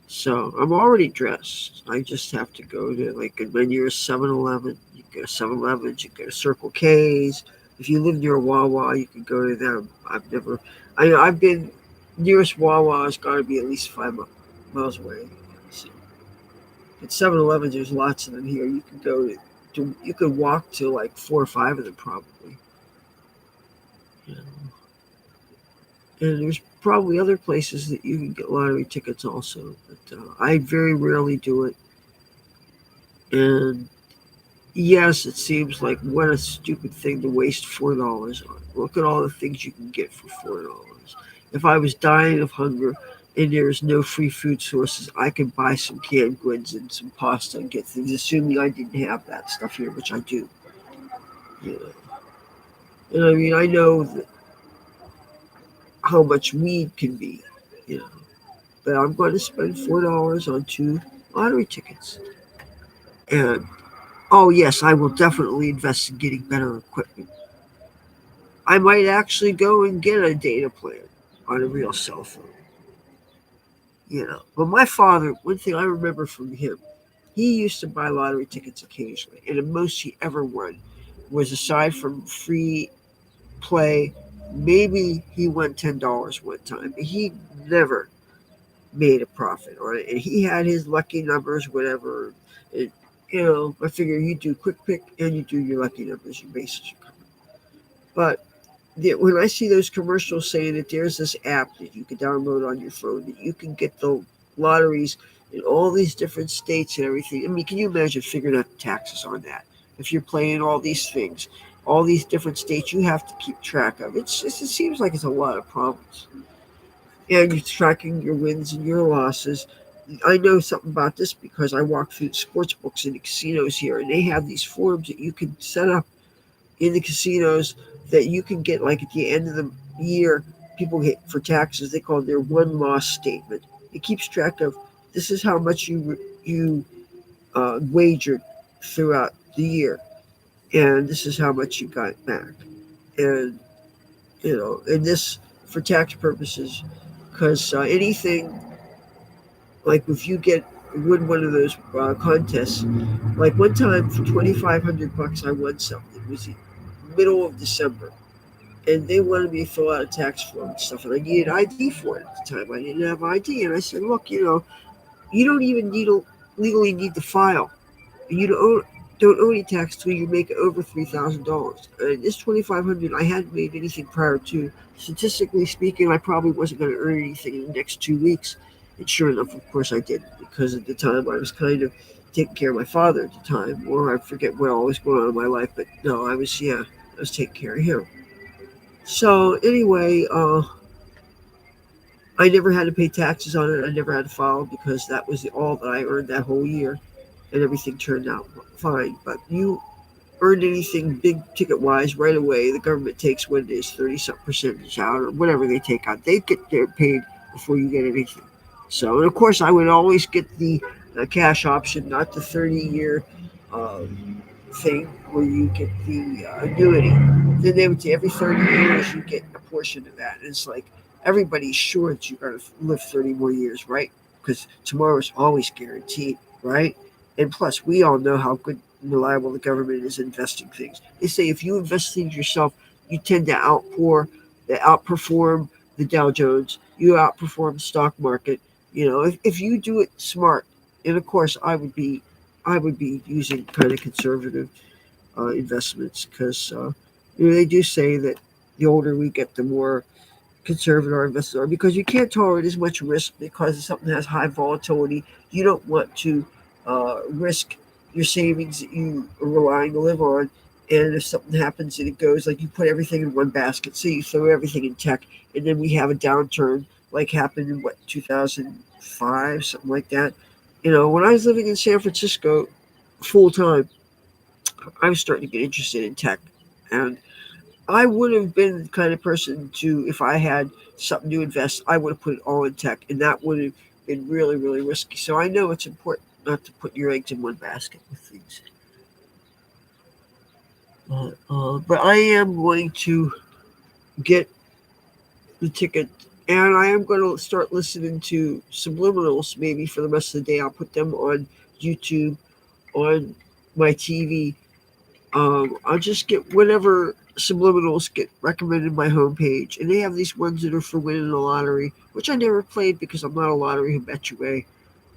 So I'm already dressed. I just have to go to like my nearest 7-Eleven. You can go to 7-Elevens. You can go to Circle K's. If you live near Wawa, you can go to them. I've been nearest Wawa has got to be at least 5 miles away. So at 7-Elevens, there's lots of them here. You can go to you could walk to like 4 or 5 of them probably. You know. And there's probably other places that you can get lottery tickets also, but I very rarely do it. And yes, it seems like what a stupid thing to waste $4 on. Look at all the things you can get for $4. If I was dying of hunger and there's no free food sources, I could buy some canned goods and some pasta and get things, assuming I didn't have that stuff here, which I do. You know, and I mean, I know how much weed can be. You know, but I'm going to spend $4 on 2 lottery tickets. And oh yes, I will definitely invest in getting better equipment. I might actually go and get a data plan on a real cell phone. But my father, one thing I remember from him, he used to buy lottery tickets occasionally, and the most he ever won was aside from free play. Maybe he won $10 one time, but he never made a profit on it. And he had his lucky numbers, whatever. And, I figure you do quick pick and you do your lucky numbers, your bases are covered. But when I see those commercials saying that there's this app that you can download on your phone that you can get the lotteries in all these different states and everything. I mean, can you imagine figuring out the taxes on that? If you're playing all these things, all these different states you have to keep track of. It seems like it's a lot of problems. And you're tracking your wins and your losses. I know something about this because I walk through the sports books in the casinos here, and they have these forms that you can set up in the casinos that you can get like at the end of the year. People get for taxes. They call it their one loss statement. It keeps track of this is how much you wagered throughout the year, and this is how much you got back. And and this for tax purposes, because anything like if you get win one of those contests, like one time for $2,500 I won something. It was the middle of December, and they wanted me to fill out a tax form and stuff, and I needed ID for it at the time. I didn't have ID, and I said, "Look, you don't even legally need to file. You don't owe any tax till you make over $3,000. And this 2,500, I hadn't made anything prior to. Statistically speaking, I probably wasn't going to earn anything in the next 2 weeks. And sure enough, of course, I didn't because at the time I was kind of taking care of my father at the time, or I forget what all was going on in my life. But no, I was taking care of him. So anyway, I never had to pay taxes on it. I never had to file because that was all that I earned that whole year, and everything turned out fine. But you earned anything big ticket wise right away, the government takes what it is 30 some percentage out or whatever they take out. They get their paid before you get anything. So, and of course, I would always get the cash option, not the 30-year thing where you get the annuity then they would say every 30 years you get a portion of that. And it's like everybody's sure that you're going to live 30 more years, right? Because tomorrow is always guaranteed, right? And plus, we all know how good and reliable the government is investing things. They say if you invest things yourself, you tend to outperform the Dow Jones. You outperform the stock market. If you do it smart, and of course, I would be using kind of conservative investments because they do say that the older we get, the more conservative our investors are because you can't tolerate as much risk because something has high volatility. You don't want to risk your savings that you are relying to live on. And if something happens and it goes like you put everything in one basket, so you throw everything in tech, and then we have a downturn like happened in 2005, something like that. When I was living in San Francisco full time, I was starting to get interested in tech, and I would have been the kind of person to, if I had something to invest, I would have put it all in tech, and that would have been really, really risky. So I know it's important not to put your eggs in one basket with things. But I am going to get the ticket, and I am going to start listening to subliminals maybe for the rest of the day. I'll put them on YouTube, on my TV. I'll just get whatever subliminals get recommended my homepage, and they have these ones that are for winning the lottery, which I never played because I'm not a lottery habitué.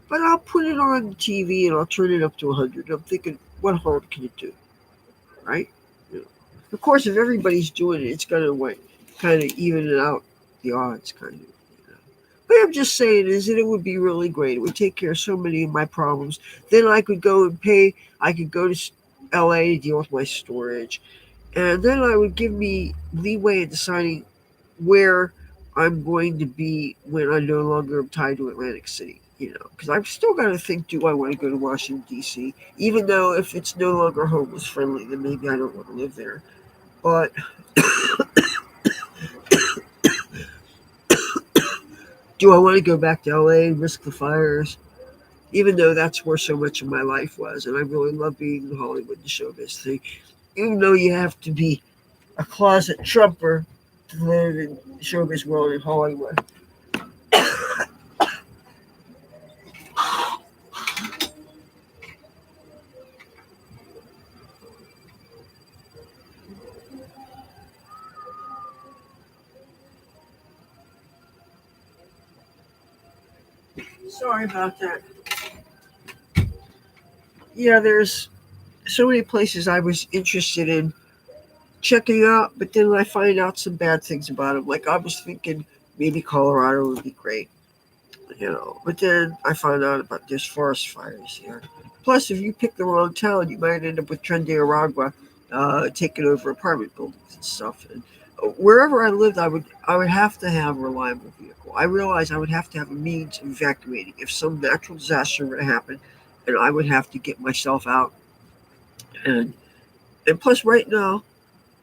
But I'll put it on TV and I'll turn it up to 100. I'm thinking, what harm can it do, right? You know. Of course, if everybody's doing it, it's gonna what kind of even it out the odds, kind of. But I'm just saying is that it would be really great. It would take care of so many of my problems. Then I could go and pay. I could go to LA to deal with my storage, and then I would give me leeway in deciding where I'm going to be when I no longer am tied to Atlantic City. Because I've still got to think: do I want to go to Washington D.C.? Even though if it's no longer homeless friendly, then maybe I don't want to live there. But do I want to go back to L.A. and risk the fires? Even though that's where so much of my life was, and I really love being in Hollywood, the showbiz thing. Even though you have to be a closet Trumper to live in the showbiz world in Hollywood. Sorry about that. Yeah, there's so many places I was interested in checking out, but then I find out some bad things about them. Like I was thinking maybe Colorado would be great. But then I found out about there's forest fires here. Plus, if you pick the wrong town, you might end up with Aragua taking over apartment buildings and stuff. And wherever I lived, I would have to have a reliable vehicle. I realized I would have to have a means of evacuating if some natural disaster were to happen, and I would have to get myself out. And and plus, right now,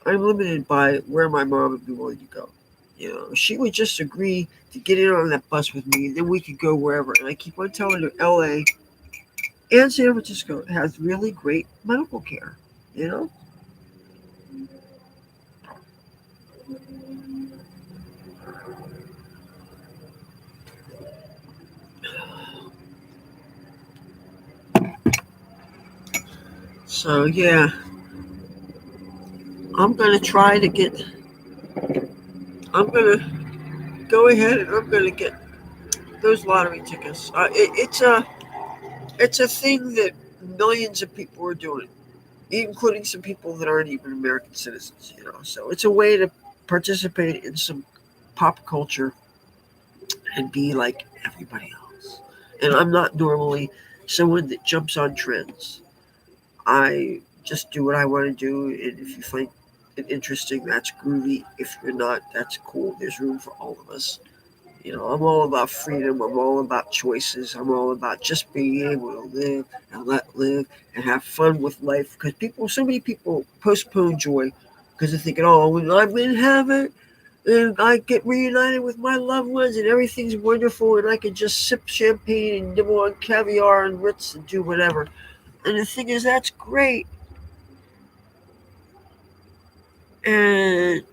I'm limited by where my mom would be willing to go. She would just agree to get in on that bus with me, and then we could go wherever. And I keep on telling her LA and San Francisco has really great medical care. You know? So yeah, I'm gonna try to get. I'm gonna go ahead and I'm gonna get those lottery tickets. It's a thing that millions of people are doing, including some people that aren't even American citizens. So it's a way to participate in some pop culture and be like everybody else. And I'm not normally someone that jumps on trends. I just do what I want to do, and if you find it interesting, that's groovy. If you're not, that's cool. There's room for all of us. I'm all about freedom. I'm all about choices. I'm all about just being able to live and let live and have fun with life. Because so many people postpone joy because they're thinking, oh, when I'm in heaven and I get reunited with my loved ones and everything's wonderful and I can just sip champagne and nibble on caviar and Ritz and do whatever. And the thing is, that's great. And,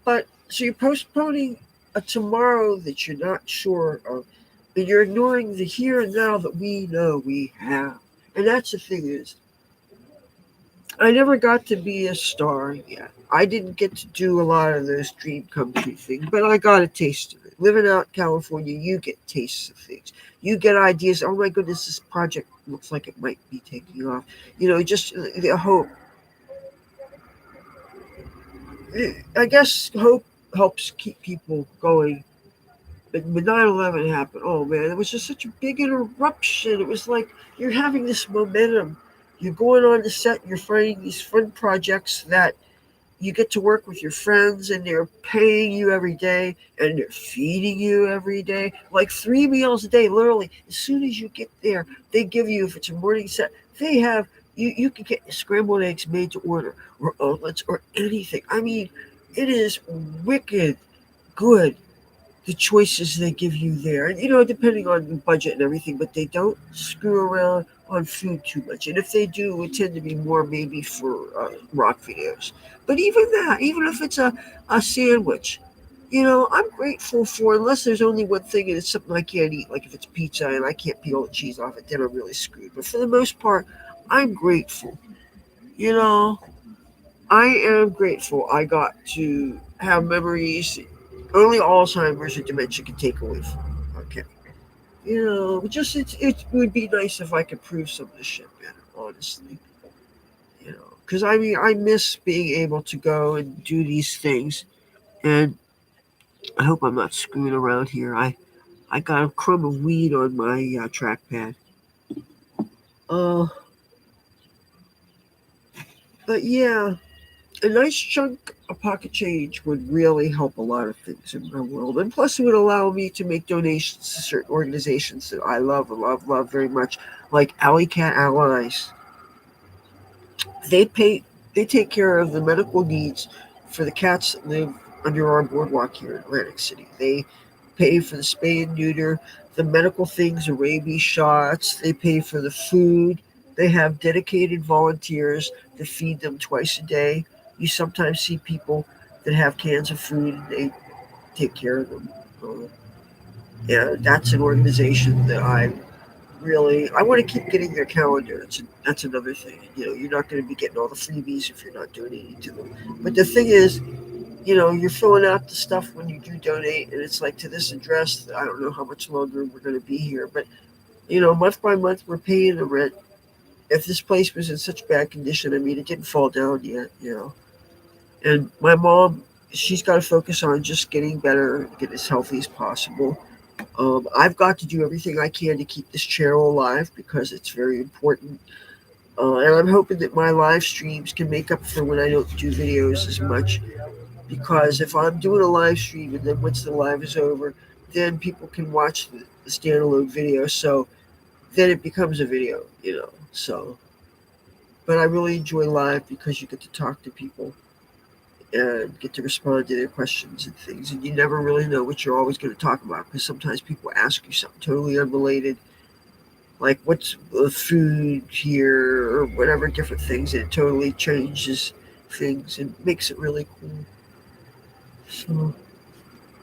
but so you're postponing a tomorrow that you're not sure of, and you're ignoring the here and now that we know we have. And that's the thing is, I never got to be a star yet. I didn't get to do a lot of those dream come true things, but I got a taste of it. Living out in California, you get tastes of things. You get ideas. Oh my goodness, this project looks like it might be taking off. Just the hope. I guess hope helps keep people going. But when 9/11 happened, oh man, it was just such a big interruption. It was like you're having this momentum. You're going on the set, you're finding these fun projects that you get to work with your friends, and they're paying you every day, and they're feeding you every day, like 3 meals a day, literally. As soon as you get there, they give you, if it's a morning set, they have you can get scrambled eggs made to order, or omelets, or anything. I mean, it is wicked good, the choices they give you there. And, depending on the budget and everything, but they don't screw around on food too much. And if they do, it would tend to be more maybe for rock videos. But even that, even if it's a sandwich, I'm grateful for, unless there's only one thing and it's something I can't eat, like if it's pizza and I can't peel the cheese off it, then I'm really screwed. But for the most part, I'm grateful. You know, I am grateful I got to have memories only Alzheimer's or dementia can take away from me. Okay. Just it would be nice if I could prove some of this shit better, honestly. Because I mean, I miss being able to go and do these things. And I hope I'm not screwing around here. I got a crumb of weed on my trackpad. Uh, but yeah, a nice chunk of pocket change would really help a lot of things in my world. And plus, it would allow me to make donations to certain organizations that I love, love, love very much, like Alley Cat Allies. They pay, they take care of the medical needs for the cats that live under our boardwalk here in Atlantic City. They pay for the spay and neuter, the medical things, the rabies shots. They pay for the food. They have dedicated volunteers to feed them twice a day. You sometimes see people that have cans of food and they take care of them. Yeah, that's an organization that I want to keep getting their calendar. That's another thing. You're not going to be getting all the freebies if you're not donating to them. But the thing is, you're filling out the stuff when you do donate, and it's like, to this address. I don't know how much longer we're going to be here, but month by month we're paying the rent. If this place was in such bad condition, I mean, it didn't fall down yet. And my mom, she's got to focus on just getting better, get as healthy as possible. I've got to do everything I can to keep this channel alive because it's very important. And I'm hoping that my live streams can make up for when I don't do videos as much. Because if I'm doing a live stream and then once the live is over, then people can watch the standalone video. So then it becomes a video. So, but I really enjoy live because you get to talk to people and get to respond to their questions and things. And you never really know what you're always going to talk about because sometimes people ask you something totally unrelated, like what's the food here or whatever, different things, and it totally changes things and makes it really cool. So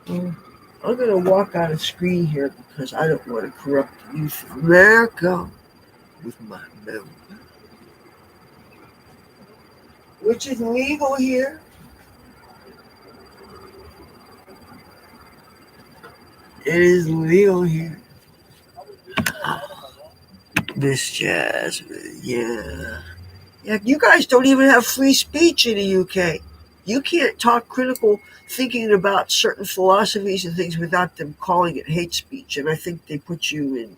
I'm going to walk out of screen here because I don't want to corrupt the youth of America with my mouth, which is legal here. It is legal here. Miss Jasmine, yeah. Yeah, you guys don't even have free speech in the UK. You can't talk critical thinking about certain philosophies and things without them calling it hate speech. And I think they put you in,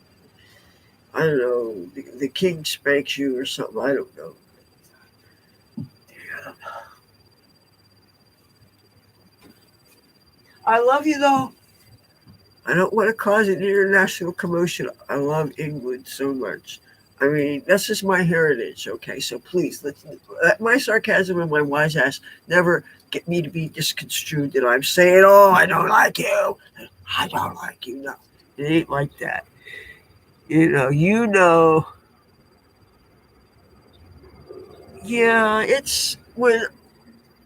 I don't know, the king spanks you or something. I don't know. Yeah. I love you though. I don't want to cause an international commotion. I love England so much. I mean, that's just my heritage, okay? So please, let my sarcasm and my wise ass never get me to be misconstrued that I'm saying, oh, I don't like you. I don't like you. No, it ain't like that. You know, Yeah, it's when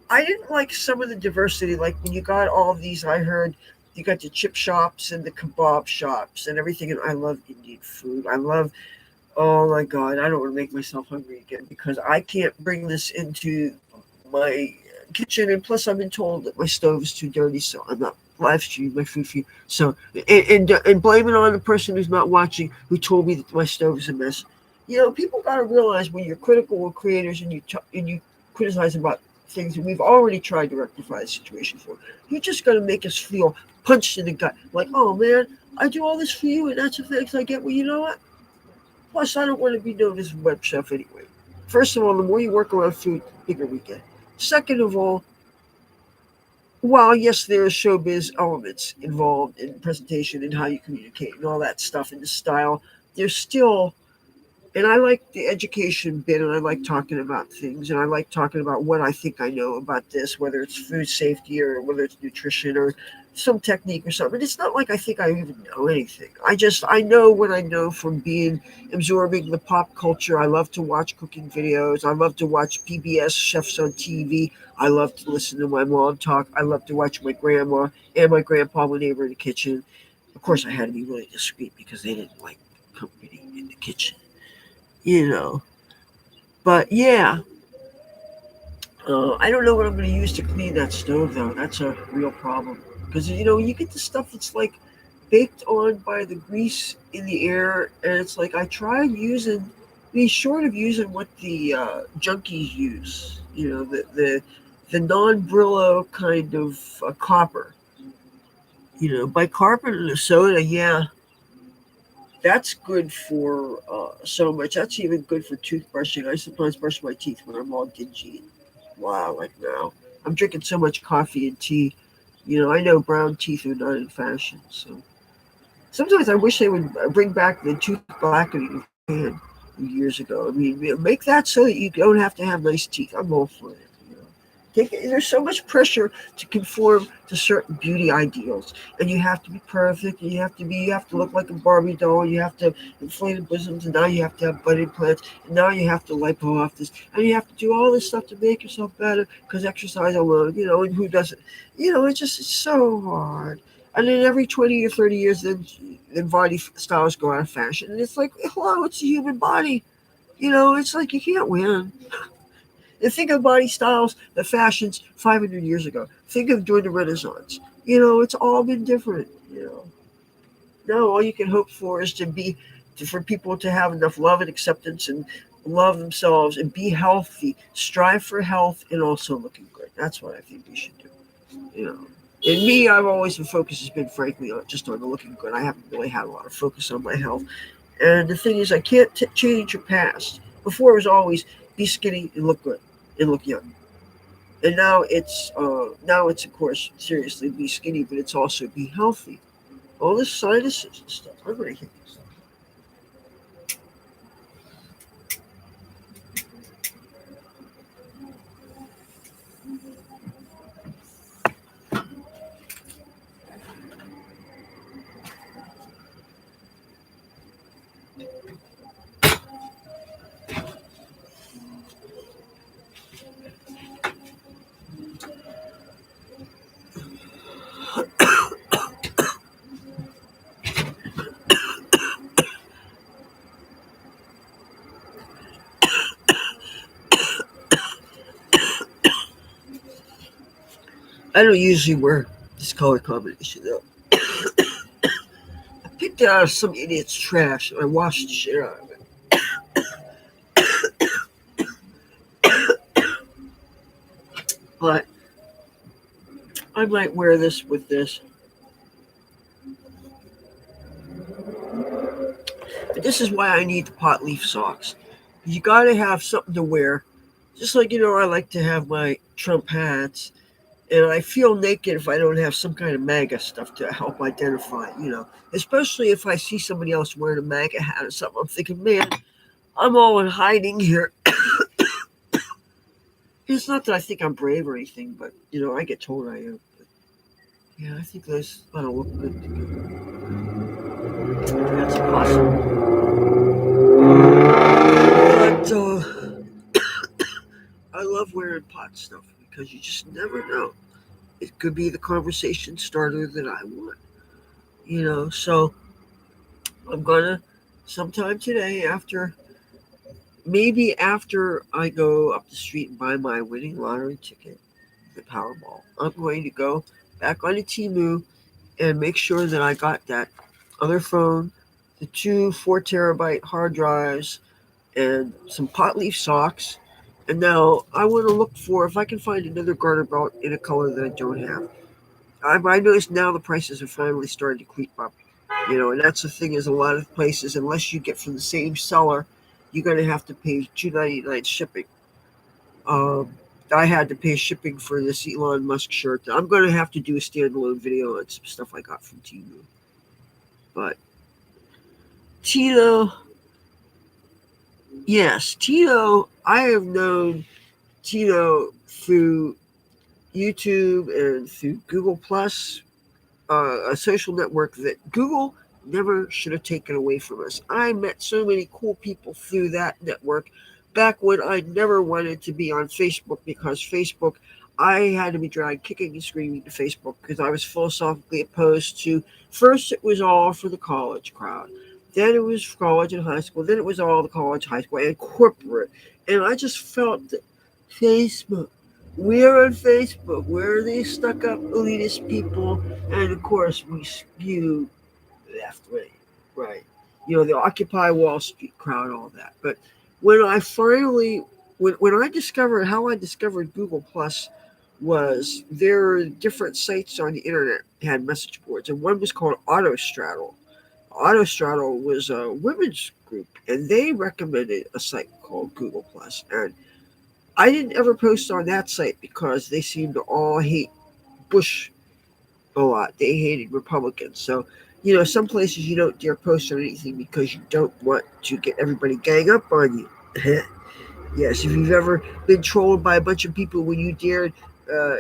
I didn't like some of the diversity. Like when you got all of these, I heard you got the chip shops and the kebab shops and everything. And I love Indian food. I love. Oh my God, I don't want to make myself hungry again because I can't bring this into my kitchen. And plus, I've been told that my stove is too dirty, so I'm not live streaming my food for you. So, and blame it on the person who's not watching who told me that my stove is a mess. People got to realize when you're critical of creators and you criticize about things that we've already tried to rectify the situation for, you're just going to make us feel punched in the gut. Like, oh man, I do all this for you, and that's the thanks I get. Well, you know what? Plus, I don't want to be known as a web chef anyway. First of all, the more you work around food, the bigger we get. Second of all, while yes, there are showbiz elements involved in presentation and how you communicate and all that stuff and the style, there's still, and I like the education bit, and I like talking about things, and I like talking about what I think I know about this, whether it's food safety or whether it's nutrition or some technique or something. It's not like I think I even know anything. I know what I know from being absorbing the pop culture. I love to watch cooking videos. I love to watch PBS chefs on TV. I love to listen to my mom talk. I love to watch my grandma and my grandpa when they were in the kitchen. Of course, I had to be really discreet because they didn't like company in the kitchen you know. But yeah, I don't know what I'm going to use to clean that stove though. That's a real problem because you get the stuff that's like baked on by the grease in the air, and it's like I tried using, be short of using what the junkies use. The non Brillo kind of copper. Bicarbonate of soda. Yeah, that's good for so much. That's even good for toothbrushing. I sometimes brush my teeth when I'm all dingy. Wow, like now. I'm drinking so much coffee and tea. I know brown teeth are not in fashion. So sometimes I wish they would bring back the tooth blackening of Japan years ago. I mean, make that so that you don't have to have nice teeth. I'm all for it. There's so much pressure to conform to certain beauty ideals, and you have to be perfect. And you have to look like a Barbie doll. You have to inflate bosoms, and now you have to have butt implants, and now you have to lipo off this, and you have to do all this stuff to make yourself better because exercise alone, and who doesn't? It's so hard. And then every 20 or 30 years, then body styles go out of fashion, and it's like, hello, it's a human body. It's like you can't win. And think of body styles, the fashions 500 years ago. Think of during the Renaissance. It's all been different. No, all you can hope for is for people to have enough love and acceptance and love themselves and be healthy, strive for health, and also looking good. That's what I think we should do. You know, in me, I've always the focus has been frankly just on the looking good. I haven't really had a lot of focus on my health. And the thing is, I can't change your past. Before it was always be skinny and look good and look young. And now it's of course seriously be skinny, but it's also be healthy. All the sinuses and stuff. I'm gonna hit this. I don't usually wear this color combination though. I picked it out of some idiot's trash and I washed the shit out of it. But I might wear this with this. But this is why I need the pot leaf socks. You gotta have something to wear. Just like I like to have my Trump hats. And I feel naked if I don't have some kind of MAGA stuff to help identify. Especially if I see somebody else wearing a MAGA hat or something. I'm thinking, man, I'm all in hiding here. It's not that I think I'm brave or anything, but I get told I am. But, yeah, I think those that'll look good together. That's possible. But I love wearing pot stuff because you just never know. It could be the conversation starter that I want, So I'm gonna sometime today maybe after I go up the street and buy my winning lottery ticket, the Powerball, I'm going to go back onto Temu and make sure that I got that other phone, the two 4 terabyte hard drives, and some pot leaf socks. And now I want to look for if I can find another garter belt in a color that I don't have. I noticed now the prices are finally starting to creep up. And that's the thing is a lot of places, unless you get from the same seller, you're going to have to pay $2.99 shipping. Um, I had to pay shipping for this Elon Musk shirt. I'm going to have to do a standalone video on some stuff I got from Temu. But Tito, yes, Tito, I have known Tito through YouTube and through Google Plus, a social network that Google never should have taken away from us. I met so many cool people through that network back when I never wanted to be on Facebook because Facebook, I had to be dragged kicking and screaming to Facebook because I was philosophically opposed to. First, it was all for the college crowd. Then it was college and high school. Then it was all the college, high school, and corporate. And I just felt that Facebook, we're on Facebook. We're these stuck up elitist people. And of course, we spew left, right. The Occupy Wall Street crowd, all that. But when I finally, when I discovered how I discovered Google Plus was there are different sites on the internet had message boards, and one was called Autostraddle. Autostraddle was a women's group, and they recommended a site called Google Plus, and I didn't ever post on that site because they seemed to all hate Bush a lot. They hated Republicans. So, some places you don't dare post on anything because you don't want to get everybody gang up on you. Yes, if you've ever been trolled by a bunch of people when you dared uh,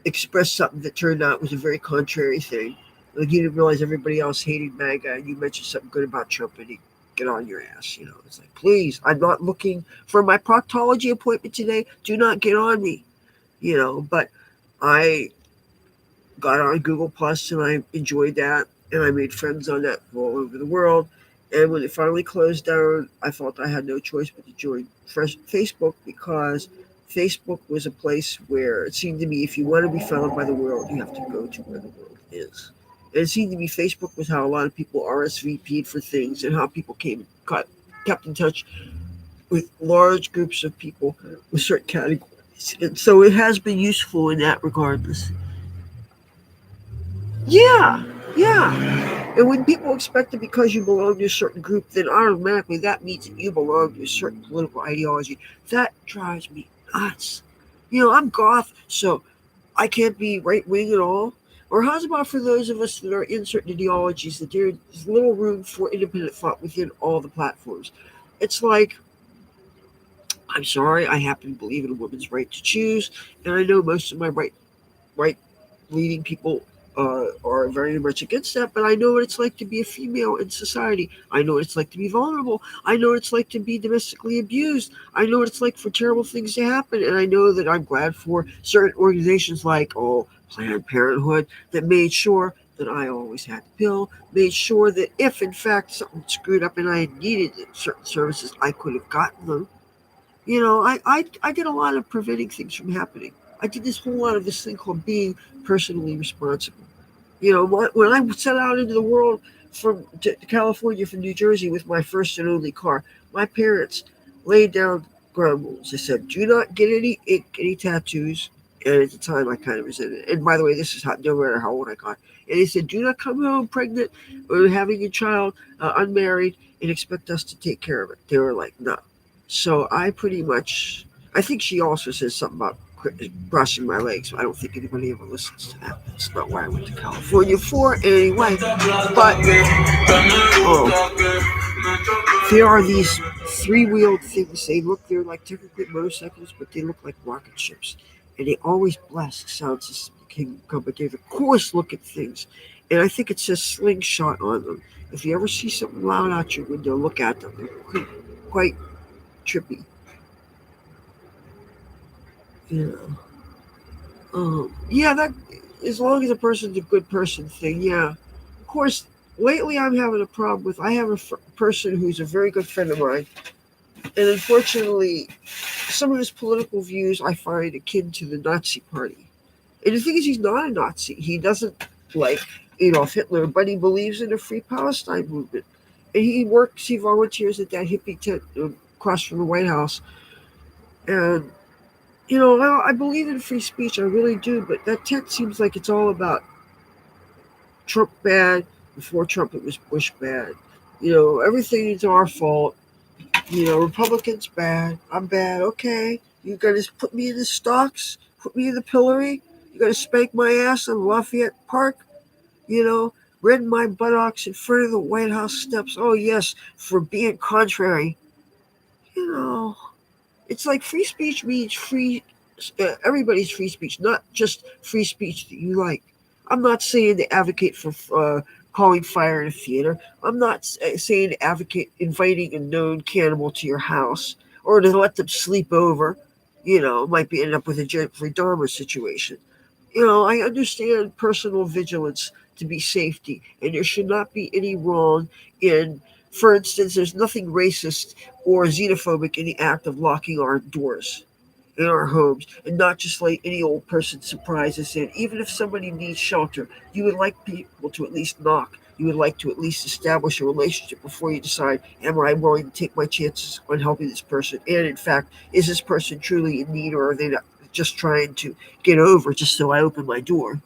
express something that turned out was a very contrary thing, like you didn't realize everybody else hated MAGA and you mentioned something good about Trump and he get on your ass. It's like, please, I'm not looking for my proctology appointment today. Do not get on me. But I got on Google Plus and I enjoyed that and I made friends on that all over the world. And when it finally closed down, I felt I had no choice but to join Facebook because Facebook was a place where it seemed to me if you want to be found by the world, you have to go to where the world is. And it seemed to me Facebook was how a lot of people RSVP'd for things and how people kept in touch with large groups of people with certain categories. And so it has been useful in that regardless. Yeah, yeah. And when people expect that because you belong to a certain group, then automatically that means that you belong to a certain political ideology. That drives me nuts. I'm goth, so I can't be right wing at all. Or how's about for those of us that are in certain ideologies that there's little room for independent thought within all the platforms? It's like, I'm sorry, I happen to believe in a woman's right to choose, and I know most of my right leading people are very much against that, but I know what it's like to be a female in society. I know what it's like to be vulnerable. I know what it's like to be domestically abused. I know what it's like for terrible things to happen. And I know that I'm glad for certain organizations like, Planned Parenthood that made sure that I always had the pill, made sure that if in fact something screwed up and I needed certain services, I could have gotten them. I did a lot of preventing things from happening. I did this whole lot of this thing called being personally responsible. When I set out into the world from to California from New Jersey with my first and only car, my parents laid down ground rules. They said, do not get any ink, any tattoos. And at the time, I kind of resented it. And by the way, this is how, no matter how old I got. And they said, do not come home pregnant or having a child, unmarried, and expect us to take care of it. They were like, no. So I pretty much, I think she also says something about brushing my legs. I don't think anybody ever listens to that. That's not why I went to California for anyway. But there are these three-wheeled things. They're like technically motorcycles, but they look like rocket ships. And they always blast the sound system that can come, but they're the coolest looking things. And I think it says slingshot on them. If you ever see something loud out your window, look at them. They're quite trippy. You know, yeah, that as long as a person's a good person thing, yeah. Of course, lately I'm having a problem with. I have a person who's a very good friend of mine, and unfortunately, some of his political views I find akin to the Nazi Party. And the thing is, he's not a Nazi. He doesn't like Adolf Hitler, but he believes in the Free Palestine movement. And he volunteers at that hippie tent across from the White House. And, I believe in free speech, I really do, but that tent seems like it's all about Trump bad. Before Trump, it was Bush bad. Everything is our fault. Republicans bad. I'm bad. Okay. You gonna put me in the stocks? Put me in the pillory? You gonna spank my ass in Lafayette Park? You know, Red my buttocks in front of the White House steps. Oh yes, for being contrary. You know, it's like free speech means free. Everybody's free speech, not just free speech that you like. I'm not saying to advocate for calling fire in a theater. I'm not saying to advocate inviting a known cannibal to your house or to let them sleep over. Might be end up with a Jeffrey Dahmer situation. I understand personal vigilance to be safety, and there should not be any wrong in, for instance, there's nothing racist or xenophobic in the act of locking our doors in our homes and not just let any old person surprise us in. Even if somebody needs shelter, you would like people to at least knock. You would like to at least establish a relationship before you decide, am I willing to take my chances on helping this person? And in fact, is this person truly in need or are they not just trying to get over just so I open my door?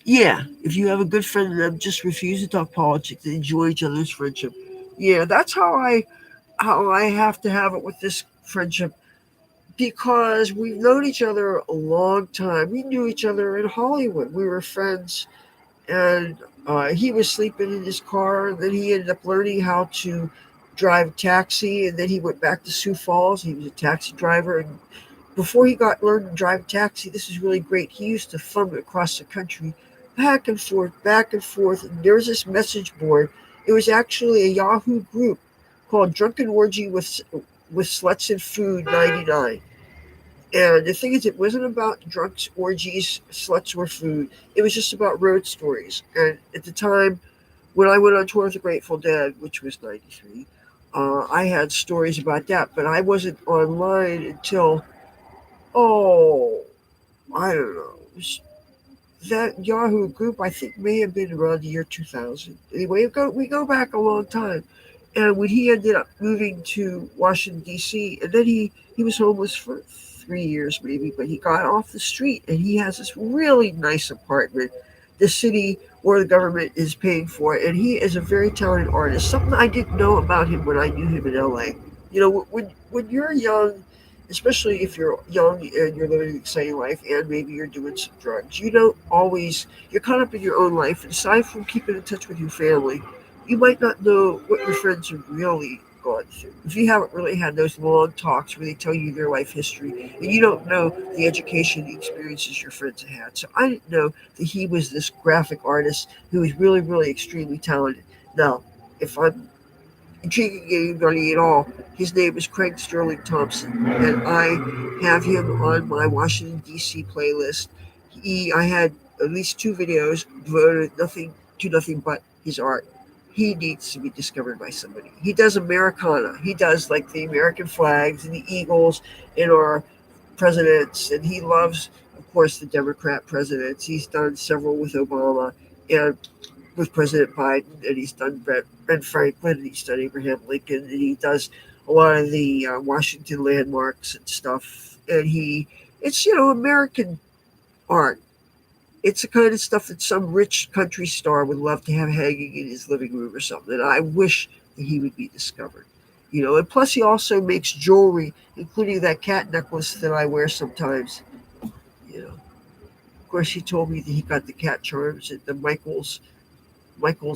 Yeah, if you have a good friend and them, just refuse to talk politics and enjoy each other's friendship. Yeah, that's how I have to have it with this friendship because we've known each other a long time. We knew each other in Hollywood. We were friends, and he was sleeping in his car. And then he ended up learning how to drive a taxi, and then he went back to Sioux Falls. He was a taxi driver, and before he got learned to drive a taxi, this is really great. He used to thumb it across the country, back and forth, back and forth. And there was this message board. It was actually a Yahoo group called Drunken Orgy with Sluts and Food 99. And the thing is, it wasn't about drunks, orgies, sluts, or food. It was just about road stories. And at the time, when I went on tour with the Grateful Dead, which was 93, I had stories about that. But I wasn't online until, oh, I don't know. That Yahoo group, I think, may have been around the year 2000. Anyway, we go back a long time. And when he ended up moving to Washington, D.C., and then he was homeless for 3 years maybe, but he got off the street and he has this really nice apartment. The city or the government is paying for it, and he is a very talented artist. Something I didn't know about him when I knew him in L.A. When you're young, especially if you're young and you're living an exciting life and maybe you're doing some drugs, you don't always, you're caught up in your own life. And aside from keeping in touch with your family, you might not know what your friends have really gone through. If you haven't really had those long talks where they tell you their life history and you don't know the education, the experiences your friends have had. So I didn't know that he was this graphic artist who was really, really extremely talented. Now, if I'm intriguing anybody at all, his name is Craig Sterling Thompson, and I have him on my Washington D.C. playlist. I had at least two videos devoted nothing to nothing but his art. He needs to be discovered by somebody. He does Americana. He does like the American flags and the eagles and our presidents, and he loves, of course, the Democrat presidents. He's done several with Obama, and with President Biden, and he's done Ben Franklin, and he's done Abraham Lincoln, and he does a lot of the Washington landmarks and stuff. And it's American art. It's the kind of stuff that some rich country star would love to have hanging in his living room or something. And I wish that he would be discovered. And plus he also makes jewelry, including that cat necklace that I wear sometimes. Of course, he told me that he got the cat charms at the Michael's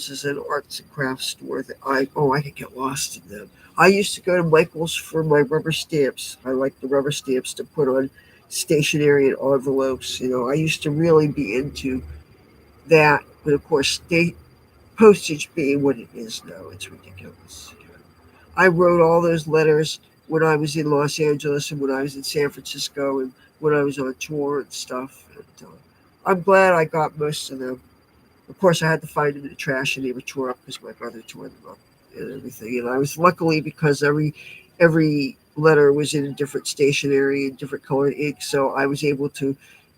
is an arts and crafts store that I could get lost in them. I used to go to Michael's for my rubber stamps. I like the rubber stamps to put on stationery and envelopes. I used to really be into that, but of course, state postage being what it is now, it's ridiculous. I wrote all those letters when I was in Los Angeles and when I was in San Francisco and when I was on tour and stuff. And I'm glad I got most of them. Of course, I had to find them in the trash, and they were tore up because my brother tore them up and everything. And I was luckily because every letter was in a different stationery and different colored ink, so I was able to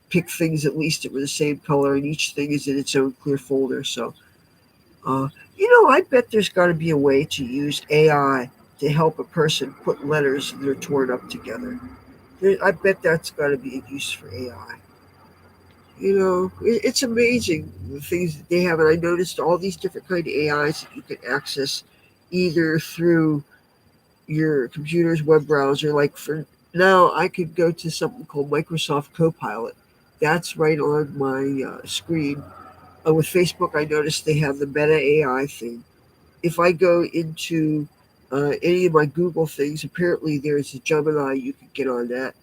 pick things at least that were the same color, and each thing is in its own clear folder. So, uh, I bet there's got to be a way to use AI to help a person put letters that are torn up together. I bet that's got to be a use for AI. It's amazing the things that they have, and I noticed all these different kind of AIs that you can access either through your computer's web browser. Like for now, I could go to something called Microsoft Copilot. That's right on my screen. With Facebook, I noticed they have the Meta AI thing. If I go into any of my Google things, apparently there's a Gemini you can get on that,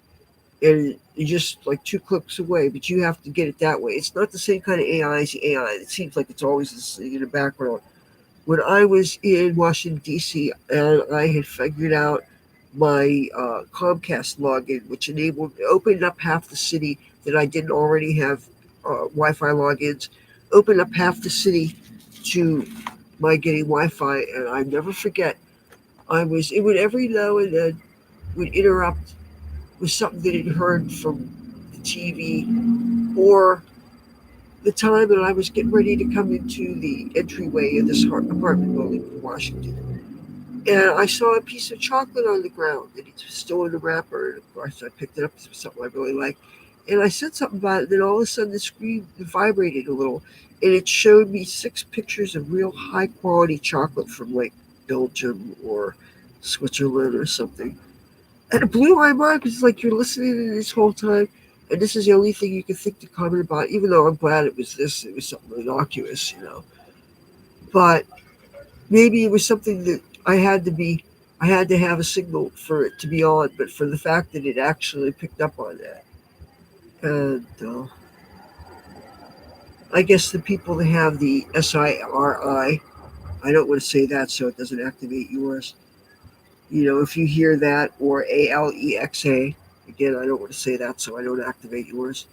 and you're just like 2 clicks away, but you have to get it that way. It's not the same kind of AI as the AI. It seems like it's always in the background. When I was in Washington, D.C., and I had figured out my Comcast login, which opened up half the city that I didn't already have Wi Fi logins, opened up half the city to my getting Wi Fi. And I never forget, it would every now and then would interrupt with something that it heard from the TV or the time that I was getting ready to come into the entryway of this apartment building in Washington. And I saw a piece of chocolate on the ground, and it was still in the wrapper. And of course, I picked it up. It was something I really liked. And I said something about it. And then all of a sudden, the screen vibrated a little, and it showed me 6 pictures of real high quality chocolate from like Belgium or Switzerland or something. And it blew my mind because it's like you're listening to this whole time, and this is the only thing you can think to comment about. Even though I'm glad it was this, it was something innocuous. But maybe it was something that I had to have a signal for it to be on. But for the fact that it actually picked up on that, and I guess the people that have the SIRI, I don't want to say that so it doesn't activate yours. If you hear that or ALEXA, again, I don't want to say that so I don't activate yours.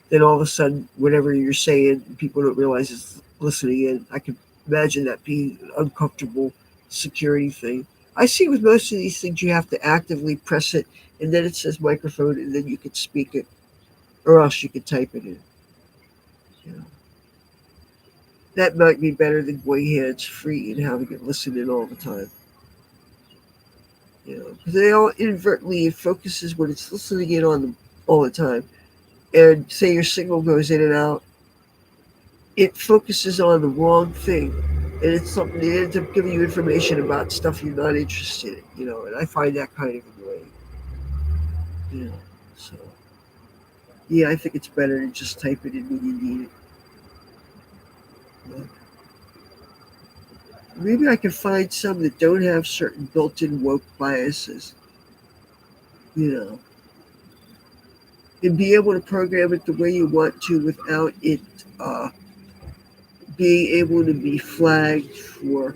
Then all of a sudden, whatever you're saying, people don't realize it's listening in. I can imagine that being an uncomfortable security thing. I see with most of these things, you have to actively press it, and then it says microphone, and then you can speak it, or else you can type it in. You know, that might be better than going hands free and having it listen in all the time. Because they all inadvertently it focuses when it's listening in on them all the time. And say your signal goes in and out, it focuses on the wrong thing. And it's something that ends up giving you information about stuff you're not interested in. And I find that kind of annoying. You know, so yeah, I think it's better to just type it in when you need it. But maybe I can find some that don't have certain built-in woke biases, you know, and be able to program it the way you want to without it uh, being able to be flagged for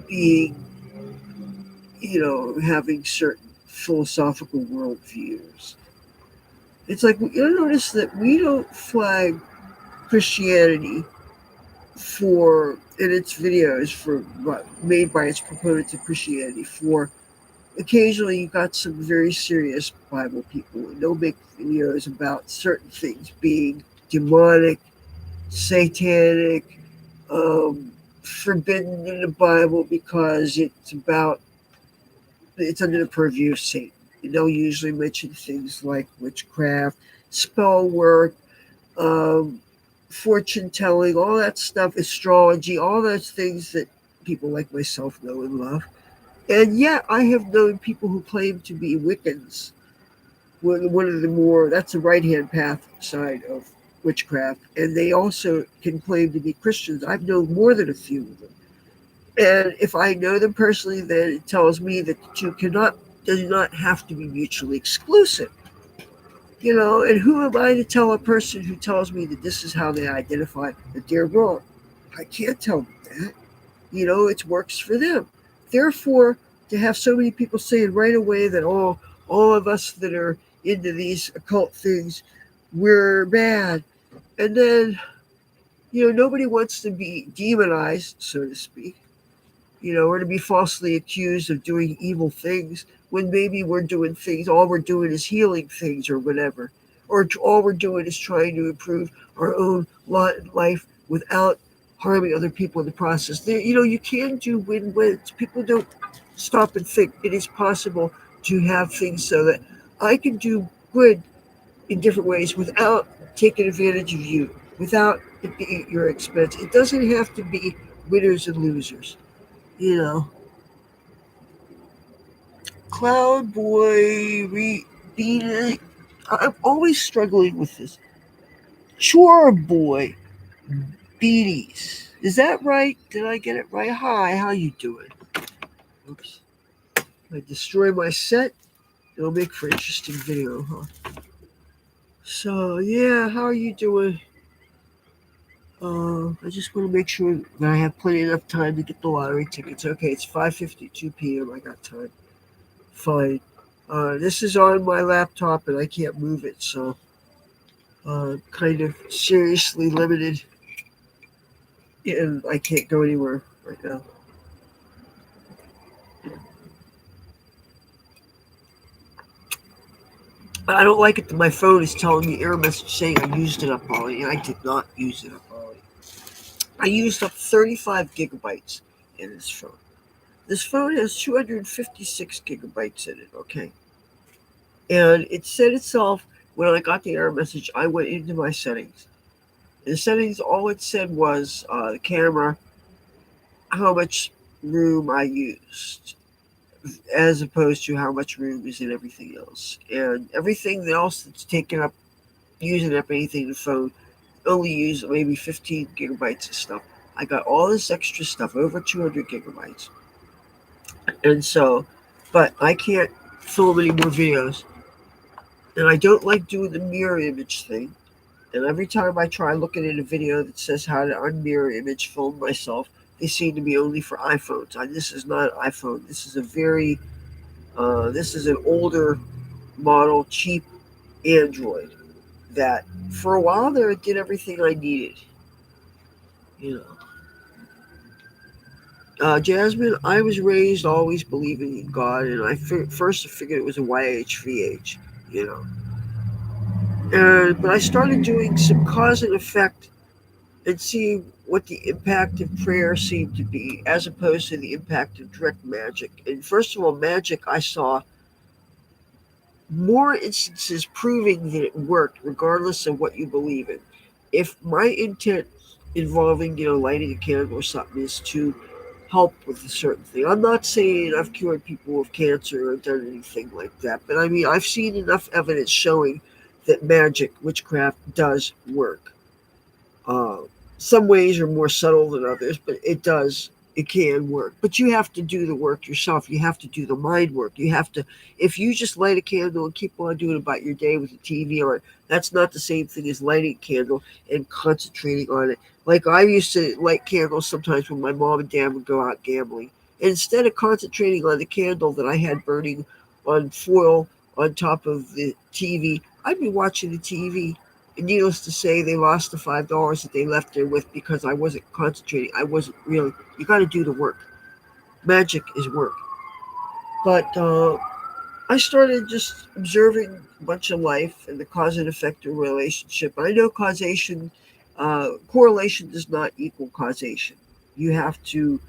being, having certain philosophical worldviews. It's like you'll notice that we don't flag Christianity for in its videos for made by its proponents of Christianity for occasionally you got some very serious Bible people and they'll make videos about certain things being demonic, satanic, forbidden in the Bible because it's under the purview of Satan. And they'll usually mention things like witchcraft, spell work, um, fortune telling, all that stuff, astrology, all those things that people like myself know and love. And yet, I have known people who claim to be Wiccans. One of the that's the right hand path side of witchcraft. And they also can claim to be Christians. I've known more than a few of them. And if I know them personally, then it tells me that the two do not have to be mutually exclusive. And who am I to tell a person who tells me that this is how they identify that they're wrong? I can't tell them that. It works for them. Therefore, to have so many people saying right away that all of us that are into these occult things, we're bad. And then, nobody wants to be demonized, so to speak, or to be falsely accused of doing evil things when maybe we're doing things, all we're doing is healing things or whatever. Or all we're doing is trying to improve our own lot in life without harming other people in the process. You can do win-wins. People don't stop and think it is possible to have things so that I can do good in different ways without taking advantage of you, without it being at your expense. It doesn't have to be winners and losers. You know, Cloud Boy, Beanie. I'm always struggling with this. Chore Boy, Beanies. Is that right? Did I get it right? Hi, how you doing? Oops. I destroy my set. It'll make for interesting video, huh? So yeah, how are you doing? I just want to make sure that I have plenty enough time to get the lottery tickets. Okay, it's 5:52 p.m. I got time. Fine. This is on my laptop and I can't move it, so kind of seriously limited, and I can't go anywhere right now. I don't like it that my phone is telling me error message saying I used it up already, and I did not use it up already. I used up 35 gigabytes in this phone. This phone has 256 gigabytes in it, okay? And it said itself, when I got the error message, I went into my settings. In the settings, all it said was the camera, how much room I used, as opposed to how much room is in everything else. And everything else that's taken up, using up anything in the phone, only use maybe 15 gigabytes of stuff. I got all this extra stuff, over 200 gigabytes. And so, but I can't film any more videos. And I don't like doing the mirror image thing. And every time I try looking at a video that says how to unmirror image film myself, they seem to be only for iPhones. This is not an iPhone. This is this is an older model, cheap Android that for a while there it did everything I needed. You know, Jasmine, I was raised always believing in God, and first figured it was a YHVH. You know, but I started doing some cause and effect and seeing what the impact of prayer seemed to be, as opposed to the impact of direct magic. And first of all, magic, I saw more instances proving that it worked, regardless of what you believe in. If my intent involving, lighting a candle or something is to help with a certain thing, I'm not saying I've cured people of cancer or done anything like that, but I mean, I've seen enough evidence showing that magic, witchcraft, does work. Uh, some ways are more subtle than others, but it can work. But you have to do the work yourself. You have to do the mind work. If you just light a candle and keep on doing about your day with the TV on, that's not the same thing as lighting a candle and concentrating on it. Like I used to light candles sometimes when my mom and dad would go out gambling. And instead of concentrating on the candle that I had burning on foil on top of the TV, I'd be watching the TV. And needless to say, they lost the $5 that they left there with because I wasn't concentrating. I wasn't really. You got to do the work. Magic is work. But I started just observing a bunch of life and the cause and effect of relationship. I know correlation does not equal causation. You have to,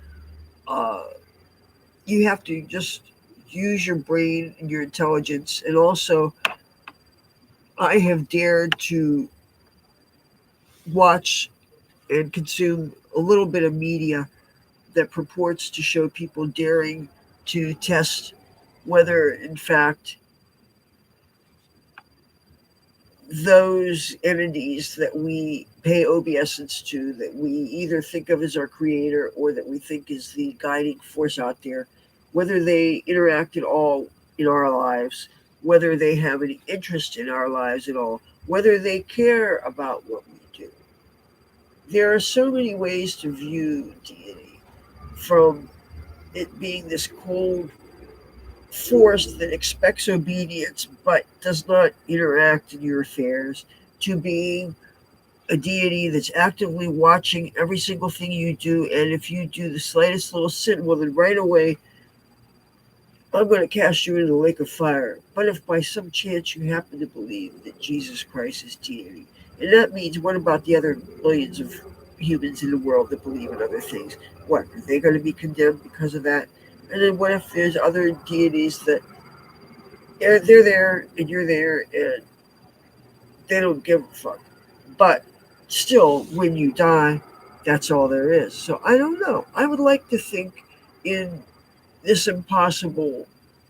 uh, you have to just use your brain and your intelligence. And also, I have dared to watch and consume a little bit of media that purports to show people daring to test whether, in fact, those entities that we pay obeisance to, that we either think of as our creator or that we think is the guiding force out there, whether they interact at all in our lives, whether they have any interest in our lives at all, whether they care about what we do. There are so many ways to view deity. from it being this cold force that expects obedience but does not interact in your affairs, to being a deity that's actively watching every single thing you do. And if you do the slightest little sin, well, then right away, I'm going to cast you into the lake of fire. But if by some chance you happen to believe that Jesus Christ is deity, and that means, what about the other billions of humans in the world that believe in other things? What, are they going to be condemned because of that? And then what if there's other deities that they're there and you're there and they don't give a fuck? But still, when you die, that's all there is. So I don't know. I would like to think in this impossible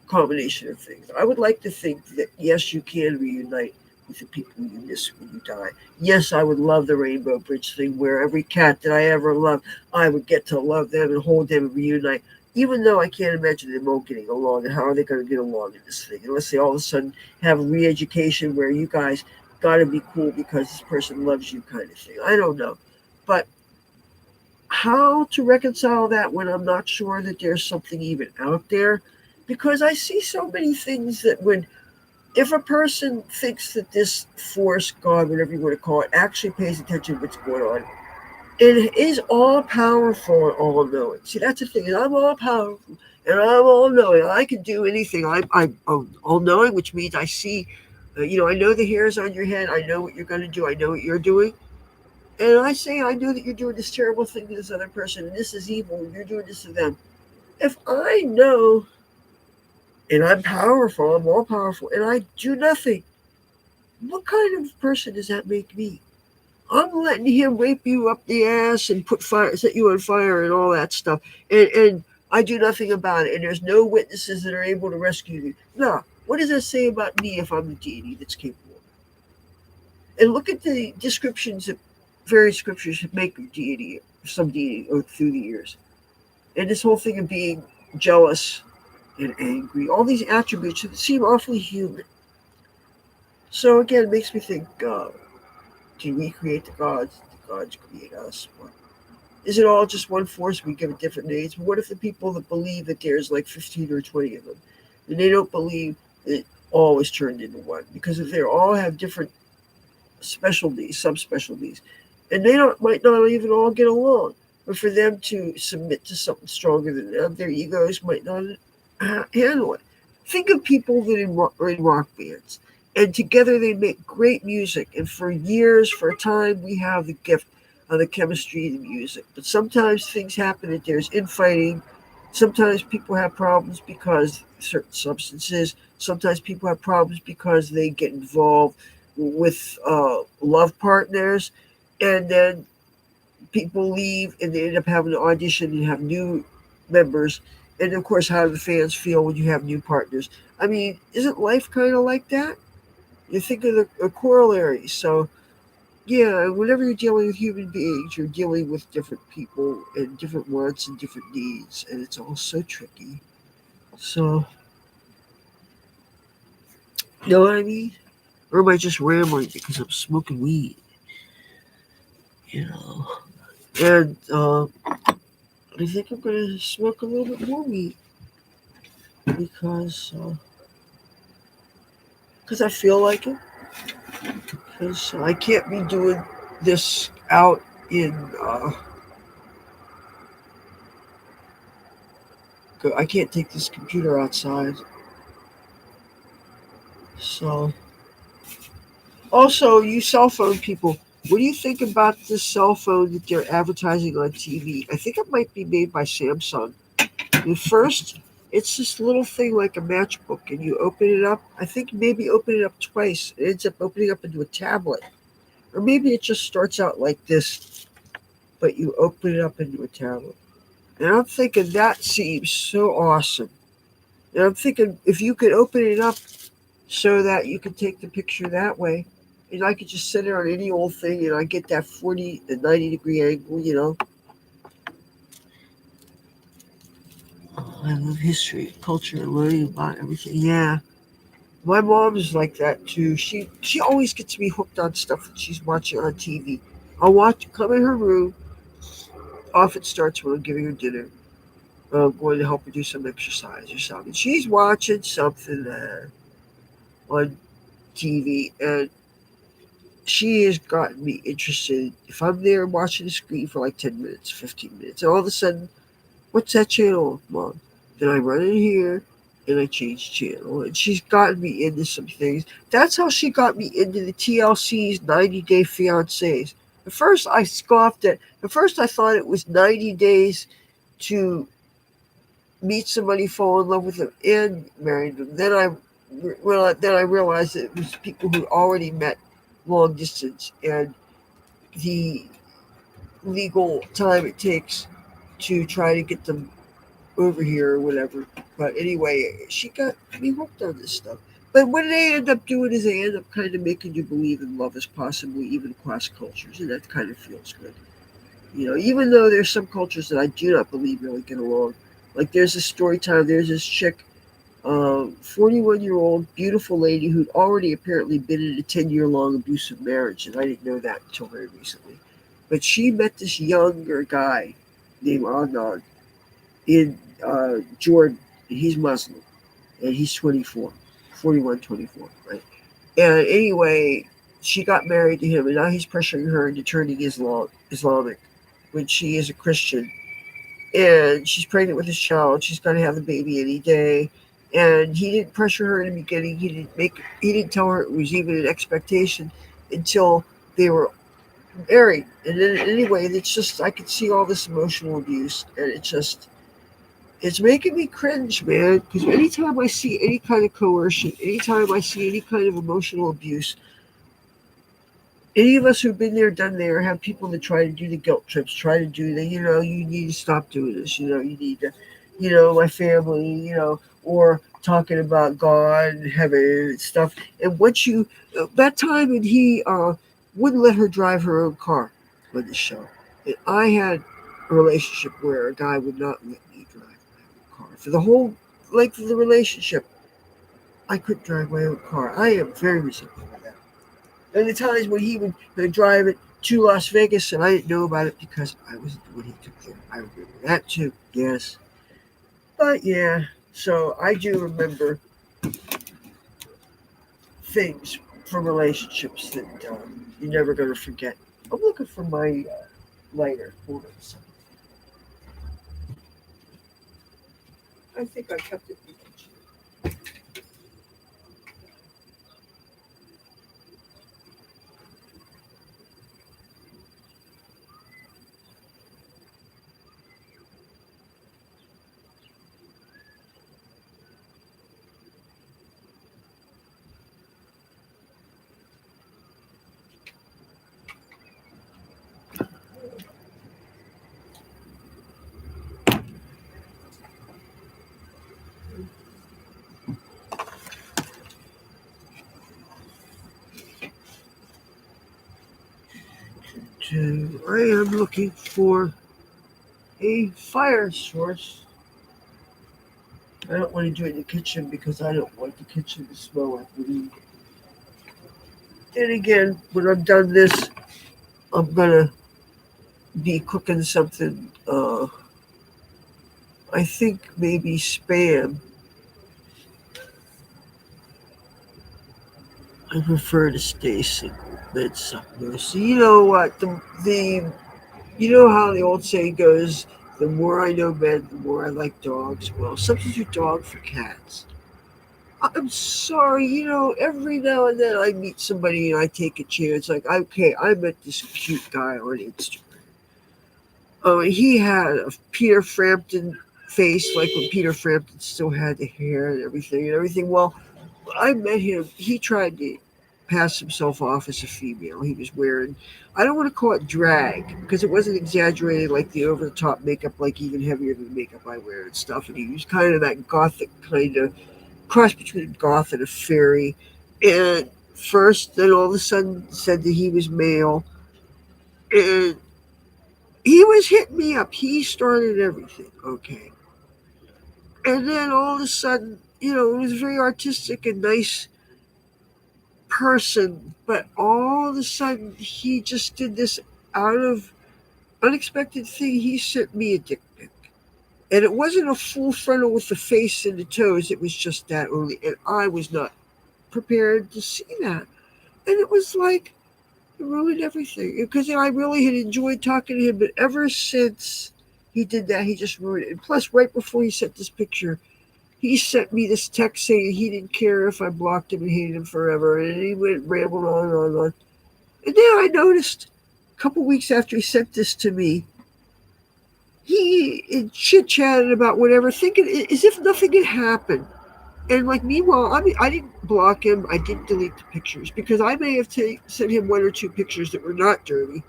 combination of things. I would like to think that yes, you can reunite with the people you miss when you die. Yes, I would love the Rainbow Bridge thing where every cat that I ever loved, I would get to love them and hold them and reunite. Even though I can't imagine them all getting along, and how are they going to get along in this thing? Unless they all of a sudden have a re-education where you guys got to be cool because this person loves you, kind of thing. I don't know, but how to reconcile that when I'm not sure that there's something even out there, because I see so many things that when if a person thinks that this force, God, whatever you want to call it, actually pays attention to what's going on, it is all powerful and all knowing. See, that's the thing, is I'm all powerful and I'm all knowing. I can do anything. I'm all knowing, which means I see, I know the hairs on your head. I know what you're going to do. I know what you're doing. And I say, I know that you're doing this terrible thing to this other person, and this is evil, and you're doing this to them. If I know, and I'm powerful, I'm all powerful, and I do nothing, what kind of person does that make me? I'm letting him rape you up the ass and put fire, set you on fire, and all that stuff, and I do nothing about it, and there's no witnesses that are able to rescue you. No, what does that say about me if I'm the deity that's capable? And look at the descriptions that various scriptures make of deity, some deity, through the years. And this whole thing of being jealous and angry, all these attributes that seem awfully human. So again, it makes me think, can we create the gods? Did the gods create us? What? Is it all just one force? We give it different names. But what if the people that believe that there's like 15 or 20 of them, and they don't believe that all is turned into one? Because if they all have different specialties, subspecialties, and they might not even all get along. But for them to submit to something stronger than them, their egos might not handle it. Think of people that are in rock bands, and together they make great music. And for years, for a time, we have the gift of the chemistry of the music. But sometimes things happen that there's infighting. Sometimes people have problems because certain substances. Sometimes people have problems because they get involved with love partners, and then people leave and they end up having to audition and have new members. And of course, how do the fans feel when you have new partners? I mean, isn't life kind of like that? You think of the corollary. So, yeah, whenever you're dealing with human beings, you're dealing with different people and different wants and different needs, and it's all so tricky. So, you know what I mean? Or am I just rambling because I'm smoking weed? You know. And I think I'm going to smoke a little bit more weed because I feel like it. Because I can't be doing this out in. I can't take this computer outside. So, also, you cell phone people, what do you think about this cell phone that they're advertising on TV? I think it might be made by Samsung. And first, it's this little thing like a matchbook, and you open it up. I think maybe open it up twice. It ends up opening up into a tablet. Or maybe it just starts out like this, but you open it up into a tablet. And I'm thinking that seems so awesome. And I'm thinking if you could open it up so that you could take the picture that way, and I could just set it on any old thing, and I get that 40 and 90-degree angle. Oh, I love history, culture, and learning about everything. Yeah. My mom is like that too. She always gets me hooked on stuff that she's watching on TV. Come in her room. Often starts when I'm giving her dinner. going to help her do some exercise or something. She's watching something on TV, and she has gotten me interested. If I'm there watching the screen for like 10 minutes, 15 minutes, and all of a sudden, what's that channel, Mom? Then I run in here and I change channel. And she's gotten me into some things. That's how she got me into the TLC's 90 Day Fiancés. At first, I scoffed at first, I thought it was 90 days to meet somebody, fall in love with them, and marry them. Then I realized that it was people who already met long distance, and the legal time it takes to try to get them over here or whatever. But anyway, she got me hooked on this stuff. But what they end up doing is they end up kind of making you believe in love as possibly even across cultures, and that kind of feels good. Even though there's some cultures that I do not believe really get along. Like there's this story time, there's this chick, 41-year-old beautiful lady who'd already apparently been in a 10-year long abusive marriage, and I didn't know that until very recently. But she met this younger guy named Adnan in Jordan. He's Muslim, and he's 24, 41, 24, right? And anyway, she got married to him, and now he's pressuring her into turning Islamic when she is a Christian. And she's pregnant with his child. She's going to have the baby any day. And he didn't pressure her in the beginning. He didn't tell her it was even an expectation until they were married. And then anyway, it's just I could see all this emotional abuse, and it's making me cringe, man. Because anytime I see any kind of coercion, anytime I see any kind of emotional abuse, any of us who've been there, done there, have people that try to do the guilt trips, try to do the, you need to stop doing this, you need to, my family, or talking about God and heaven and stuff. And that time, and he wouldn't let her drive her own car on the show. And I had a relationship where a guy would not let me drive my own car. For the whole length of the relationship, I couldn't drive my own car. I am very resentful of that. And the times when he would drive it to Las Vegas and I didn't know about it because I wasn't the one he took there. I remember that too, yes. But yeah, so I do remember things from relationships that you're never going to forget. I'm looking for my lighter. Hold on a second. I think I kept it in the kitchen. I am looking for a fire source. I don't want to do it in the kitchen because I don't want the kitchen to smell like weed. And again, when I'm done this, I'm gonna be cooking something. I think maybe spam. I prefer to stay single. That's so you know what you know how the old saying goes: the more I know men, the more I like dogs. Well, substitute dog for cats. I'm sorry, every now and then I meet somebody and I take a chance. Like, okay, I met this cute guy on Instagram. He had a Peter Frampton face, like when Peter Frampton still had the hair and everything. Well, when I met him, he tried to pass himself off as a female. He was wearing, I don't want to call it drag because it wasn't exaggerated like the over the top makeup, like even heavier than the makeup I wear and stuff. And he was kind of that gothic kind of cross between a goth and a fairy. And first, then all of a sudden said that he was male. And he was hitting me up. He started everything, okay. And then all of a sudden, it was a very artistic and nice person, but all of a sudden he just did this out of unexpected thing. He sent me a dick pic. And it wasn't a full frontal with the face and the toes. It was just that only. And I was not prepared to see that. And it was like, it ruined everything. Because I really had enjoyed talking to him. But ever since he did that, he just ruined it. And plus, right before he sent this picture, he sent me this text saying he didn't care if I blocked him and hated him forever. And he went rambling on and on and on. And then I noticed a couple weeks after he sent this to me, he chit chatted about whatever, thinking as if nothing had happened. And like, meanwhile, I mean, I didn't block him. I didn't delete the pictures because I may have sent him one or two pictures that were not dirty,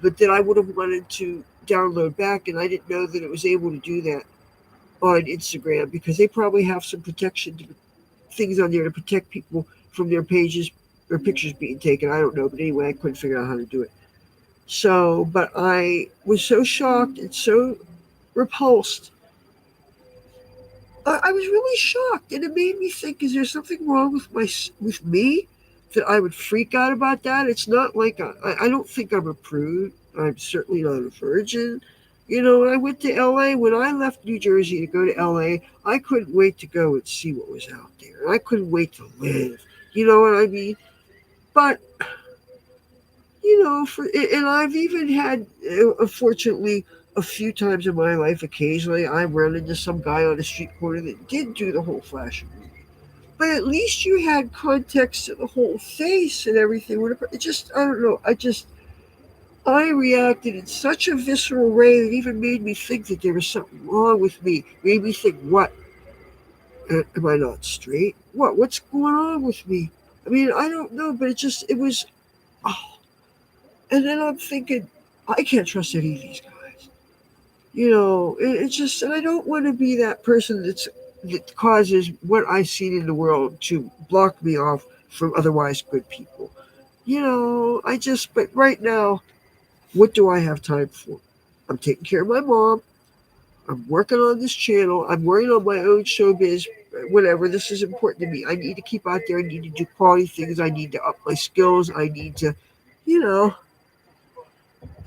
but that I would have wanted to download back, and I didn't know that it was able to do that on Instagram because they probably have some protection things on there to protect people from their pages or pictures being taken. I don't know, but anyway, I couldn't figure out how to do it. So, but I was so shocked and so repulsed. I was really shocked, and it made me think: is there something wrong with me that I would freak out about that? It's not like I don't think I'm a prude. I'm certainly not a virgin. When I went to L.A., when I left New Jersey to go to L.A., I couldn't wait to go and see what was out there. I couldn't wait to live. You know what I mean? But and I've even had, unfortunately, a few times in my life, occasionally, I run into some guy on a street corner that did do the whole flashing. But at least you had context to the whole face and everything. It just, I don't know. I reacted in such a visceral way that even made me think that there was something wrong with me. Made me think, what? Am I not straight? What's going on with me? I mean, I don't know, but it was, oh. And then I'm thinking, I can't trust any of these guys. It's just, and I don't want to be that person that causes what I've seen in the world to block me off from otherwise good people. But right now, what do I have time for? I'm taking care of my mom. I'm working on this channel. I'm working on my own showbiz. Whatever, this is important to me. I need to keep out there. I need to do quality things. I need to up my skills. I need to, you know,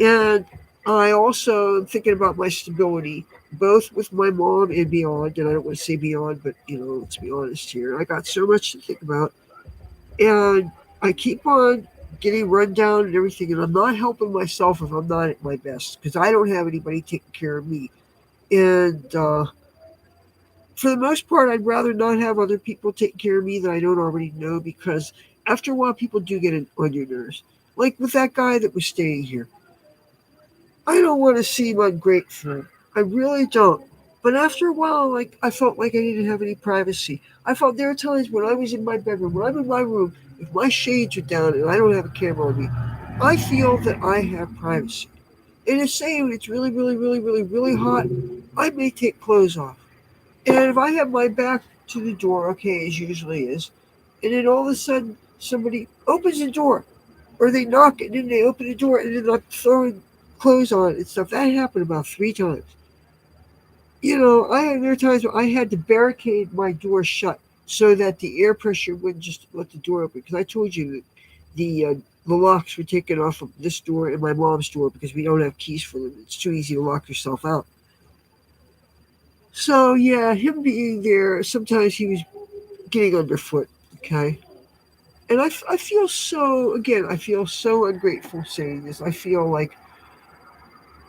and I also am thinking about my stability, both with my mom and beyond. And I don't want to say beyond, but let's be honest here. I got so much to think about, and I keep on getting run down and everything. And I'm not helping myself if I'm not at my best because I don't have anybody taking care of me. And for the most part, I'd rather not have other people taking care of me that I don't already know because after a while, people do get on your nerves. Like with that guy that was staying here. I don't want to seem ungrateful. I really don't. But after a while, like I felt like I didn't have any privacy. I felt there are times when I was in my bedroom, when I'm in my room, if my shades are down and I don't have a camera on me, I feel that I have privacy. And if say when it's really, really, really, really, really hot, I may take clothes off. And if I have my back to the door, okay, as usually is, and then all of a sudden somebody opens the door, or they knock and then they open the door and then I'm throwing clothes on and stuff. That happened about 3 times. There are times where I had to barricade my door shut so that the air pressure wouldn't just let the door open. Because I told you that the locks were taken off of this door and my mom's door because we don't have keys for them. It's too easy to lock yourself out. So yeah, him being there, sometimes he was getting underfoot. Okay. And I feel so, again, I feel so ungrateful saying this. I feel like,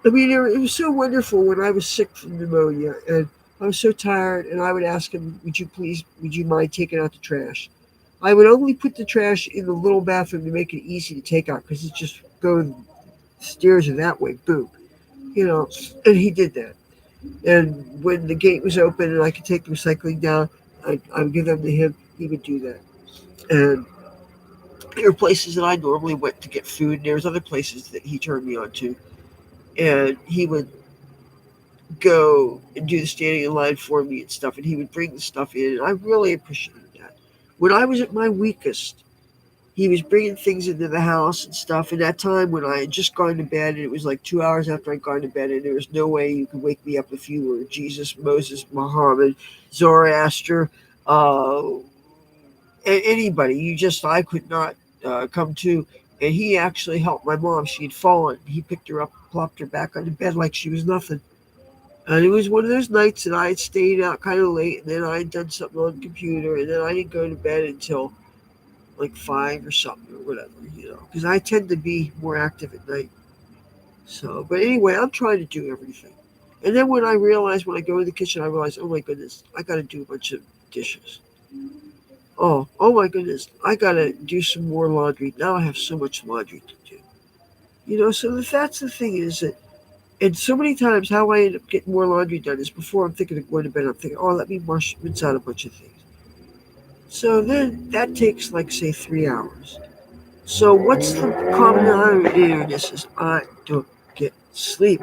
I mean, it was so wonderful when I was sick from pneumonia and I was so tired and I would ask him, would you mind taking out the trash? I would only put the trash in the little bathroom to make it easy to take out because it just goes stairs are that way, boom, and he did that. And when the gate was open and I could take the recycling down, I would give them to him, he would do that. And there were places that I normally went to get food, and there was other places that he turned me on to. And he would go and do the standing in line for me and stuff, and he would bring the stuff in, and I really appreciated that. When I was at my weakest, he was bringing things into the house and stuff. And that time when I had just gone to bed, and it was like 2 hours after I'd gone to bed, and there was no way you could wake me up if you were Jesus, Moses, Muhammad, Zoroaster, anybody. I could not come to. And he actually helped my mom. She had fallen. He picked her up, plopped her back on the bed like she was nothing. And it was one of those nights that I had stayed out kind of late, and then I had done something on the computer, and then I didn't go to bed until like 5 or something or whatever, because I tend to be more active at night. So, but anyway, I'm trying to do everything. And then when I go in the kitchen, I realize, oh my goodness, I got to do a bunch of dishes. Oh my goodness, I got to do some more laundry. Now I have so much laundry to do. So that's the thing is that, and so many times how I end up getting more laundry done is before I'm thinking of going to bed, I'm thinking, oh, let me rinse out a bunch of things. So then that takes like, say, 3 hours. So what's the common denominator in this is I don't get sleep.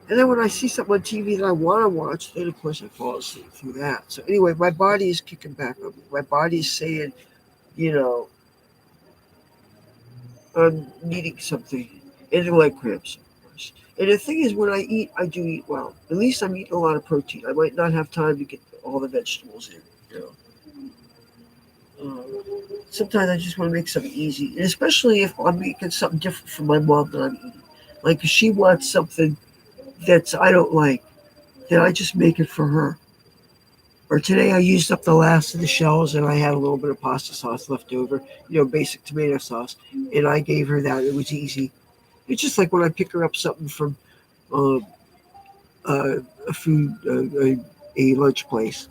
And then when I see something on TV that I want to watch, then of course I fall asleep through that. So anyway, my body is kicking back on me. My body is saying, you know, I'm needing something. And leg cramps, of course. And the thing is, when I eat, I do eat well. At least I'm eating a lot of protein. I might not have time to get all the vegetables in. Sometimes I just want to make something easy, and especially if I'm making something different from my mom that I'm eating. Like if she wants something that's I don't like, then I just make it for her. Or today I used up the last of the shells and I had a little bit of pasta sauce left over, basic tomato sauce, and I gave her that. It was easy. It's just like when I pick her up something from um, uh, a food, a lunch place,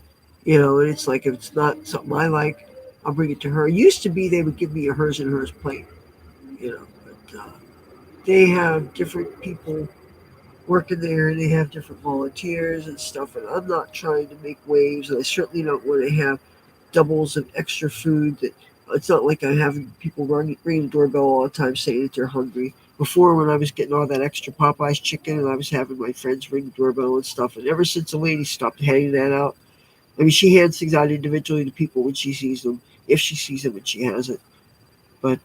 and it's like if it's not something I like, I'll bring it to her. It used to be they would give me a hers and hers plate, but they have different people working there and they have different volunteers and stuff, and I'm not trying to make waves, and I certainly don't want to have doubles of extra food. That it's not like I'm having people ringing the doorbell all the time saying that they're hungry. Before, when I was getting all that extra Popeyes chicken, and I was having my friends ring the doorbell and stuff, and ever since the lady stopped handing that out, I mean, she hands things out individually to people when she sees them, if she sees them and she has it. But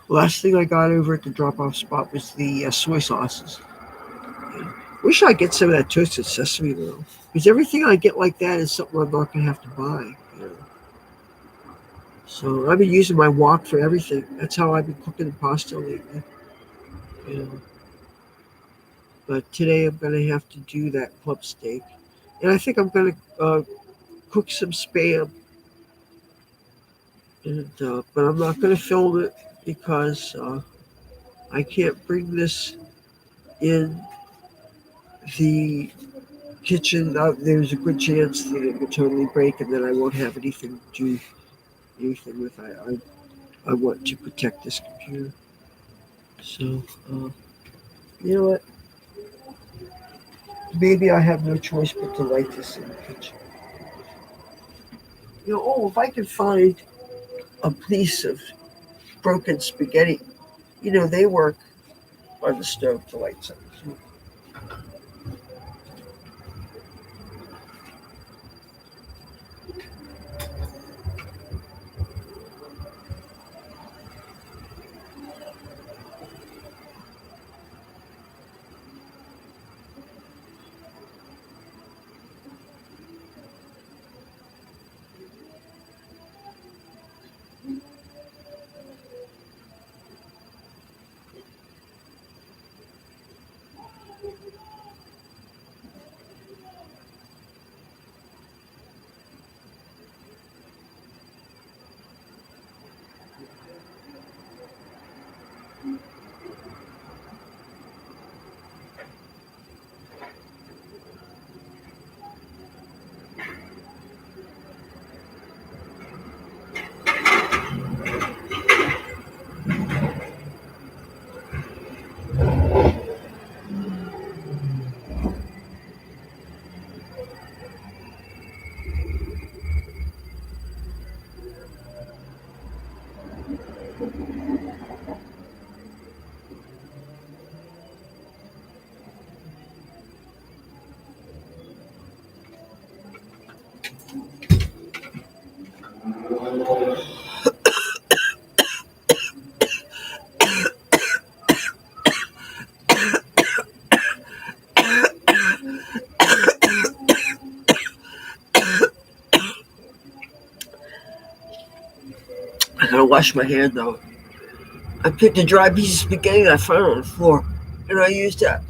last thing I got over at the drop-off spot was the soy sauces. Wish I get some of that toasted sesame though, because everything I get like that is something I'm not gonna have to buy. So I've been using my wok for everything. That's how I've been cooking the pasta lately. You know. But today I'm gonna have to do that club steak, and I think I'm gonna cook some spam. And but I'm not gonna film it because I can't bring this in the kitchen. There's a good chance that it will totally break, and then I won't have anything to do anything with. I want to protect this computer. So, you know what? Maybe I have no choice but to light this in the kitchen. If I can find a piece of broken spaghetti, they work on the stove to light something. I gotta wash my hand though. I picked a dry piece of spaghetti that I found on the floor. and I used that.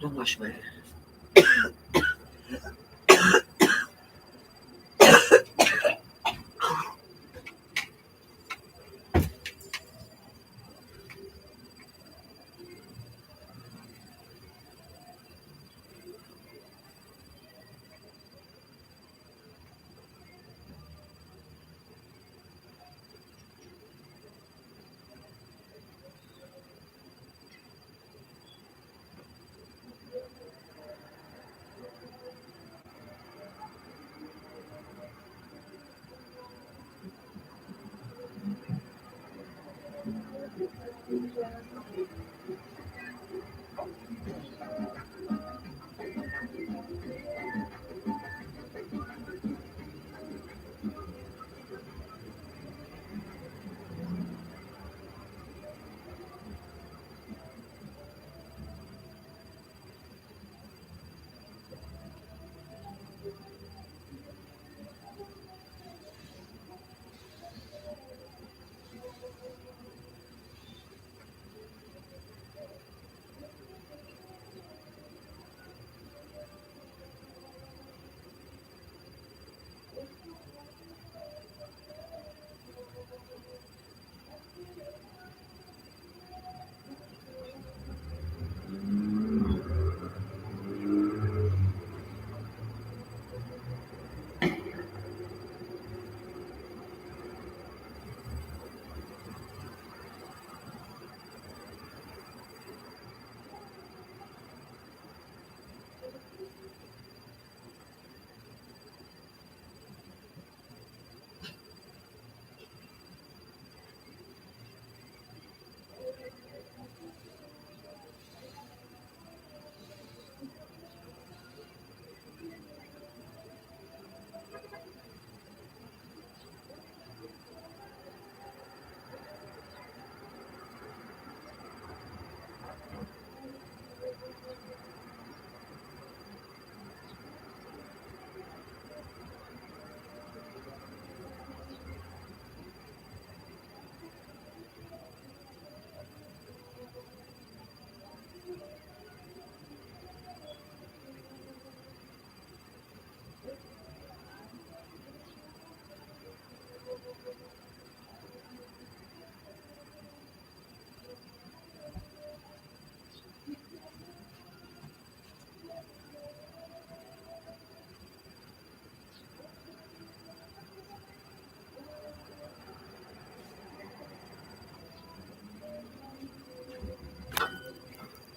I'll wash my hands.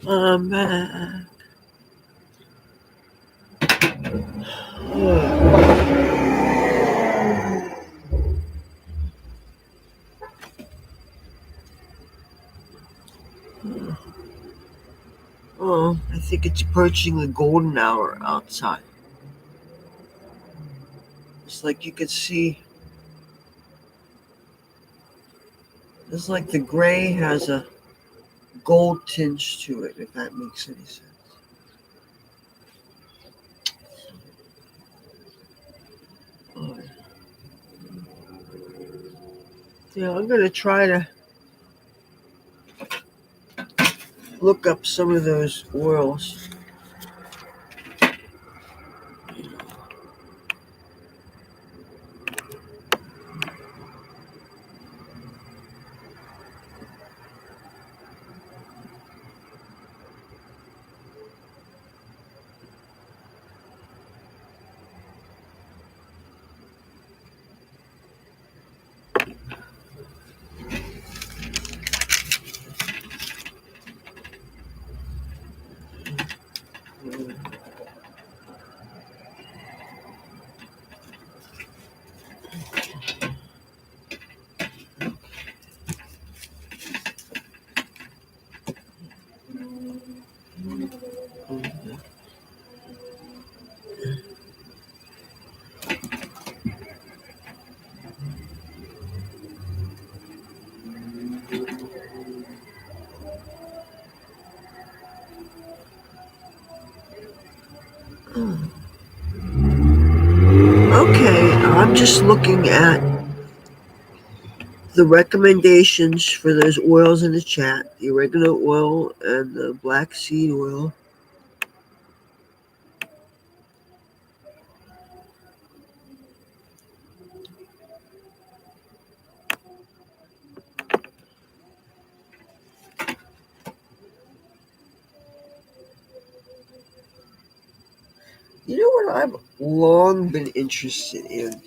I'm back. Oh, I think it's approaching the golden hour outside. It's like you can see, it's like the gray has a gold tinge to it, if that makes any sense. Oh, yeah, I'm going to try to look up some of those oils. Okay, I'm just looking at the recommendations for those oils in the chat: the oregano oil and the black seed oil. You know what I've long been interested in?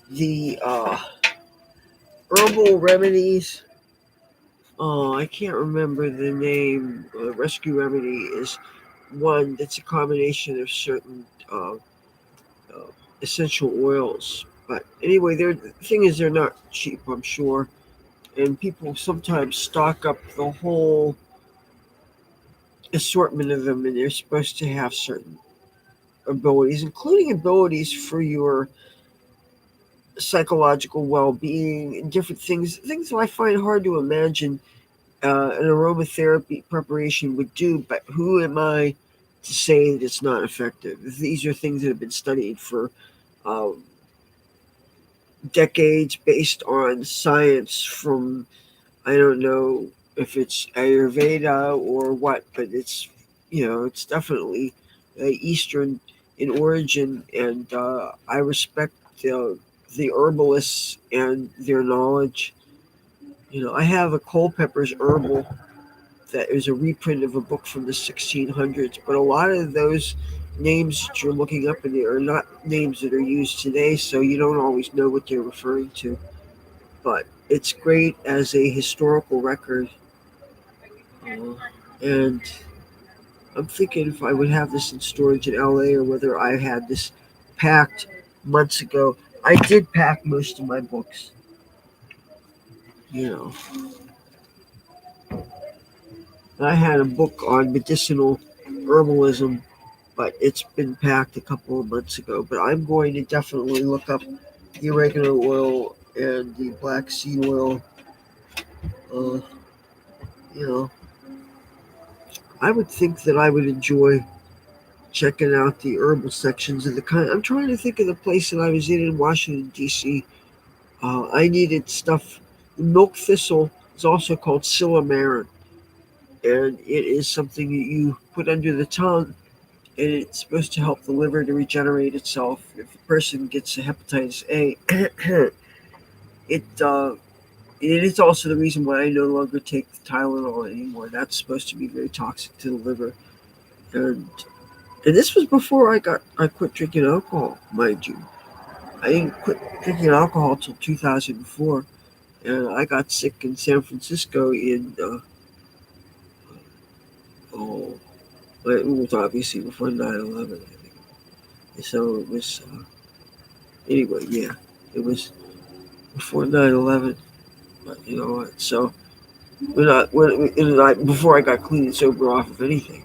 The herbal remedies. Oh, I can't remember the name. Rescue remedy is one that's a combination of certain uh, essential oils. But anyway, the thing is, they're not cheap, I'm sure, and people sometimes stock up the whole assortment of them, and they're supposed to have certain abilities, including abilities for your psychological well-being and different things that I find hard to imagine an aromatherapy preparation would do. But who am I to say that it's not effective? These are things that have been studied for um, decades, based on science from, I don't know if it's Ayurveda or what, but it's definitely Eastern in origin, and I respect the herbalists and their knowledge. I have a Culpeper's herbal that is a reprint of a book from the 1600s, but a lot of those names that you're looking up in there are not names that are used today, so you don't always know what they're referring to. But it's great as a historical record. And I'm thinking if I would have this in storage in LA or whether I had this packed months ago. I did pack most of my books. You know, I had a book on medicinal herbalism, but it's been packed a couple of months ago. But I'm going to definitely look up the oregano oil and the black seed oil. Uh, you know, I would think that I would enjoy checking out the herbal sections of the kind. I'm trying to think of the place that I was in Washington D.C. I needed stuff. The milk thistle is also called silymarin, and it is something that you put under the tongue, and it's supposed to help the liver to regenerate itself. If a person gets a hepatitis A, it it is also the reason why I no longer take the Tylenol anymore. That's supposed to be very toxic to the liver, and this was before I quit drinking alcohol, mind you. I didn't quit drinking alcohol till 2004, and I got sick in San Francisco in oh, well, it was obviously before 9/11. I think. So it was anyway. Yeah, it was before 9/11. But you know what? So before I got clean and sober off of anything.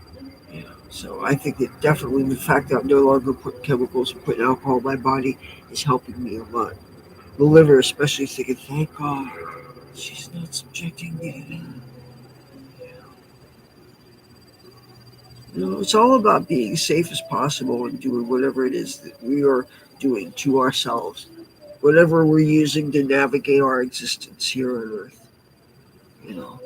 So I think that definitely the fact that I'm no longer putting chemicals and putting alcohol in my body is helping me a lot. The liver, especially, thinking, thank God she's not subjecting me to that. It's all about being safe as possible and doing whatever it is that we are doing to ourselves, whatever we're using to navigate our existence here on Earth. You know.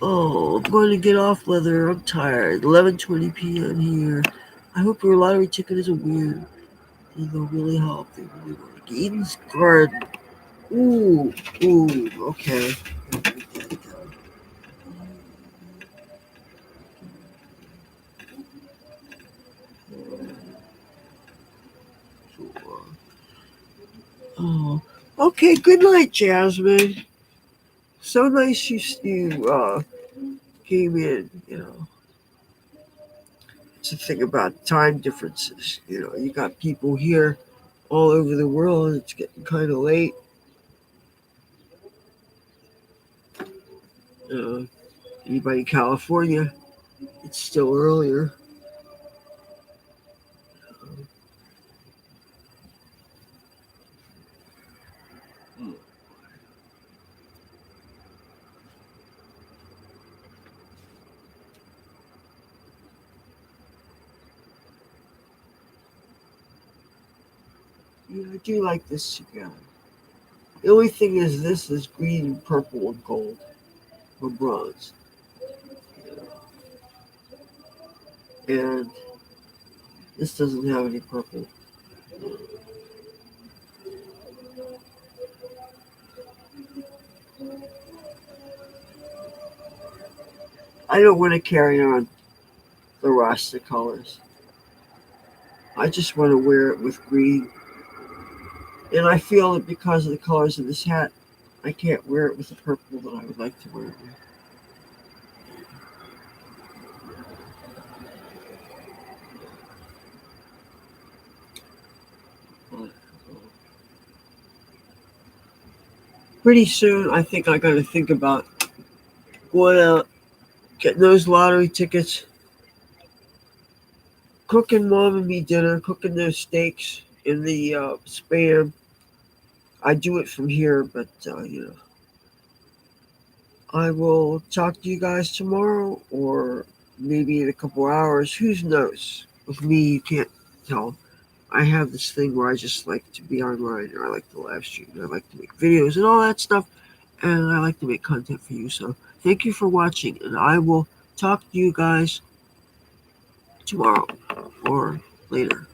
Oh, I'm going to get off, Leather. I'm tired. 11:20 p.m. here. I hope your lottery ticket is a win. And they'll really help. They really work. Eden's Garden. Ooh, ooh. Okay. Oh, okay. Good night, Jasmine. So nice you came in. It's the thing about time differences. You got people here all over the world. It's getting kind of late. Uh, Anybody in California? It's still earlier. Yeah, I do like this together. The only thing is this is green and purple and gold or bronze. And this doesn't have any purple. I don't want to carry on the Rasta colors. I just want to wear it with green. And I feel that because of the colors of this hat, I can't wear it with the purple that I would like to wear it with. Pretty soon, I think I got to think about going out, getting those lottery tickets, cooking mom and me dinner, cooking those steaks in the spam. I do it from here, but I will talk to you guys tomorrow or maybe in a couple hours. Who knows? With me, you can't tell. I have this thing where I just like to be online, or I like to live stream, and I like to make videos and all that stuff, and I like to make content for you. So thank you for watching, and I will talk to you guys tomorrow or later.